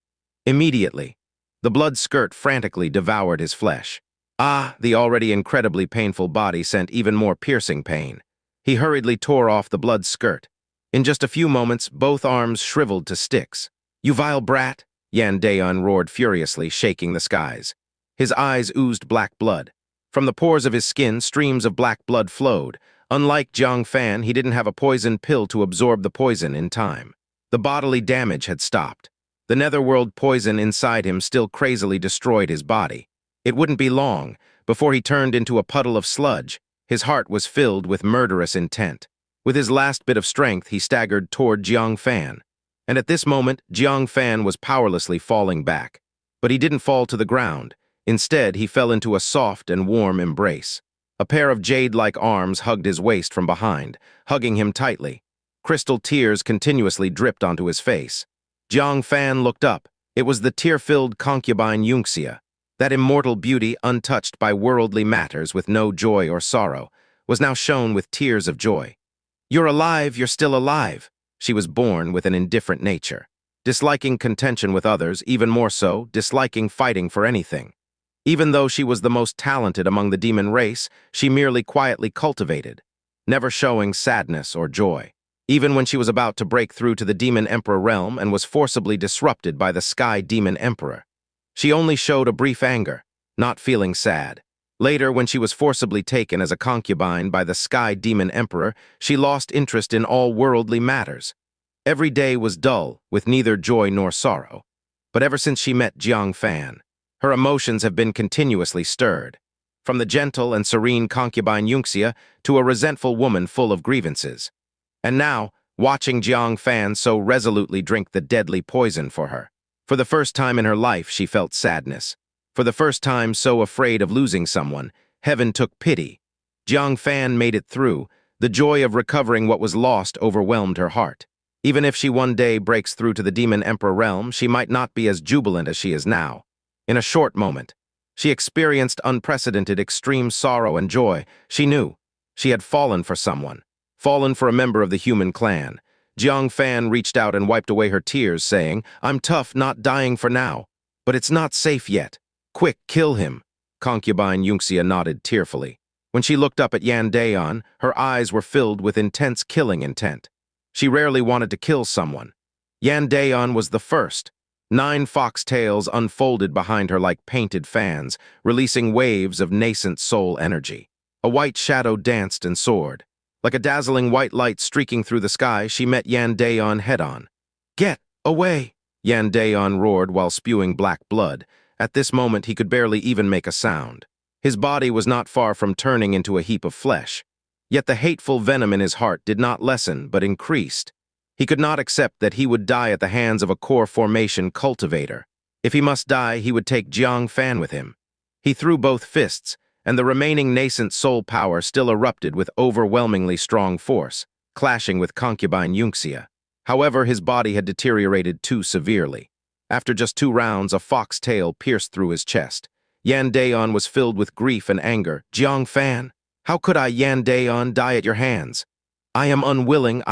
Immediately, the blood skirt frantically devoured his flesh. The already incredibly painful body sent even more piercing pain. He hurriedly tore off the blood skirt. In just a few moments, both arms shriveled to sticks. "You vile brat!" Yandeon roared furiously, shaking the skies. His eyes oozed black blood. From the pores of his skin, streams of black blood flowed. Unlike Jiang Fan, he didn't have a poison pill to absorb the poison in time. The bodily damage had stopped. The netherworld poison inside him still crazily destroyed his body. It wouldn't be long before he turned into a puddle of sludge. His heart was filled with murderous intent. With his last bit of strength, he staggered toward Jiang Fan. And at this moment, Jiang Fan was powerlessly falling back. But he didn't fall to the ground. Instead, he fell into a soft and warm embrace. A pair of jade-like arms hugged his waist from behind, hugging him tightly. Crystal tears continuously dripped onto his face. Jiang Fan looked up. It was the tear-filled Concubine Yunxia. That immortal beauty, untouched by worldly matters, with no joy or sorrow, was now shown with tears of joy. "You're alive, you're still alive." She was born with an indifferent nature, disliking contention with others, even more so, disliking fighting for anything. Even though she was the most talented among the demon race, she merely quietly cultivated, never showing sadness or joy. Even when she was about to break through to the Demon Emperor realm and was forcibly disrupted by the Sky Demon Emperor, she only showed a brief anger, not feeling sad. Later, when she was forcibly taken as a concubine by the Sky Demon Emperor, she lost interest in all worldly matters. Every day was dull, with neither joy nor sorrow. But ever since she met Jiang Fan, her emotions have been continuously stirred. From the gentle and serene concubine Yunxia to a resentful woman full of grievances. And now, watching Jiang Fan so resolutely drink the deadly poison for her. For the first time in her life, she felt sadness. For the first time, so afraid of losing someone, heaven took pity. Jiang Fan made it through. The joy of recovering what was lost overwhelmed her heart. Even if she one day breaks through to the Demon Emperor realm, she might not be as jubilant as she is now. In a short moment, she experienced unprecedented extreme sorrow and joy. She knew she had fallen for someone, fallen for a member of the human clan. Jiang Fan reached out and wiped away her tears, saying, "I'm tough, not dying for now. But it's not safe yet. Quick, kill him." Concubine Yunxia nodded tearfully. When she looked up at Yandeon, her eyes were filled with intense killing intent. She rarely wanted to kill someone. Yandeon was the first. 9 foxtails unfolded behind her like painted fans, releasing waves of nascent soul energy. A white shadow danced and soared. Like a dazzling white light streaking through the sky, she met Yandeon head-on. "Get away!" Yandeon roared while spewing black blood. At this moment, he could barely even make a sound. His body was not far from turning into a heap of flesh. Yet the hateful venom in his heart did not lessen, but increased. He could not accept that he would die at the hands of a core formation cultivator. If he must die, he would take Jiang Fan with him. He threw both fists, and the remaining nascent soul power still erupted with overwhelmingly strong force, clashing with Concubine Yunxia. However, his body had deteriorated too severely. After just 2 rounds, a fox tail pierced through his chest. Yandeon was filled with grief and anger. Jiang Fan, how could I, Yandeon, die at your hands? I am unwilling,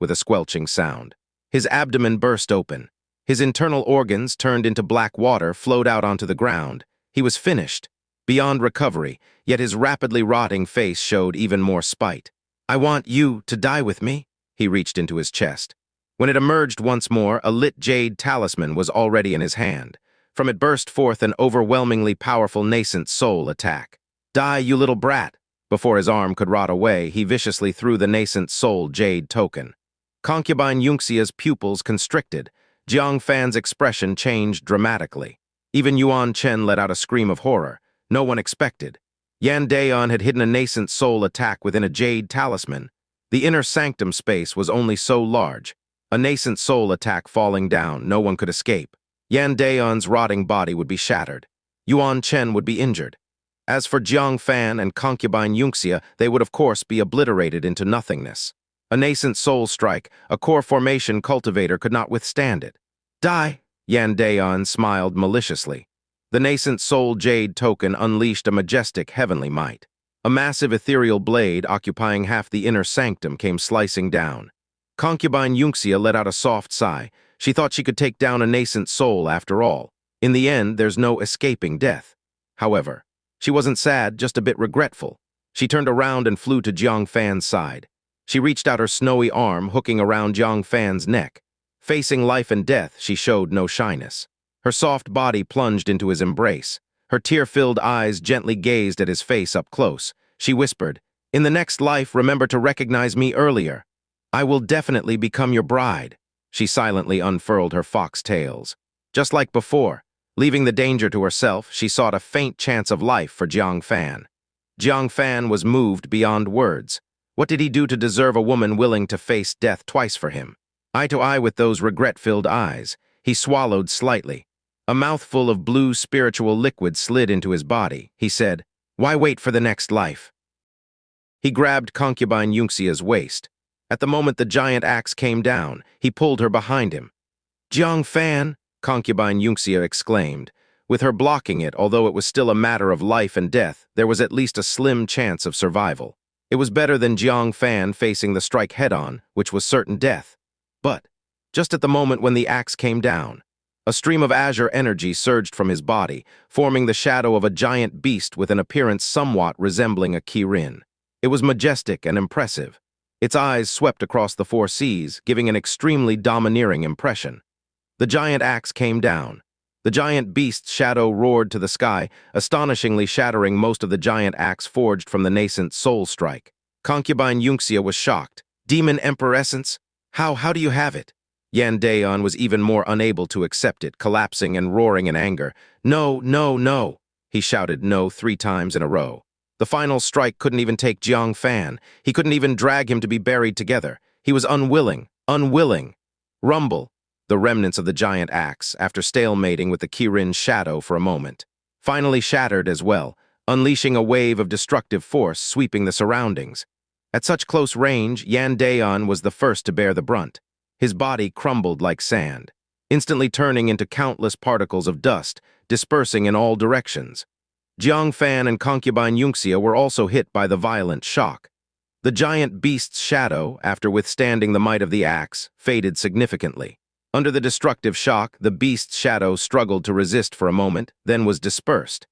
with a squelching sound. His abdomen burst open. His internal organs, turned into black water, flowed out onto the ground. He was finished, beyond recovery, yet his rapidly rotting face showed even more spite. I want you to die with me. He reached into his chest. When it emerged once more, a lit jade talisman was already in his hand. From it burst forth an overwhelmingly powerful nascent soul attack. Die, you little brat! Before his arm could rot away, he viciously threw the nascent soul jade token. Concubine Yunxia's pupils constricted. Jiang Fan's expression changed dramatically. Even Yuan Chen let out a scream of horror. No one expected. Yandeon had hidden a nascent soul attack within a jade talisman. The inner sanctum space was only so large. A nascent soul attack falling down, no one could escape. Yandeon's rotting body would be shattered. Yuan Chen would be injured. As for Jiang Fan and Concubine Yunxia, they would of course be obliterated into nothingness. A nascent soul strike, a core formation cultivator could not withstand it. Die! Yandeon smiled maliciously. The nascent soul jade token unleashed a majestic heavenly might. A massive ethereal blade occupying half the inner sanctum came slicing down. Concubine Yunxia let out a soft sigh. She thought she could take down a nascent soul after all. In the end, there's no escaping death. However, she wasn't sad, just a bit regretful. She turned around and flew to Jiang Fan's side. She reached out her snowy arm, hooking around Jiang Fan's neck. Facing life and death, she showed no shyness. Her soft body plunged into his embrace. Her tear-filled eyes gently gazed at his face up close. She whispered, "In the next life, remember to recognize me earlier. I will definitely become your bride." She silently unfurled her fox tails. Just like before, leaving the danger to herself, she sought a faint chance of life for Jiang Fan. Jiang Fan was moved beyond words. What did he do to deserve a woman willing to face death twice for him? Eye to eye with those regret-filled eyes, he swallowed slightly. A mouthful of blue spiritual liquid slid into his body. He said, "Why wait for the next life?" He grabbed Concubine Yunxia's waist. At the moment the giant axe came down, he pulled her behind him. "Jiang Fan!" Concubine Yunxia exclaimed. With her blocking it, although it was still a matter of life and death, there was at least a slim chance of survival. It was better than Jiang Fan facing the strike head-on, which was certain death. But, just at the moment when the axe came down, a stream of azure energy surged from his body, forming the shadow of a giant beast with an appearance somewhat resembling a Kirin. It was majestic and impressive. Its eyes swept across the 4 seas, giving an extremely domineering impression. The giant axe came down. The giant beast's shadow roared to the sky, astonishingly shattering most of the giant axe forged from the nascent soul strike. Concubine Yunxia was shocked. "Demon Emperor Essence? How do you have it?" Yandeon was even more unable to accept it, collapsing and roaring in anger. "No, no, no!" He shouted no 3 times in a row. The final strike couldn't even take Jiang Fan. He couldn't even drag him to be buried together. He was unwilling. Rumble. The remnants of the giant axe, after stalemating with the Kirin's shadow for a moment, finally shattered as well, unleashing a wave of destructive force sweeping the surroundings. At such close range, Yandeon was the first to bear the brunt. His body crumbled like sand, instantly turning into countless particles of dust, dispersing in all directions. Jiang Fan and Concubine Yunxia were also hit by the violent shock. The giant beast's shadow, after withstanding the might of the axe, faded significantly. Under the destructive shock, the beast's shadow struggled to resist for a moment, then was dispersed.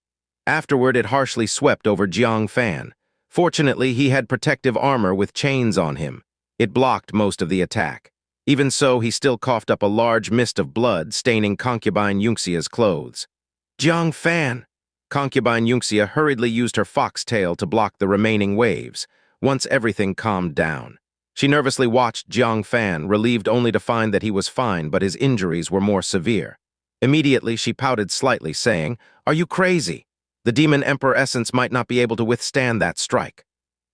Afterward, it harshly swept over Jiang Fan. Fortunately, he had protective armor with chains on him. It blocked most of the attack. Even so, he still coughed up a large mist of blood, staining Concubine Yunxia's clothes. "Jiang Fan!" Concubine Yunxia hurriedly used her foxtail to block the remaining waves, once everything calmed down. She nervously watched Jiang Fan, relieved only to find that he was fine, but his injuries were more severe. Immediately, she pouted slightly, saying, "Are you crazy? The demon emperor essence might not be able to withstand that strike.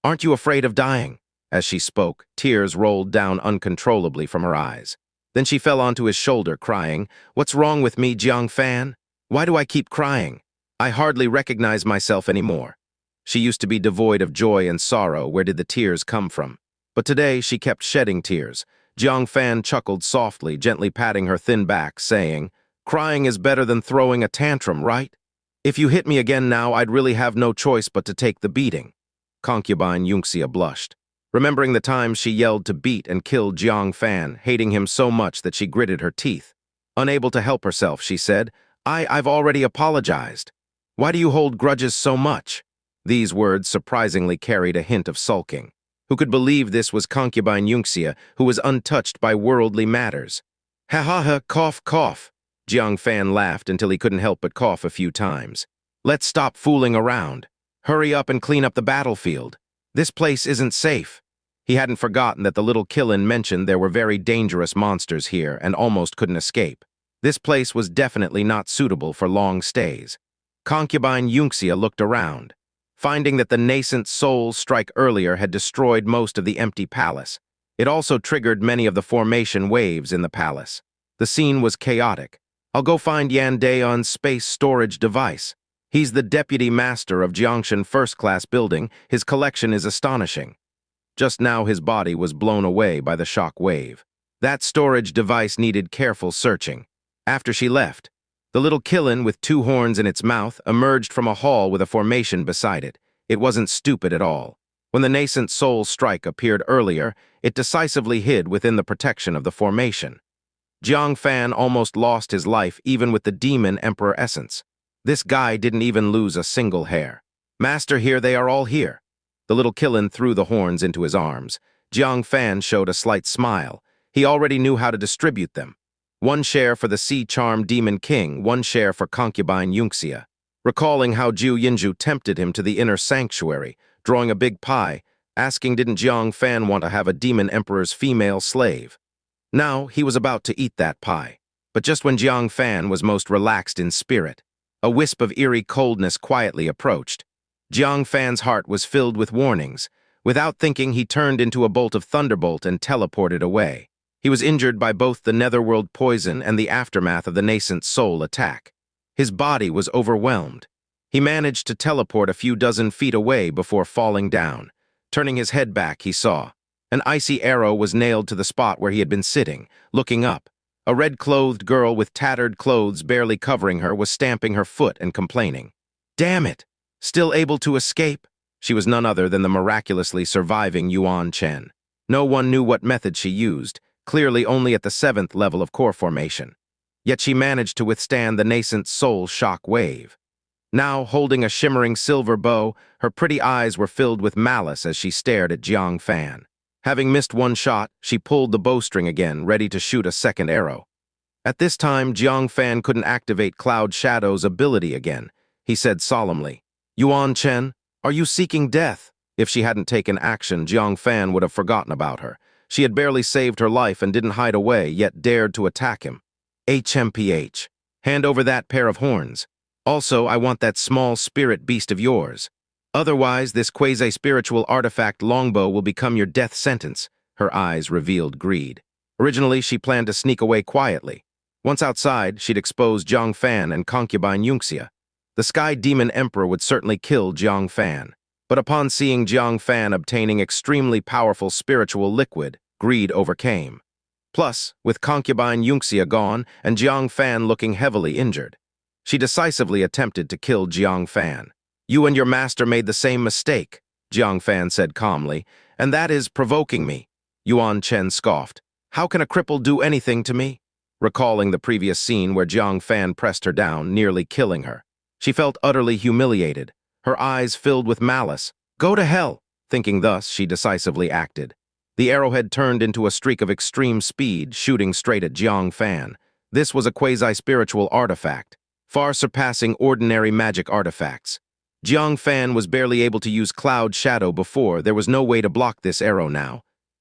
Aren't you afraid of dying?" As she spoke, tears rolled down uncontrollably from her eyes. Then she fell onto his shoulder, crying, "What's wrong with me, Jiang Fan? Why do I keep crying? I hardly recognize myself anymore." She used to be devoid of joy and sorrow. Where did the tears come from? But today she kept shedding tears. Jiang Fan chuckled softly, gently patting her thin back, saying, "Crying is better than throwing a tantrum, right? If you hit me again now, I'd really have no choice but to take the beating." Concubine Yunxia blushed, remembering the times she yelled to beat and kill Jiang Fan, hating him so much that she gritted her teeth. Unable to help herself, she said, I've already apologized. Why do you hold grudges so much?" These words surprisingly carried a hint of sulking. Who could believe this was Concubine Yunxia, who was untouched by worldly matters? "Ha ha ha, cough, cough." Jiang Fan laughed until he couldn't help but cough a few times. "Let's stop fooling around. Hurry up and clean up the battlefield. This place isn't safe." He hadn't forgotten that the little Qilin mentioned there were very dangerous monsters here and almost couldn't escape. This place was definitely not suitable for long stays. Concubine Yunxia looked around, finding that the nascent soul strike earlier had destroyed most of the empty palace. It also triggered many of the formation waves in the palace. The scene was chaotic. "I'll go find Yandeon's space storage device. He's the deputy master of Jiangshan first-class building. His collection is astonishing." Just now his body was blown away by the shock wave. That storage device needed careful searching. After she left, the little Qilin with two horns in its mouth emerged from a hall with a formation beside it. It wasn't stupid at all. When the nascent soul strike appeared earlier, it decisively hid within the protection of the formation. Jiang Fan almost lost his life even with the demon emperor essence. This guy didn't even lose a single hair. "Master, here they are all here." The little Qilin threw the horns into his arms. Jiang Fan showed a slight smile. He already knew how to distribute them. One share for the Sea Charm Demon King, one share for Concubine Yunxia. Recalling how Jiuzhang tempted him to the inner sanctuary, drawing a big pie, asking didn't Jiang Fan want to have a demon emperor's female slave. Now he was about to eat that pie. But just when Jiang Fan was most relaxed in spirit, a wisp of eerie coldness quietly approached. Jiang Fan's heart was filled with warnings. Without thinking, he turned into a bolt of thunderbolt and teleported away. He was injured by both the netherworld poison and the aftermath of the nascent soul attack. His body was overwhelmed. He managed to teleport a few dozen feet away before falling down. Turning his head back, he saw an icy arrow was nailed to the spot where he had been sitting. Looking up, a red-clothed girl with tattered clothes barely covering her was stamping her foot and complaining. "Damn it! Still able to escape?" She was none other than the miraculously surviving Yuan Chen. No one knew what method she used, clearly only at the 7th level of core formation. Yet she managed to withstand the nascent soul shock wave. Now, holding a shimmering silver bow, her pretty eyes were filled with malice as she stared at Jiang Fan. Having missed one shot, she pulled the bowstring again, ready to shoot a second arrow. At this time, Jiang Fan couldn't activate Cloud Shadow's ability again. He said solemnly, "Yuan Chen, are you seeking death?" If she hadn't taken action, Jiang Fan would have forgotten about her. She had barely saved her life and didn't hide away, yet dared to attack him. "HMPH, hand over that pair of horns. Also, I want that small spirit beast of yours. Otherwise, this quasi-spiritual artifact longbow will become your death sentence." Her eyes revealed greed. Originally, she planned to sneak away quietly. Once outside, she'd expose Jiang Fan and Concubine Yunxia. The Sky Demon Emperor would certainly kill Jiang Fan. But upon seeing Jiang Fan obtaining extremely powerful spiritual liquid, greed overcame. Plus, with Concubine Yunxia gone and Jiang Fan looking heavily injured, she decisively attempted to kill Jiang Fan. "You and your master made the same mistake," Jiang Fan said calmly, "and that is provoking me." Yuan Chen scoffed. "How can a cripple do anything to me?" Recalling the previous scene where Jiang Fan pressed her down, nearly killing her, she felt utterly humiliated. Her eyes filled with malice. "Go to hell!" Thinking thus, she decisively acted. The arrowhead turned into a streak of extreme speed, shooting straight at Jiang Fan. This was a quasi-spiritual artifact, far surpassing ordinary magic artifacts. Jiang Fan was barely able to use Cloud Shadow before. There was no way to block this arrow now.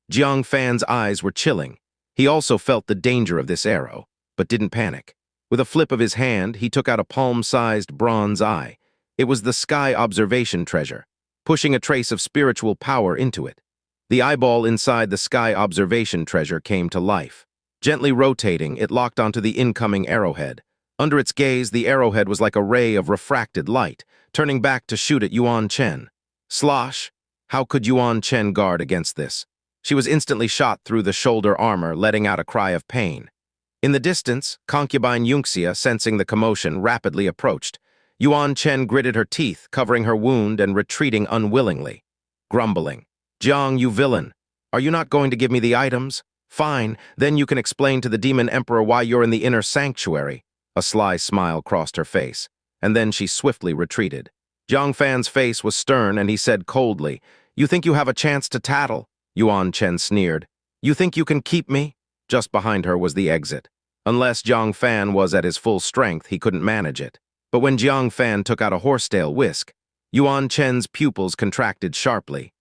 Jiang Fan's eyes were chilling. He also felt the danger of this arrow, but didn't panic. With a flip of his hand, he took out a palm-sized bronze eye. It was the sky observation treasure, pushing a trace of spiritual power into it. The eyeball inside the sky observation treasure came to life. Gently rotating, it locked onto the incoming arrowhead. Under its gaze, the arrowhead was like a ray of refracted light, turning back to shoot at Yuan Chen. Slosh! How could Yuan Chen guard against this? She was instantly shot through the shoulder armor, letting out a cry of pain. In the distance, Concubine Yunxia, sensing the commotion, rapidly approached. Yuan Chen gritted her teeth, covering her wound and retreating unwillingly. Grumbling, "Jiang, you villain! Are you not going to give me the items? Fine, then you can explain to the Demon Emperor why you're in the inner sanctuary." A sly smile crossed her face, and then she swiftly retreated. Jiang Fan's face was stern, and he said coldly, "You think you have a chance to tattle?" Yuan Chen sneered. "You think you can keep me?" Just behind her was the exit. Unless Jiang Fan was at his full strength, he couldn't manage it. But when Jiang Fan took out a horsetail whisk, Yuan Chen's pupils contracted sharply.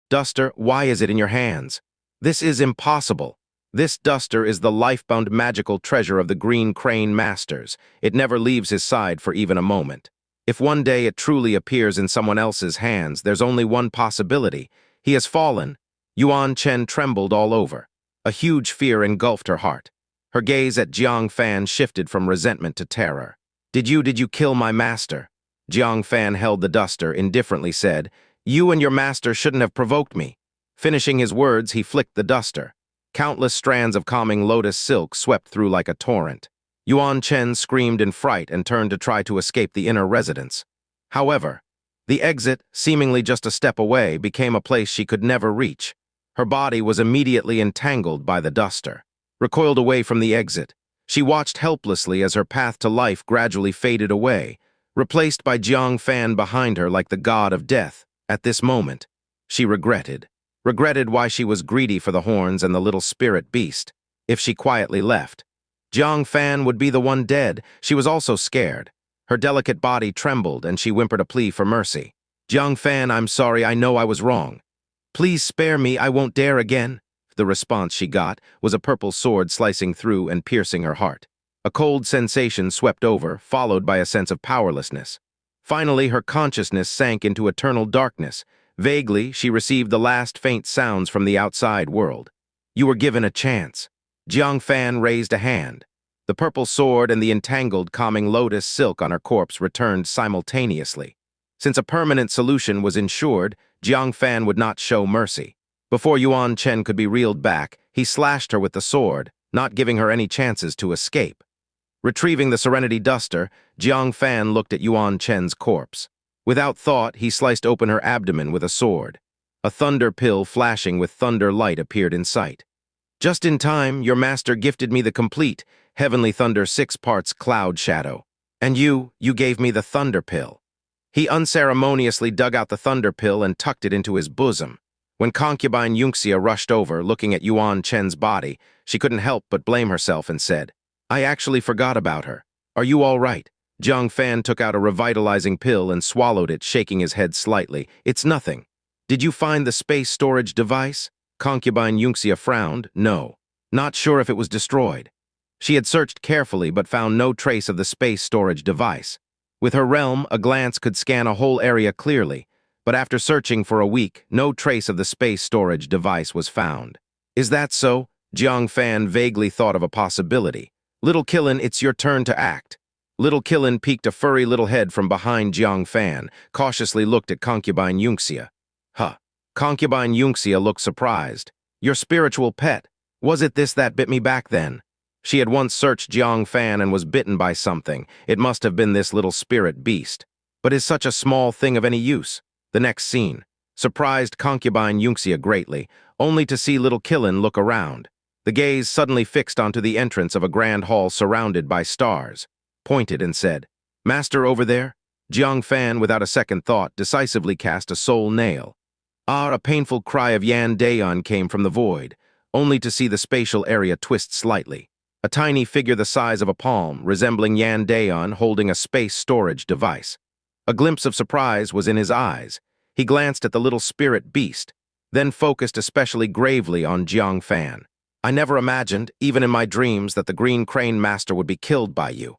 "Duster, why is it in your hands? This is impossible. This duster is the life-bound magical treasure of the Green Crane Masters. It never leaves his side for even a moment. If one day it truly appears in someone else's hands, there's only one possibility. He has fallen." Yuan Chen trembled all over. A huge fear engulfed her heart. Her gaze at Jiang Fan shifted from resentment to terror. Did you kill my master?" Jiang Fan held the duster, indifferently said, "You and your master shouldn't have provoked me." Finishing his words, he flicked the duster. Countless strands of calming lotus silk swept through like a torrent. Yuan Chen screamed in fright and turned to try to escape the inner residence. However, the exit, seemingly just a step away, became a place she could never reach. Her body was immediately entangled by the duster. Recoiled away from the exit, she watched helplessly as her path to life gradually faded away, replaced by Jiang Fan behind her like the god of death. At this moment, she regretted why she was greedy for the horns and the little spirit beast. If she quietly left, Jiang Fan would be the one dead. She was also scared. Her delicate body trembled, and she whimpered a plea for mercy. "Jiang Fan, I'm sorry, I know I was wrong. Please spare me, I won't dare again." The response she got was a purple sword slicing through and piercing her heart. A cold sensation swept over, followed by a sense of powerlessness. Finally, her consciousness sank into eternal darkness. Vaguely, she received the last faint sounds from the outside world. "You were given a chance." Jiang Fan raised a hand. The purple sword and the entangled, calming lotus silk on her corpse returned simultaneously. Since a permanent solution was ensured, Jiang Fan would not show mercy. Before Yuan Chen could be reeled back, he slashed her with the sword, not giving her any chances to escape. Retrieving the Serenity Duster, Jiang Fan looked at Yuan Chen's corpse. Without thought, he sliced open her abdomen with a sword. A thunder pill flashing with thunder light appeared in sight. "Just in time, your master gifted me the complete Heavenly Thunder 6 parts Cloud Shadow. And you gave me the Thunder Pill." He unceremoniously dug out the Thunder Pill and tucked it into his bosom. When Concubine Yunxia rushed over, looking at Yuan Chen's body, she couldn't help but blame herself and said, "I actually forgot about her. Are you all right?" Jiang Fan took out a revitalizing pill and swallowed it, shaking his head slightly. "It's nothing." "Did you find the space storage device?" Concubine Yunxia frowned. "No. Not sure if it was destroyed." She had searched carefully but found no trace of the space storage device. With her realm, a glance could scan a whole area clearly, but after searching for a week, no trace of the space storage device was found. "Is that so?" Jiang Fan vaguely thought of a possibility. "Little Killin, it's your turn to act." Little Killin peeked a furry little head from behind Jiang Fan, cautiously looked at Concubine Yunxia. "Huh." Concubine Yunxia looked surprised. "Your spiritual pet. Was it this that bit me back then?" She had once searched Jiang Fan and was bitten by something. It must have been this little spirit beast. But is such a small thing of any use? The next scene surprised Concubine Yunxia greatly, only to see little Killin look around. The gaze suddenly fixed onto the entrance of a grand hall surrounded by stars, pointed and said, "Master over there?" Jiang Fan, without a second thought, decisively cast a soul nail. A painful cry of Yandeon came from the void, only to see the spatial area twist slightly. A tiny figure the size of a palm, resembling Yandeon, holding a space storage device. A glimpse of surprise was in his eyes. He glanced at the little spirit beast, then focused especially gravely on Jiang Fan. I never imagined, even in my dreams, that the Green Crane Master would be killed by you.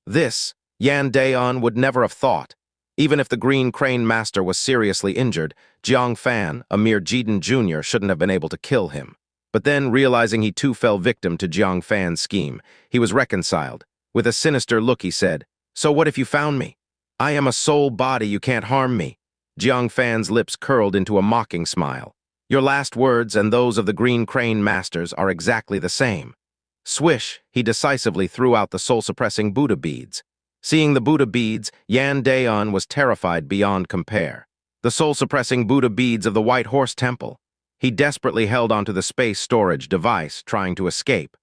This, Yandeon would never have thought. Even if the Green Crane Master was seriously injured, Jiang Fan, a mere Jiden Jr., shouldn't have been able to kill him. But then, realizing he too fell victim to Jiang Fan's scheme, he was reconciled. With a sinister look, he said, "So what if you found me? I am a soul body, you can't harm me." Jiang Fan's lips curled into a mocking smile. "Your last words and those of the Green Crane Masters are exactly the same." Swish, he decisively threw out the soul-suppressing Buddha beads. Seeing the Buddha beads, Yandeon was terrified beyond compare. The soul-suppressing Buddha beads of the White Horse Temple. He desperately held onto the space storage device, trying to escape.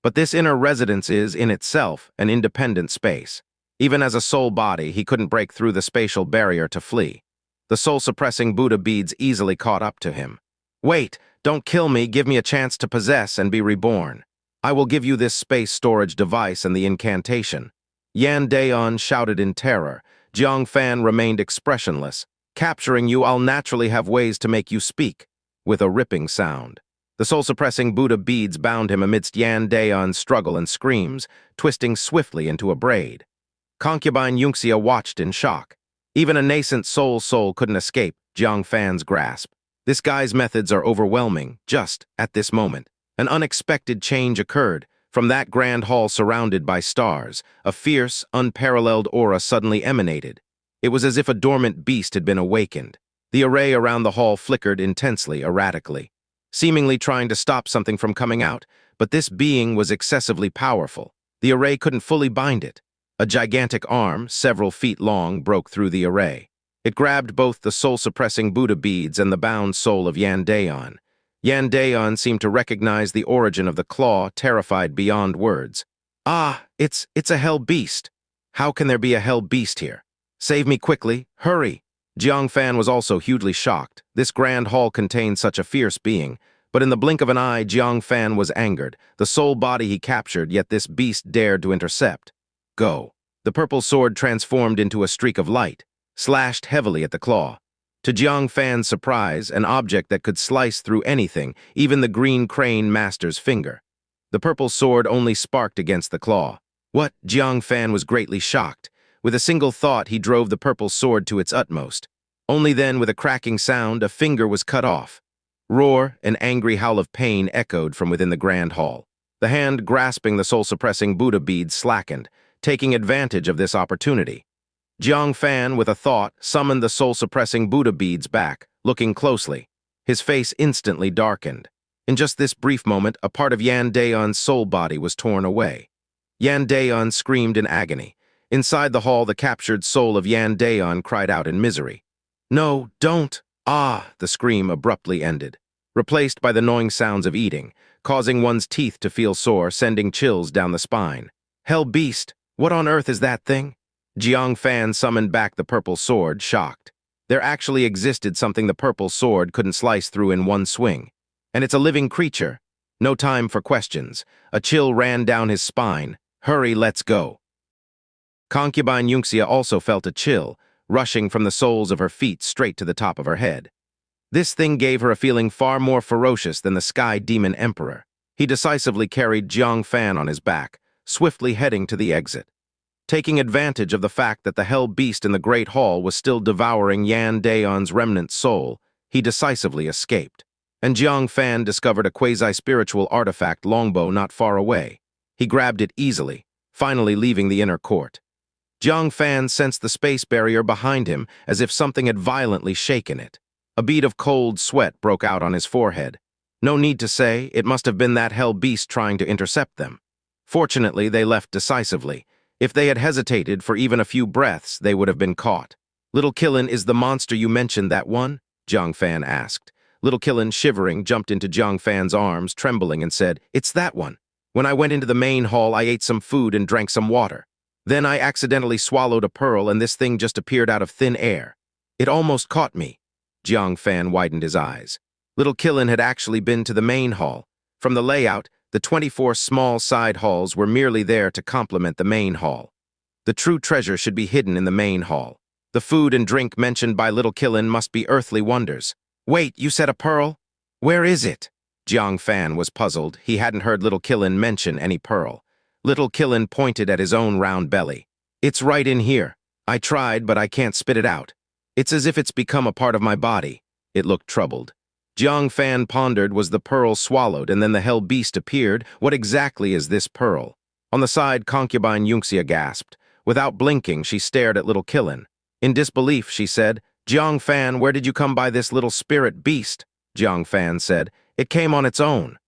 But this inner residence is, in itself, an independent space. Even as a soul body, he couldn't break through the spatial barrier to flee. The soul-suppressing Buddha beads easily caught up to him. "Wait, don't kill me, give me a chance to possess and be reborn. I will give you this space storage device and the incantation." Yandeon shouted in terror. Jiang Fan remained expressionless. "Capturing you, I'll naturally have ways to make you speak." With a ripping sound. The soul-suppressing Buddha beads bound him amidst Yandeon's struggle and screams, twisting swiftly into a braid. Concubine Yunxia watched in shock. Even a nascent soul couldn't escape Jiang Fan's grasp. This guy's methods are overwhelming, just at this moment. An unexpected change occurred. From that grand hall surrounded by stars, a fierce, unparalleled aura suddenly emanated. It was as if a dormant beast had been awakened. The array around the hall flickered intensely, erratically, seemingly trying to stop something from coming out, but this being was excessively powerful. The array couldn't fully bind it. A gigantic arm, several feet long, broke through the array. It grabbed both the soul-suppressing Buddha beads and the bound soul of Yandeon. Yandeon seemed to recognize the origin of the claw, terrified beyond words. "Ah, it's a hell beast. How can there be a hell beast here? Save me quickly, hurry!" Jiang Fan was also hugely shocked. This grand hall contained such a fierce being, but in the blink of an eye, Jiang Fan was angered. The soul body he captured, yet this beast dared to intercept. Go. The purple sword transformed into a streak of light, slashed heavily at the claw. To Jiang Fan's surprise, an object that could slice through anything, even the Green Crane Master's finger. The purple sword only sparked against the claw. What? Jiang Fan was greatly shocked. With a single thought, he drove the purple sword to its utmost. Only then, with a cracking sound, a finger was cut off. Roar, an angry howl of pain echoed from within the grand hall. The hand grasping the soul-suppressing Buddha beads slackened, taking advantage of this opportunity. Jiang Fan, with a thought, summoned the soul-suppressing Buddha beads back, looking closely. His face instantly darkened. In just this brief moment, a part of Yandeon's soul body was torn away. Yandeon screamed in agony. Inside the hall, the captured soul of Yandeon cried out in misery. "No, don't!" "Ah!" The scream abruptly ended, replaced by the gnawing sounds of eating, causing one's teeth to feel sore, sending chills down the spine. "Hell beast! What on earth is that thing?" Jiang Fan summoned back the purple sword, shocked. There actually existed something the purple sword couldn't slice through in one swing. And it's a living creature. No time for questions. A chill ran down his spine. "Hurry, let's go." Concubine Yunxia also felt a chill, rushing from the soles of her feet straight to the top of her head. This thing gave her a feeling far more ferocious than the Sky Demon Emperor. He decisively carried Jiang Fan on his back, swiftly heading to the exit. Taking advantage of the fact that the hell beast in the Great Hall was still devouring Yandeon's remnant soul, he decisively escaped. And Jiang Fan discovered a quasi-spiritual artifact longbow not far away. He grabbed it easily, finally leaving the inner court. Jiang Fan sensed the space barrier behind him as if something had violently shaken it. A bead of cold sweat broke out on his forehead. No need to say, it must have been that hell beast trying to intercept them. Fortunately, they left decisively. If they had hesitated for even a few breaths, they would have been caught. "Little Qilin is the monster you mentioned, that one?" Jiang Fan asked. Little Qilin, shivering, jumped into Jiang Fan's arms, trembling, and said, "It's that one. When I went into the main hall, I ate some food and drank some water. Then I accidentally swallowed a pearl, and this thing just appeared out of thin air. It almost caught me." Jiang Fan widened his eyes. Little Qilin had actually been to the main hall. From the layout, the 24 small side halls were merely there to complement the main hall. The true treasure should be hidden in the main hall. The food and drink mentioned by Little Qilin must be earthly wonders. "Wait, you said a pearl? Where is it?" Jiang Fan was puzzled. He hadn't heard little Qilin mention any pearl. Little Qilin pointed at his own round belly. It's right in here. I tried, but I can't spit it out. It's as if it's become a part of my body. It looked troubled. Jiang Fan pondered, was the pearl swallowed, and then the hell beast appeared? What exactly is this pearl? On the side, Concubine Yunxia gasped. Without blinking, she stared at little Qilin. In disbelief, she said, Jiang Fan, where did you come by this little spirit beast? Jiang Fan said, It came on its own.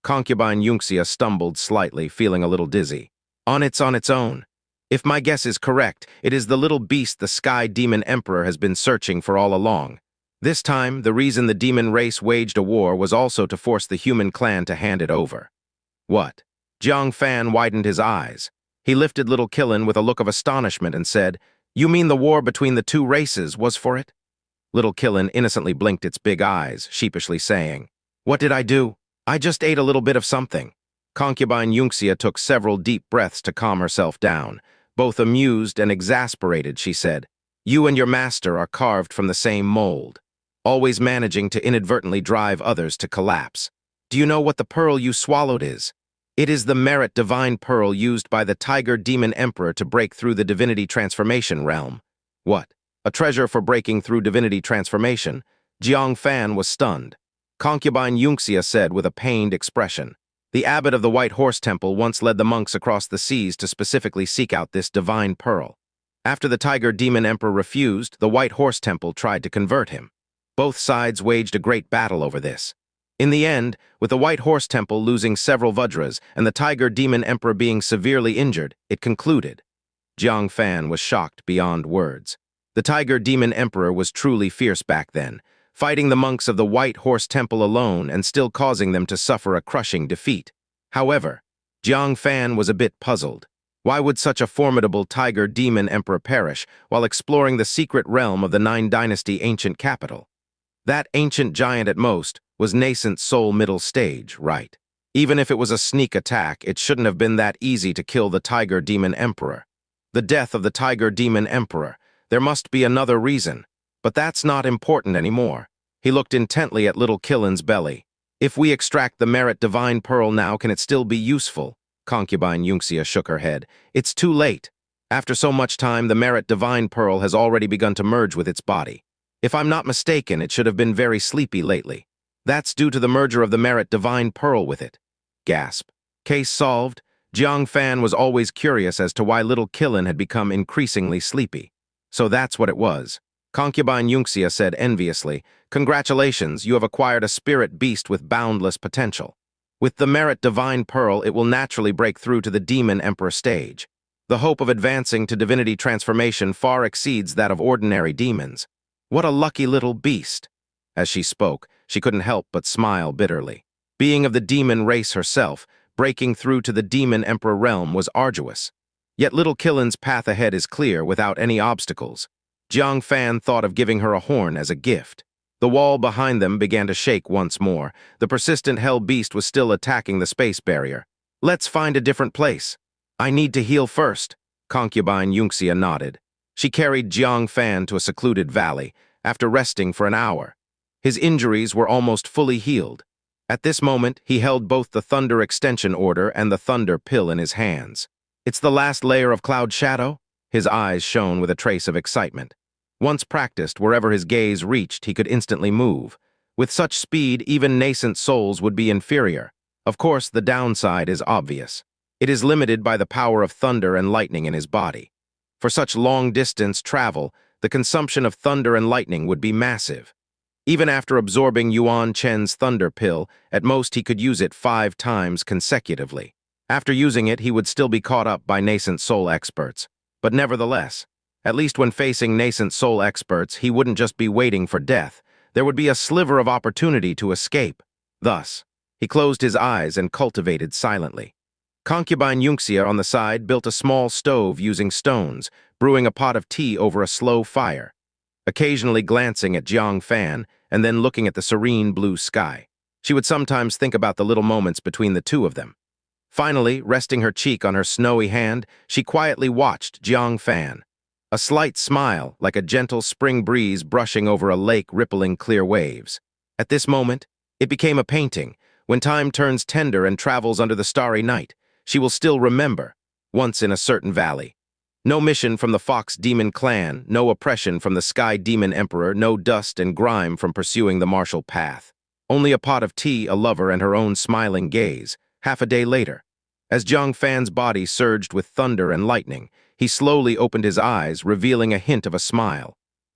Concubine Yunxia stumbled slightly, feeling a little dizzy. On its own. If my guess is correct, it is the little beast the Sky Demon Emperor has been searching for all along. This time, the reason the demon race waged a war was also to force the human clan to hand it over. What? Jiang Fan widened his eyes. He lifted little Qilin with a look of astonishment and said, You mean the war between the two races was for it? Little Qilin innocently blinked its big eyes, sheepishly saying, What did I do? I just ate a little bit of something. Concubine Yunxia took several deep breaths to calm herself down. Both amused and exasperated, she said, You and your master are carved from the same mold, always managing to inadvertently drive others to collapse. Do you know what the pearl you swallowed is? It is the merit divine pearl used by the Tiger Demon Emperor to break through the divinity transformation realm. What? A treasure for breaking through divinity transformation? Jiang Fan was stunned. Concubine Yunxia said with a pained expression, The abbot of the White Horse Temple once led the monks across the seas to specifically seek out this divine pearl. After the Tiger Demon Emperor refused, the White Horse Temple tried to convert him. Both sides waged a great battle over this. In the end, with the White Horse Temple losing several Vajras and the Tiger Demon Emperor being severely injured, it concluded. Jiang Fan was shocked beyond words. The Tiger Demon Emperor was truly fierce back then, fighting the monks of the White Horse Temple alone and still causing them to suffer a crushing defeat. However, Jiang Fan was a bit puzzled. Why would such a formidable Tiger Demon Emperor perish while exploring the secret realm of the Nine Dynasty ancient capital? That ancient giant at most was nascent soul middle stage, right? Even if it was a sneak attack, it shouldn't have been that easy to kill the Tiger Demon Emperor. The death of the Tiger Demon Emperor. There must be another reason. But that's not important anymore. He looked intently at little Qilin's belly. If we extract the merit divine pearl now, can it still be useful? Concubine Yunxia shook her head. It's too late. After so much time, the merit divine pearl has already begun to merge with its body. If I'm not mistaken, it should have been very sleepy lately. That's due to the merger of the merit divine pearl with it. Gasp. Case solved. Jiang Fan was always curious as to why little Qilin had become increasingly sleepy. So that's what it was. Concubine Yunxia said enviously, Congratulations, you have acquired a spirit beast with boundless potential. With the merit divine pearl, it will naturally break through to the demon emperor stage. The hope of advancing to divinity transformation far exceeds that of ordinary demons. What a lucky little beast. As she spoke, she couldn't help but smile bitterly. Being of the demon race herself, breaking through to the demon emperor realm was arduous. Yet little Qilin's path ahead is clear without any obstacles. Jiang Fan thought of giving her a horn as a gift. The wall behind them began to shake once more. The persistent hell beast was still attacking the space barrier. Let's find a different place. I need to heal first. Concubine Yunxia nodded. She carried Jiang Fan to a secluded valley, after resting for an hour. His injuries were almost fully healed. At this moment, he held both the Thunder Extension Order and the Thunder Pill in his hands. It's the last layer of Cloud Shadow? His eyes shone with a trace of excitement. Once practiced, wherever his gaze reached, he could instantly move. With such speed, even nascent souls would be inferior. Of course, the downside is obvious. It is limited by the power of thunder and lightning in his body. For such long-distance travel, the consumption of thunder and lightning would be massive. Even after absorbing Yuan Chen's Thunder Pill, at most he could use it 5 times consecutively. After using it, he would still be caught up by nascent soul experts. But nevertheless, at least when facing nascent soul experts, he wouldn't just be waiting for death. There would be a sliver of opportunity to escape. Thus, he closed his eyes and cultivated silently. Concubine Yunxia on the side built a small stove using stones, brewing a pot of tea over a slow fire, occasionally glancing at Jiang Fan and then looking at the serene blue sky. She would sometimes think about the little moments between the two of them. Finally, resting her cheek on her snowy hand, she quietly watched Jiang Fan. A slight smile, like a gentle spring breeze brushing over a lake rippling clear waves. At this moment, it became a painting, When time turns tender and travels under the starry night, she will still remember, once in a certain valley. No mission from the Fox Demon clan, no oppression from the Sky Demon Emperor, no dust and grime from pursuing the martial path. Only a pot of tea, a lover, and her own smiling gaze. Half a day later, as Jiang Fan's body surged with thunder and lightning, he slowly opened his eyes, revealing a hint of a smile.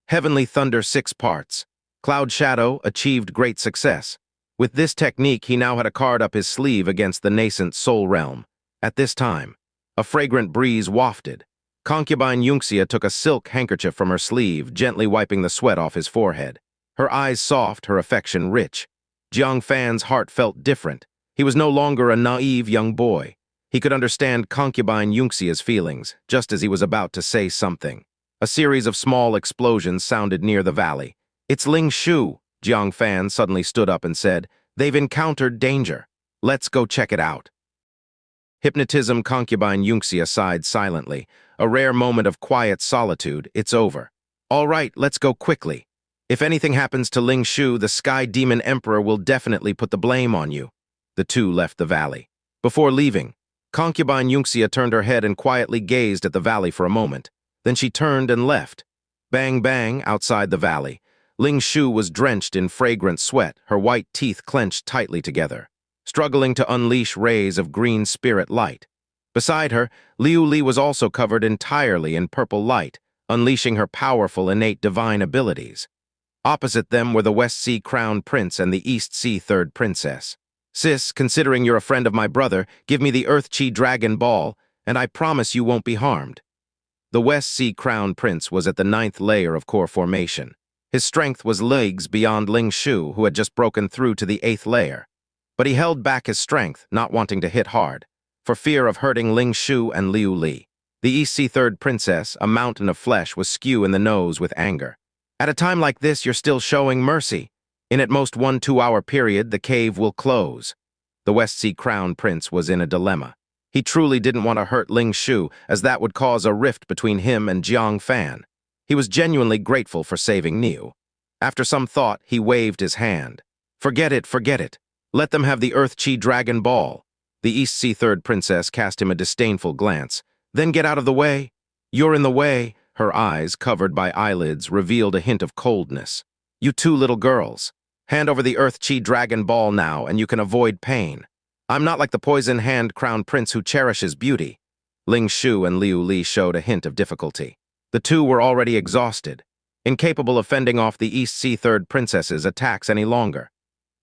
Heavenly Thunder 6 parts. Cloud Shadow achieved great success. With this technique, he now had a card up his sleeve against the nascent soul realm. At this time, a fragrant breeze wafted. Concubine Yunxia took a silk handkerchief from her sleeve, gently wiping the sweat off his forehead. Her eyes soft, her affection rich. Jiang Fan's heart felt different. He was no longer a naive young boy. He could understand Concubine Yunxia's feelings, just as he was about to say something. A series of small explosions sounded near the valley. "It's Ling Shu," Jiang Fan suddenly stood up and said. "They've encountered danger. Let's go check it out." Hypnotism. Concubine Yunxia sighed silently. A rare moment of quiet solitude. "It's over. All right, let's go quickly. If anything happens to Ling Shu, the Sky Demon Emperor will definitely put the blame on you." The two left the valley. Before leaving, Concubine Yunxia turned her head and quietly gazed at the valley for a moment. Then she turned and left. Bang, bang, outside the valley. Ling Shu was drenched in fragrant sweat, her white teeth clenched tightly together, struggling to unleash rays of green spirit light. Beside her, Liu Li was also covered entirely in purple light, unleashing her powerful innate divine abilities. Opposite them were the West Sea Crown Prince and the East Sea Third Princess. "Sis, considering you're a friend of my brother, give me the Earth Chi Dragon Ball, and I promise you won't be harmed." The West Sea Crown Prince was at the 9th layer of core formation. His strength was leagues beyond Ling Shu, who had just broken through to the 8th layer. But he held back his strength, not wanting to hit hard, for fear of hurting Ling Shu and Liu Li. The East Sea Third Princess, a mountain of flesh, was skew in the nose with anger. "At a time like this, you're still showing mercy. In at most 1-2 hour period, the cave will close." The West Sea Crown Prince was in a dilemma. He truly didn't want to hurt Ling Shu, as that would cause a rift between him and Jiang Fan. He was genuinely grateful for saving Niu. After some thought, he waved his hand. Forget it, forget it. Let them have the Earth Chi Dragon Ball." The East Sea Third Princess cast him a disdainful glance. "Then get out of the way." "You're in the way." Her eyes, covered by eyelids, revealed a hint of coldness. "You two little girls. Hand over the Earth Chi Dragon Ball now, and you can avoid pain. I'm not like the Poison Hand Crown Prince who cherishes beauty." Ling Shu and Liu Li showed a hint of difficulty. The two were already exhausted, incapable of fending off the East Sea Third Princess's attacks any longer.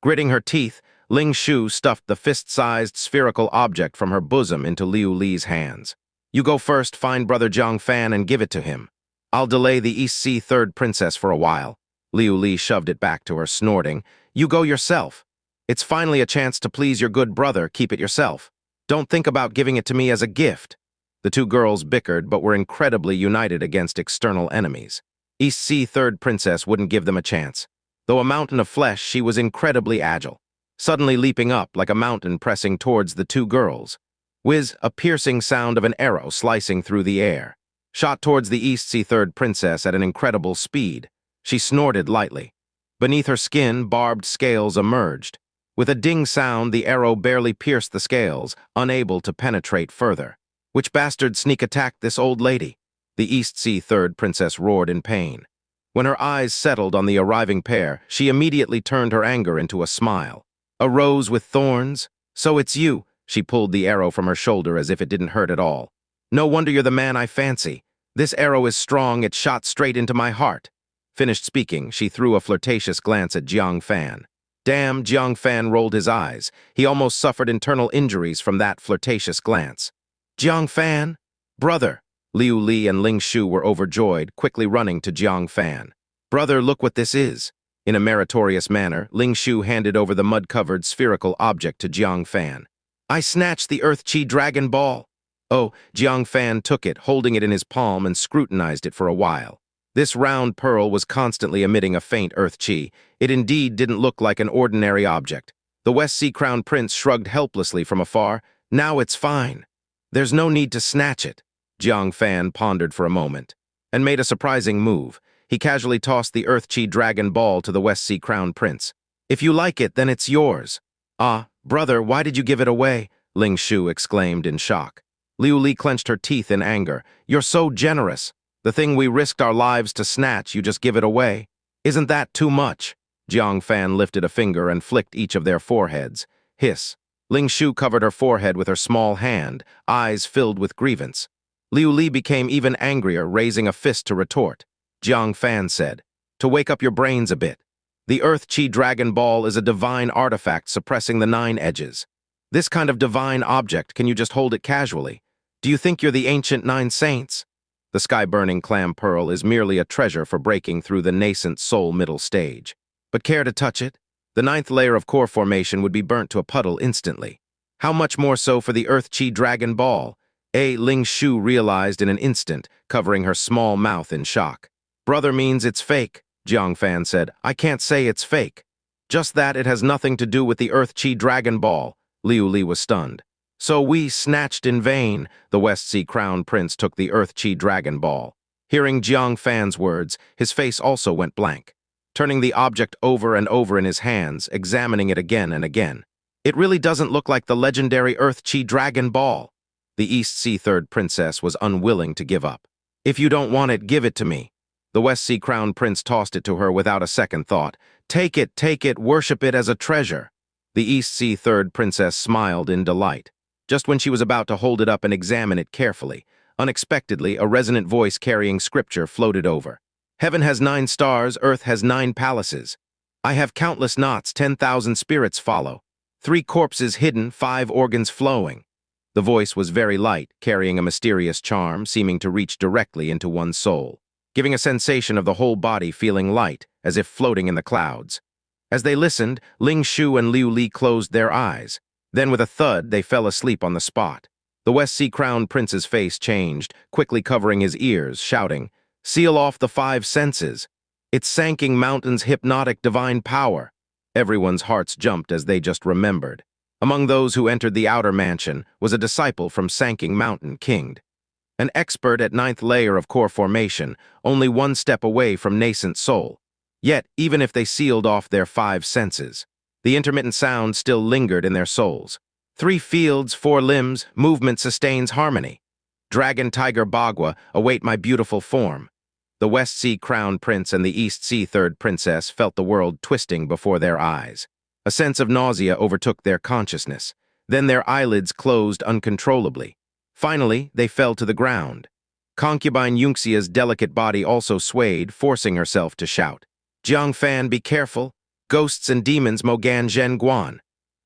Gritting her teeth, Ling Shu stuffed the fist-sized spherical object from her bosom into Liu Li's hands. "You go first, find Brother Jiang Fan, and give it to him. I'll delay the East Sea Third Princess for a while." Liu Li shoved it back to her, snorting. "You go yourself. It's finally a chance to please your good brother. Keep it yourself. Don't think about giving it to me as a gift." The two girls bickered, but were incredibly united against external enemies. East Sea Third Princess wouldn't give them a chance. Though a mountain of flesh, she was incredibly agile, suddenly leaping up like a mountain pressing towards the two girls. Whiz, a piercing sound of an arrow slicing through the air. Shot towards the East Sea Third Princess at an incredible speed. She snorted lightly. Beneath her skin, barbed scales emerged. With a ding sound, the arrow barely pierced the scales, unable to penetrate further. "Which bastard sneak attacked this old lady?" The East Sea Third Princess roared in pain. When her eyes settled on the arriving pair, she immediately turned her anger into a smile. "A rose with thorns? So it's you." She pulled the arrow from her shoulder as if it didn't hurt at all. "No wonder you're the man I fancy. This arrow is strong, it shot straight into my heart." Finished speaking, she threw a flirtatious glance at Jiang Fan. Damn, Jiang Fan rolled his eyes. He almost suffered internal injuries from that flirtatious glance. "Jiang Fan? Brother!" Liu Li and Ling Shu were overjoyed, quickly running to Jiang Fan. "Brother, look what this is." In a meritorious manner, Ling Shu handed over the mud-covered spherical object to Jiang Fan. "I snatched the Earth Chi Dragon Ball." "Oh," Jiang Fan took it, holding it in his palm, and scrutinized it for a while. This round pearl was constantly emitting a faint Earth Chi. It indeed didn't look like an ordinary object. The West Sea Crown Prince shrugged helplessly from afar. "Now it's fine. There's no need to snatch it." Jiang Fan pondered for a moment, and made a surprising move. He casually tossed the Earth Chi Dragon Ball to the West Sea Crown Prince. "If you like it, then it's yours." "Ah, brother, why did you give it away?" Ling Shu exclaimed in shock. Liu Li clenched her teeth in anger. "You're so generous. The thing we risked our lives to snatch, you just give it away. Isn't that too much?" Jiang Fan lifted a finger and flicked each of their foreheads. Hiss. Ling Shu covered her forehead with her small hand, eyes filled with grievance. Liu Li became even angrier, raising a fist to retort. Jiang Fan said, "To wake up your brains a bit. The Earth Chi Dragon Ball is a divine artifact suppressing the 9 edges. This kind of divine object, can you just hold it casually? Do you think you're the ancient 9 saints? The sky-burning clam pearl is merely a treasure for breaking through the nascent soul middle stage. But care to touch it? The 9th layer of core formation would be burnt to a puddle instantly. How much more so for the Earth Chi Dragon Ball?" Ling Shu realized in an instant, covering her small mouth in shock. "Brother means it's fake," Jiang Fan said. "I can't say it's fake. Just that it has nothing to do with the Earth Chi Dragon Ball." Liu Li was stunned. "So we snatched in vain." The West Sea Crown Prince took the Earth Chi Dragon Ball. Hearing Jiang Fan's words, his face also went blank. Turning the object over and over in his hands, examining it again and again. "It really doesn't look like the legendary Earth Chi Dragon Ball." The East Sea Third Princess was unwilling to give up. "If you don't want it, give it to me." The West Sea Crown Prince tossed it to her without a second thought. Take it, worship it as a treasure." The East Sea Third Princess smiled in delight. Just when she was about to hold it up and examine it carefully, unexpectedly, a resonant voice carrying scripture floated over. "Heaven has 9 stars, earth has 9 palaces. I have countless knots, 10,000 spirits follow. 3 corpses hidden, 5 organs flowing." The voice was very light, carrying a mysterious charm, seeming to reach directly into one's soul, giving a sensation of the whole body feeling light, as if floating in the clouds. As they listened, Ling Shu and Liu Li closed their eyes. Then with a thud, they fell asleep on the spot. The West Sea Crown Prince's face changed, quickly covering his ears, shouting, "Seal off the 5 senses. It's Sanking Mountain's hypnotic divine power." Everyone's hearts jumped as they just remembered. Among those who entered the outer mansion was a disciple from Sanking Mountain, Qingde. An expert at 9th layer of core formation, only 1 step away from nascent soul. Yet, even if they sealed off their 5 senses, the intermittent sound still lingered in their souls. 3 fields, 4 limbs, movement sustains harmony. Dragon Tiger Bagua, await my beautiful form. The West Sea Crown Prince and the East Sea Third Princess felt the world twisting before their eyes. A sense of nausea overtook their consciousness. Then their eyelids closed uncontrollably. Finally, they fell to the ground. Concubine Yunxia's delicate body also swayed, forcing herself to shout, "Jiang Fan, be careful! Ghosts and demons Mogan Zhen Guan."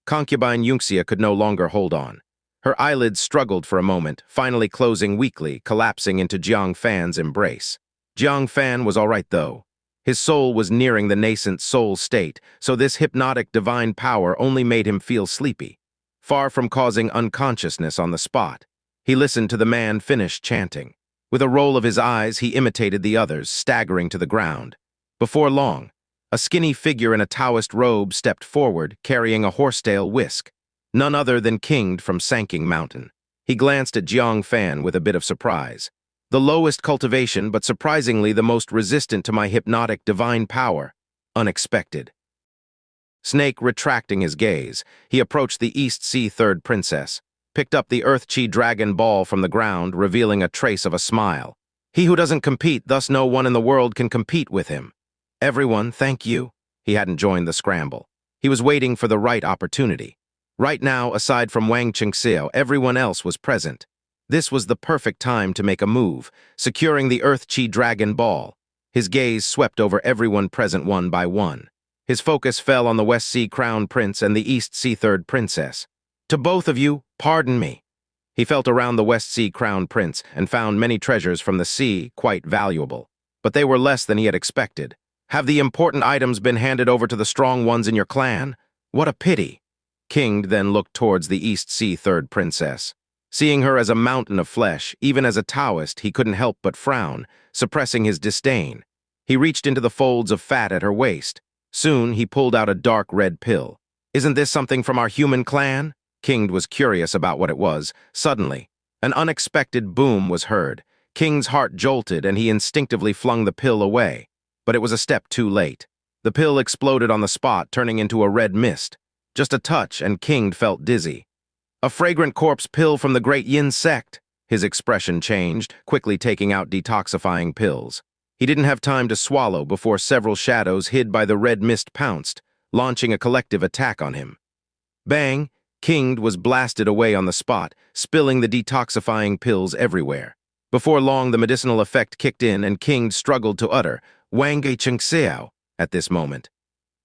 Concubine Yunxia could no longer hold on. Her eyelids struggled for a moment, finally closing weakly, collapsing into Jiang Fan's embrace. Jiang Fan was all right, though. His soul was nearing the nascent soul state, so this hypnotic divine power only made him feel sleepy, far from causing unconsciousness on the spot. He listened to the man finish chanting. With a roll of his eyes, he imitated the others, staggering to the ground. Before long, a skinny figure in a Taoist robe stepped forward, carrying a horsetail whisk. None other than Qingde from Sanking Mountain. He glanced at Jiang Fan with a bit of surprise. "The lowest cultivation, but surprisingly the most resistant to my hypnotic divine power. Unexpected." Snake retracting his gaze, he approached the East Sea Third Princess, picked up the Earth Chi Dragon Ball from the ground, revealing a trace of a smile. "He who doesn't compete, thus no one in the world can compete with him." "Everyone, thank you." He hadn't joined the scramble. He was waiting for the right opportunity. Right now, aside from Wang Qingxiao, everyone else was present. This was the perfect time to make a move, securing the Earth Chi Dragon Ball. His gaze swept over everyone present one by one. His focus fell on the West Sea Crown Prince and the East Sea Third Princess. "To both of you, pardon me." He felt around the West Sea Crown Prince and found many treasures from the sea, quite valuable. But they were less than he had expected. "Have the important items been handed over to the strong ones in your clan? What a pity." Qingde then looked towards the East Sea Third Princess. Seeing her as a mountain of flesh, even as a Taoist, he couldn't help but frown, suppressing his disdain. He reached into the folds of fat at her waist. Soon, he pulled out a dark red pill. "Isn't this something from our human clan?" Qingde was curious about what it was. Suddenly, an unexpected boom was heard. Qingde's heart jolted, and he instinctively flung the pill away. But it was a step too late. The pill exploded on the spot, turning into a red mist. Just a touch, and Qingde felt dizzy. A fragrant corpse pill from the great Yin sect. His expression changed, quickly taking out detoxifying pills. He didn't have time to swallow before several shadows hid by the red mist pounced, launching a collective attack on him. Bang! Qingde was blasted away on the spot, spilling the detoxifying pills everywhere. Before long, the medicinal effect kicked in and Qingde struggled to utter, "Wang Xiao" at this moment.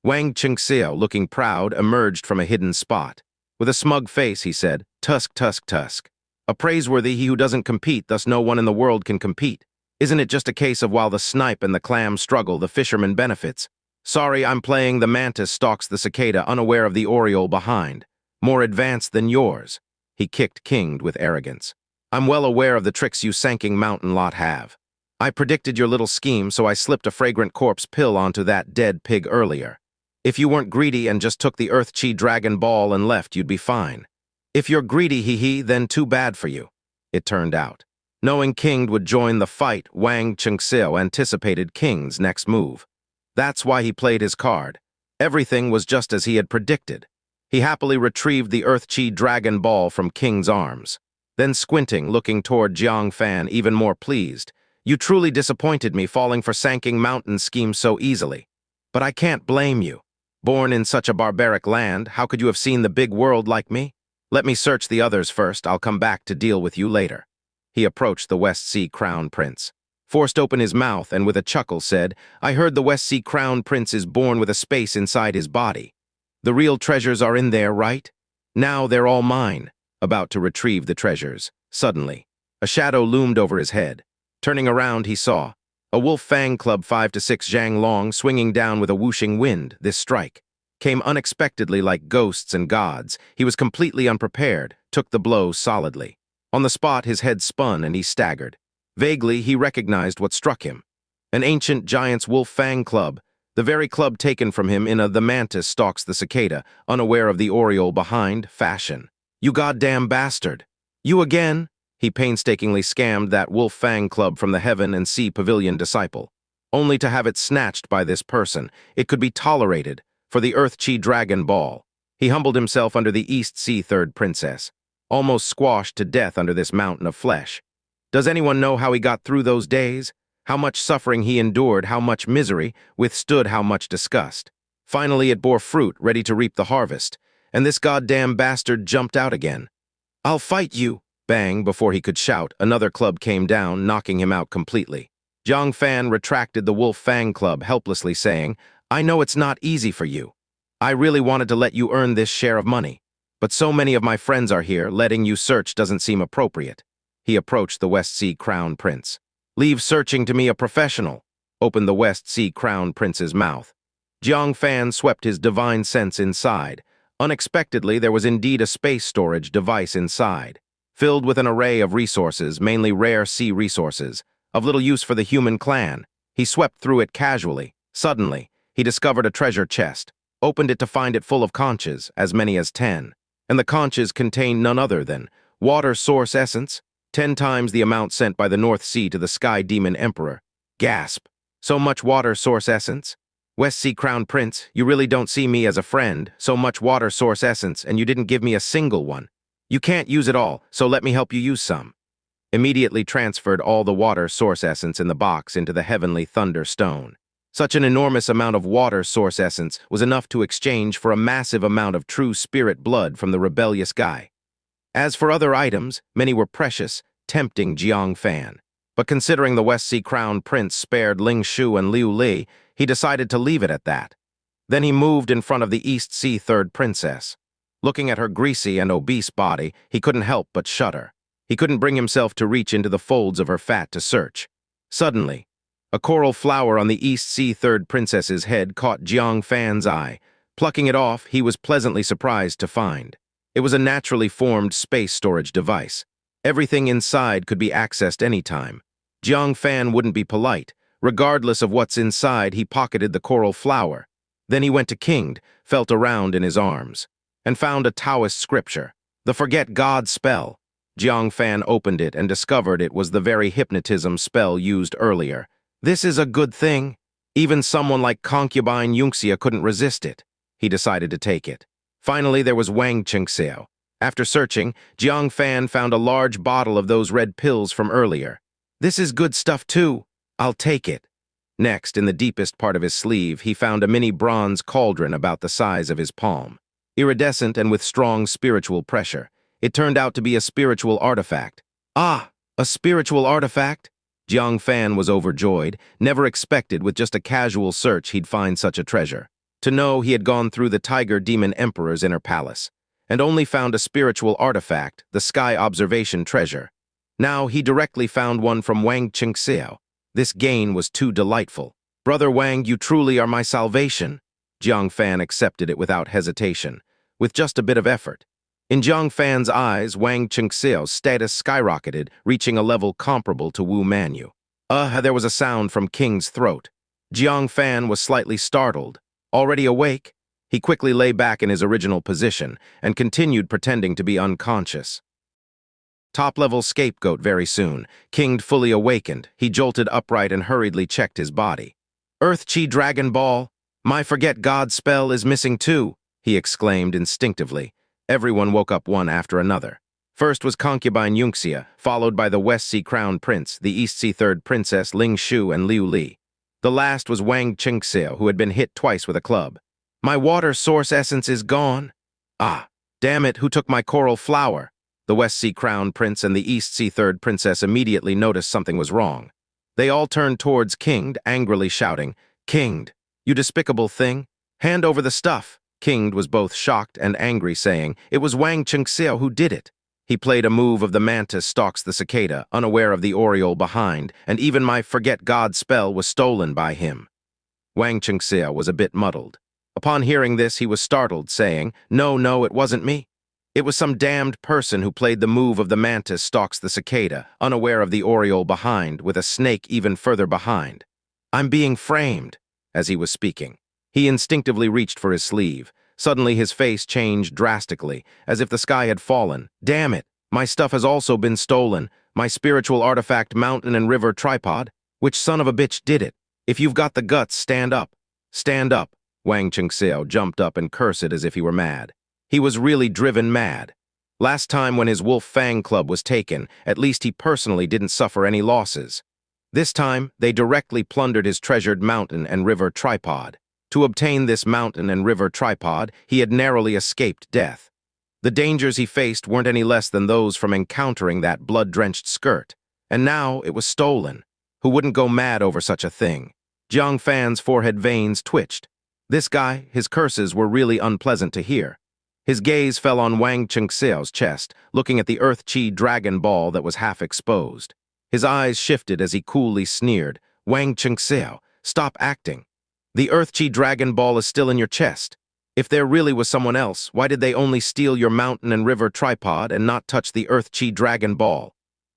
Wang Xiao, looking proud, emerged from a hidden spot. With a smug face, he said, "Tusk, tusk, tusk. A praiseworthy he who doesn't compete, thus no one in the world can compete. Isn't it just a case of while the snipe and the clam struggle, the fisherman benefits? Sorry, I'm playing the mantis stalks the cicada, unaware of the oriole behind. More advanced than yours." He kicked Qingde with arrogance. "I'm well aware of the tricks you sanking mountain lot have. I predicted your little scheme, so I slipped a fragrant corpse pill onto that dead pig earlier. If you weren't greedy and just took the Earth Chi Dragon Ball and left, you'd be fine. If you're greedy, hee-hee, then too bad for you." It turned out. Knowing Qingde would join the fight, Wang Xiao anticipated Qingde's next move. That's why he played his card. Everything was just as he had predicted. He happily retrieved the Earth Chi Dragon Ball from Qingde's arms. Then squinting, looking toward Jiang Fan, even more pleased. "You truly disappointed me falling for Sanking Mountain scheme so easily. But I can't blame you. Born in such a barbaric land, how could you have seen the big world like me? Let me search the others first, I'll come back to deal with you later." He approached the West Sea Crown Prince. Forced open his mouth and with a chuckle said, "I heard the West Sea Crown Prince is born with a space inside his body. The real treasures are in there, right? Now they're all mine." About to retrieve the treasures. Suddenly, a shadow loomed over his head. Turning around, he saw a wolf fang club 5 to 6 zhang long swinging down with a whooshing wind. This strike came unexpectedly like ghosts and gods. He was completely unprepared, took the blow solidly. On the spot, his head spun and he staggered. Vaguely, he recognized what struck him. An ancient giant's wolf fang club, the very club taken from him in The Mantis Stalks the Cicada, unaware of the oriole behind, fashion. "You goddamn bastard! You again?" He painstakingly scammed that wolf fang club from the Heaven and Sea Pavilion disciple, only to have it snatched by this person. It could be tolerated, for the Earth Chi Dragon Ball. He humbled himself under the East Sea Third Princess, almost squashed to death under this mountain of flesh. Does anyone know how he got through those days? How much suffering he endured, how much misery, withstood how much disgust. Finally it bore fruit, ready to reap the harvest, and this goddamn bastard jumped out again. "I'll fight you!" Bang, before he could shout, another club came down, knocking him out completely. Jiang Fan retracted the wolf fang club, helplessly saying, "I know it's not easy for you. I really wanted to let you earn this share of money. But so many of my friends are here, letting you search doesn't seem appropriate." He approached the West Sea Crown Prince. "Leave searching to me, a professional," opened the West Sea Crown Prince's mouth. Jiang Fan swept his divine sense inside. Unexpectedly, there was indeed a space storage device inside, filled with an array of resources, mainly rare sea resources, of little use for the human clan. He swept through it casually. Suddenly, he discovered a treasure chest, opened it to find it full of conches, as many as 10. And the conches contained none other than water source essence, 10 times the amount sent by the North Sea to the Sky Demon Emperor. Gasp! So much water source essence? West Sea Crown Prince, you really don't see me as a friend. So much water source essence, and you didn't give me a single one. You can't use it all, so let me help you use some. Immediately transferred all the water source essence in the box into the heavenly thunder stone. Such an enormous amount of water source essence was enough to exchange for a massive amount of true spirit blood from the rebellious guy. As for other items, many were precious, tempting Jiang Fan. But considering the West Sea Crown Prince spared Ling Shu and Liu Li, he decided to leave it at that. Then he moved in front of the East Sea Third Princess. Looking at her greasy and obese body, he couldn't help but shudder. He couldn't bring himself to reach into the folds of her fat to search. Suddenly, a coral flower on the East Sea Third Princess's head caught Jiang Fan's eye. Plucking it off, he was pleasantly surprised to find it was a naturally formed space storage device. Everything inside could be accessed anytime. Jiang Fan wouldn't be polite. Regardless of what's inside, he pocketed the coral flower. Then he went to Qingde, felt around in his arms, and found a Taoist scripture, the Forget God spell. Jiang Fan opened it and discovered it was the very hypnotism spell used earlier. This is a good thing. Even someone like Concubine Yunxia couldn't resist it. He decided to take it. Finally, there was Wang Qingxiao. After searching, Jiang Fan found a large bottle of those red pills from earlier. This is good stuff too. I'll take it. Next, in the deepest part of his sleeve, he found a mini bronze cauldron about the size of his palm. Iridescent and with strong spiritual pressure, it turned out to be a spiritual artifact. Ah, a spiritual artifact? Jiang Fan was overjoyed, never expected with just a casual search he'd find such a treasure. To know he had gone through the Tiger Demon Emperor's inner palace, and only found a spiritual artifact, the Sky Observation Treasure. Now he directly found one from Wang Qingxiao. This gain was too delightful. Brother Wang, you truly are my salvation. Jiang Fan accepted it without hesitation, with just a bit of effort. In Jiang Fan's eyes, Wang Qingxiao's status skyrocketed, reaching a level comparable to Wu Manyu. There was a sound from King's throat. Jiang Fan was slightly startled. Already awake, he quickly lay back in his original position and continued pretending to be unconscious. Top-level scapegoat very soon. Qingde fully awakened. He jolted upright and hurriedly checked his body. Earth Chi Dragon Ball, my Forget God spell is missing too, he exclaimed instinctively. Everyone woke up one after another. First was Concubine Yunxia, followed by the West Sea Crown Prince, the East Sea Third Princess Ling Shu and Liu Li. The last was Wang Qingxiao, who had been hit twice with a club. My water source essence is gone. Ah, damn it, who took my coral flower? The West Sea Crown Prince and the East Sea Third Princess immediately noticed something was wrong. They all turned towards Qingde, angrily shouting, Qingde, you despicable thing, hand over the stuff. Qingde was both shocked and angry, saying, it was Wang Qingxiao who did it. He played a move of the mantis stalks the cicada, unaware of the aureole behind, and even my Forget God spell was stolen by him. Wang Qingxiao was a bit muddled. Upon hearing this, he was startled, saying, no, it wasn't me. It was some damned person who played the move of the mantis stalks the cicada, unaware of the aureole behind, with a snake even further behind. I'm being framed. As he was speaking, he instinctively reached for his sleeve. Suddenly his face changed drastically, as if the sky had fallen. Damn it, my stuff has also been stolen. My spiritual artifact mountain and river tripod. Which son of a bitch did it? If you've got the guts, stand up. Stand up. Wang Qingxiao jumped up and cursed as if he were mad. He was really driven mad. Last time when his Wolf Fang Club was taken, at least he personally didn't suffer any losses. This time, they directly plundered his treasured mountain and river tripod. To obtain this mountain and river tripod, he had narrowly escaped death. The dangers he faced weren't any less than those from encountering that blood-drenched skirt. And now it was stolen. Who wouldn't go mad over such a thing? Jiang Fan's forehead veins twitched. This guy, his curses were really unpleasant to hear. His gaze fell on Wang Qingxiao's chest, looking at the Earth Chi Dragon Ball that was half exposed. His eyes shifted as he coolly sneered, Wang Qingxiao, stop acting. The Earth Chi Dragon Ball is still in your chest. If there really was someone else, why did they only steal your mountain and river tripod and not touch the Earth Chi Dragon Ball?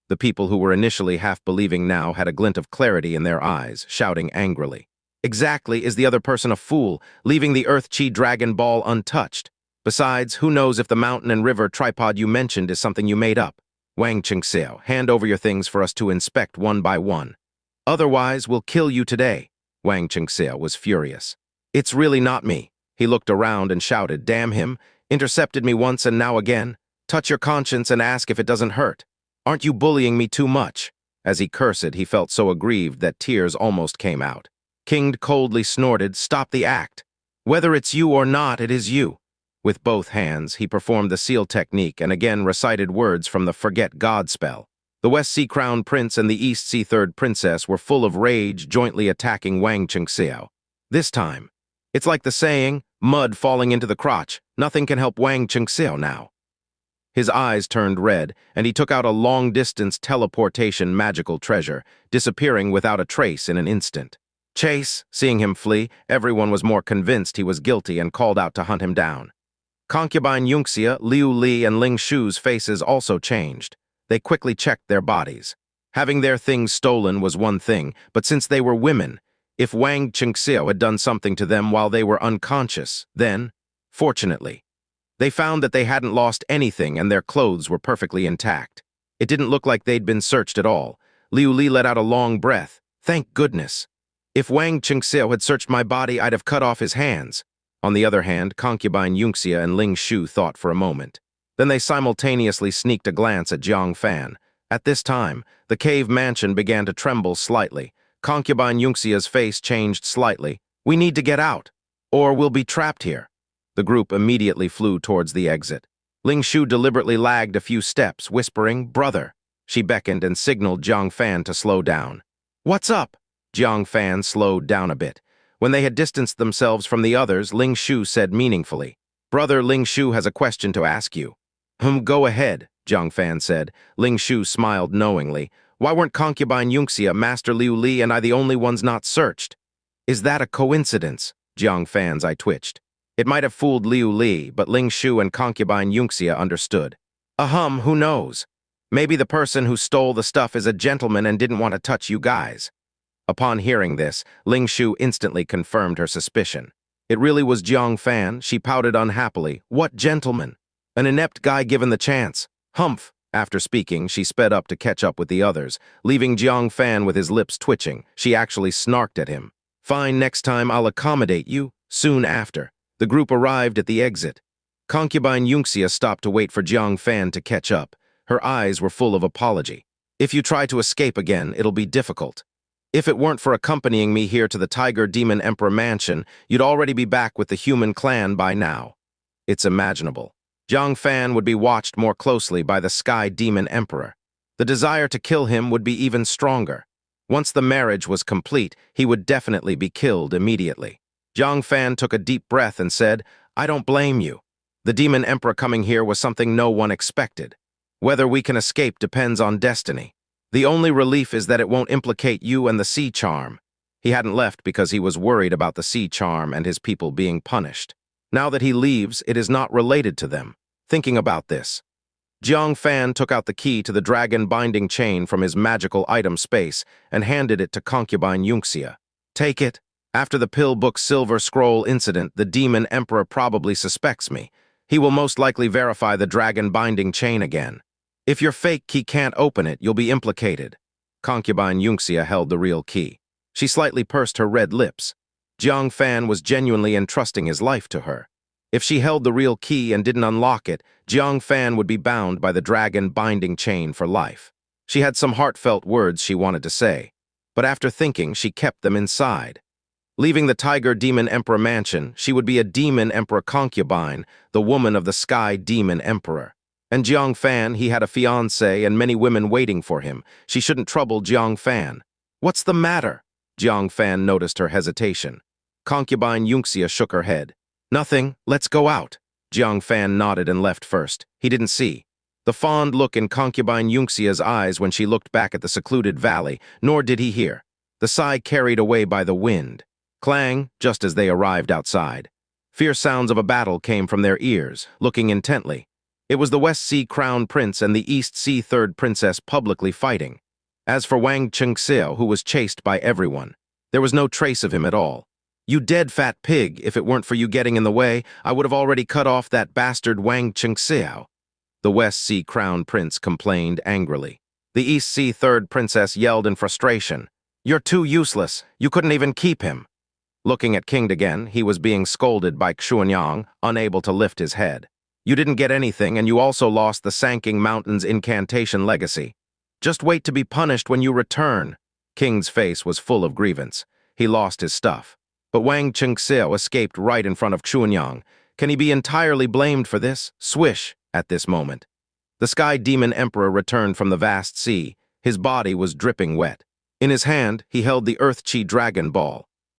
The people who were initially half-believing now had a glint of clarity in their eyes, shouting angrily. Exactly, is the other person a fool, leaving the Earth Chi Dragon Ball untouched? Besides, who knows if the mountain and river tripod you mentioned is something you made up? Wang Qingxiao, hand over your things for us to inspect one by one. Otherwise, we'll kill you today. Wang Qingxiao was furious. It's really not me. He looked around and shouted, damn him, intercepted me once and now again. Touch your conscience and ask if it doesn't hurt. Aren't you bullying me too much? As he cursed, he felt so aggrieved that tears almost came out. Qingde coldly snorted, stop the act. Whether it's you or not, it is you. With both hands, he performed the seal technique and again recited words from the Forget God spell. The West Sea Crown Prince and the East Sea Third Princess were full of rage, jointly attacking Wang Qingxiao. This time, it's like the saying, mud falling into the crotch. Nothing can help Wang Qingxiao now. His eyes turned red, and he took out a long-distance teleportation magical treasure, disappearing without a trace in an instant. Chase, seeing him flee, everyone was more convinced he was guilty and called out to hunt him down. Concubine Yunxia, Liu Li, and Ling Shu's faces also changed. They quickly checked their bodies. Having their things stolen was one thing, but since they were women, if Wang Qingxiao had done something to them while they were unconscious, then, fortunately, they found that they hadn't lost anything and their clothes were perfectly intact. It didn't look like they'd been searched at all. Liu Li let out a long breath. Thank goodness. If Wang Qingxiao had searched my body, I'd have cut off his hands. On the other hand, Concubine Yunxia and Ling Shu thought for a moment. Then they simultaneously sneaked a glance at Jiang Fan. At this time, the cave mansion began to tremble slightly. Concubine Yunxia's face changed slightly. "We need to get out, or we'll be trapped here." The group immediately flew towards the exit. Ling Shu deliberately lagged a few steps, whispering, "Brother." She beckoned and signaled Jiang Fan to slow down. "What's up?" Jiang Fan slowed down a bit. When they had distanced themselves from the others, Ling Shu said meaningfully, "Brother, Ling Shu has a question to ask you." Go ahead," Jiang Fan said. Ling Shu smiled knowingly. "Why weren't Concubine Yunxia, Master Liu Li, and I the only ones not searched?" "Is that a coincidence?" Jiang Fan's eye twitched. It might have fooled Liu Li, but Ling Shu and Concubine Yunxia understood. Who knows? Maybe the person who stole the stuff is a gentleman and didn't want to touch you guys." Upon hearing this, Ling Shu instantly confirmed her suspicion. It really was Jiang Fan. She pouted unhappily. "What gentleman? An inept guy given the chance." "Humph." After speaking, she sped up to catch up with the others, leaving Jiang Fan with his lips twitching. She actually snarked at him. "Fine, next time I'll accommodate you." Soon after, the group arrived at the exit. Concubine Yunxia stopped to wait for Jiang Fan to catch up. Her eyes were full of apology. "If you try to escape again, it'll be difficult. If it weren't for accompanying me here to the Tiger Demon Emperor Mansion, you'd already be back with the human clan by now." It's imaginable. Jiang Fan would be watched more closely by the Sky Demon Emperor. The desire to kill him would be even stronger. Once the marriage was complete, he would definitely be killed immediately. Jiang Fan took a deep breath and said, "I don't blame you. The Demon Emperor coming here was something no one expected. Whether we can escape depends on destiny. The only relief is that it won't implicate you and the Sea Charm." He hadn't left because he was worried about the Sea Charm and his people being punished. Now that he leaves, it is not related to them. Thinking about this, Jiang Fan took out the key to the dragon binding chain from his magical item space and handed it to Concubine Yunxia. "Take it. After the Pill Book Silver Scroll incident, the Demon Emperor probably suspects me. He will most likely verify the dragon binding chain again. If your fake key can't open it, you'll be implicated." Concubine Yunxia held the real key. She slightly pursed her red lips. Jiang Fan was genuinely entrusting his life to her. If she held the real key and didn't unlock it, Jiang Fan would be bound by the dragon binding chain for life. She had some heartfelt words she wanted to say, but after thinking, she kept them inside. Leaving the Tiger Demon Emperor Mansion, she would be a Demon Emperor concubine, the woman of the Sky Demon Emperor. And Jiang Fan, he had a fiancée and many women waiting for him. She shouldn't trouble Jiang Fan. "What's the matter?" Jiang Fan noticed her hesitation. Concubine Yunxia shook her head. "Nothing, let's go out." Jiang Fan nodded and left first. He didn't see the fond look in Concubine Yunxia's eyes when she looked back at the secluded valley, nor did he hear the sigh carried away by the wind. Clang, just as they arrived outside. Fierce sounds of a battle came from their ears, looking intently. It was the West Sea Crown Prince and the East Sea Third Princess publicly fighting. As for Wang Qingde, who was chased by everyone, there was no trace of him at all. "You dead fat pig, if it weren't for you getting in the way, I would have already cut off that bastard Wang Qingde," the West Sea Crown Prince complained angrily. The East Sea Third Princess yelled in frustration. "You're too useless. You couldn't even keep him." Looking at Qingde again, he was being scolded by Xianxia, unable to lift his head. "You didn't get anything, and you also lost the Sanking Mountain's incantation legacy. Just wait to be punished when you return." Qingde's face was full of grievance. He lost his stuff. But Wang Qingde escaped right in front of Xianxia. Can he be entirely blamed for this? Swish, at this moment. The Sky Demon Emperor returned from the vast sea. His body was dripping wet. In his hand, he held the Earth Chi Dragon Ball.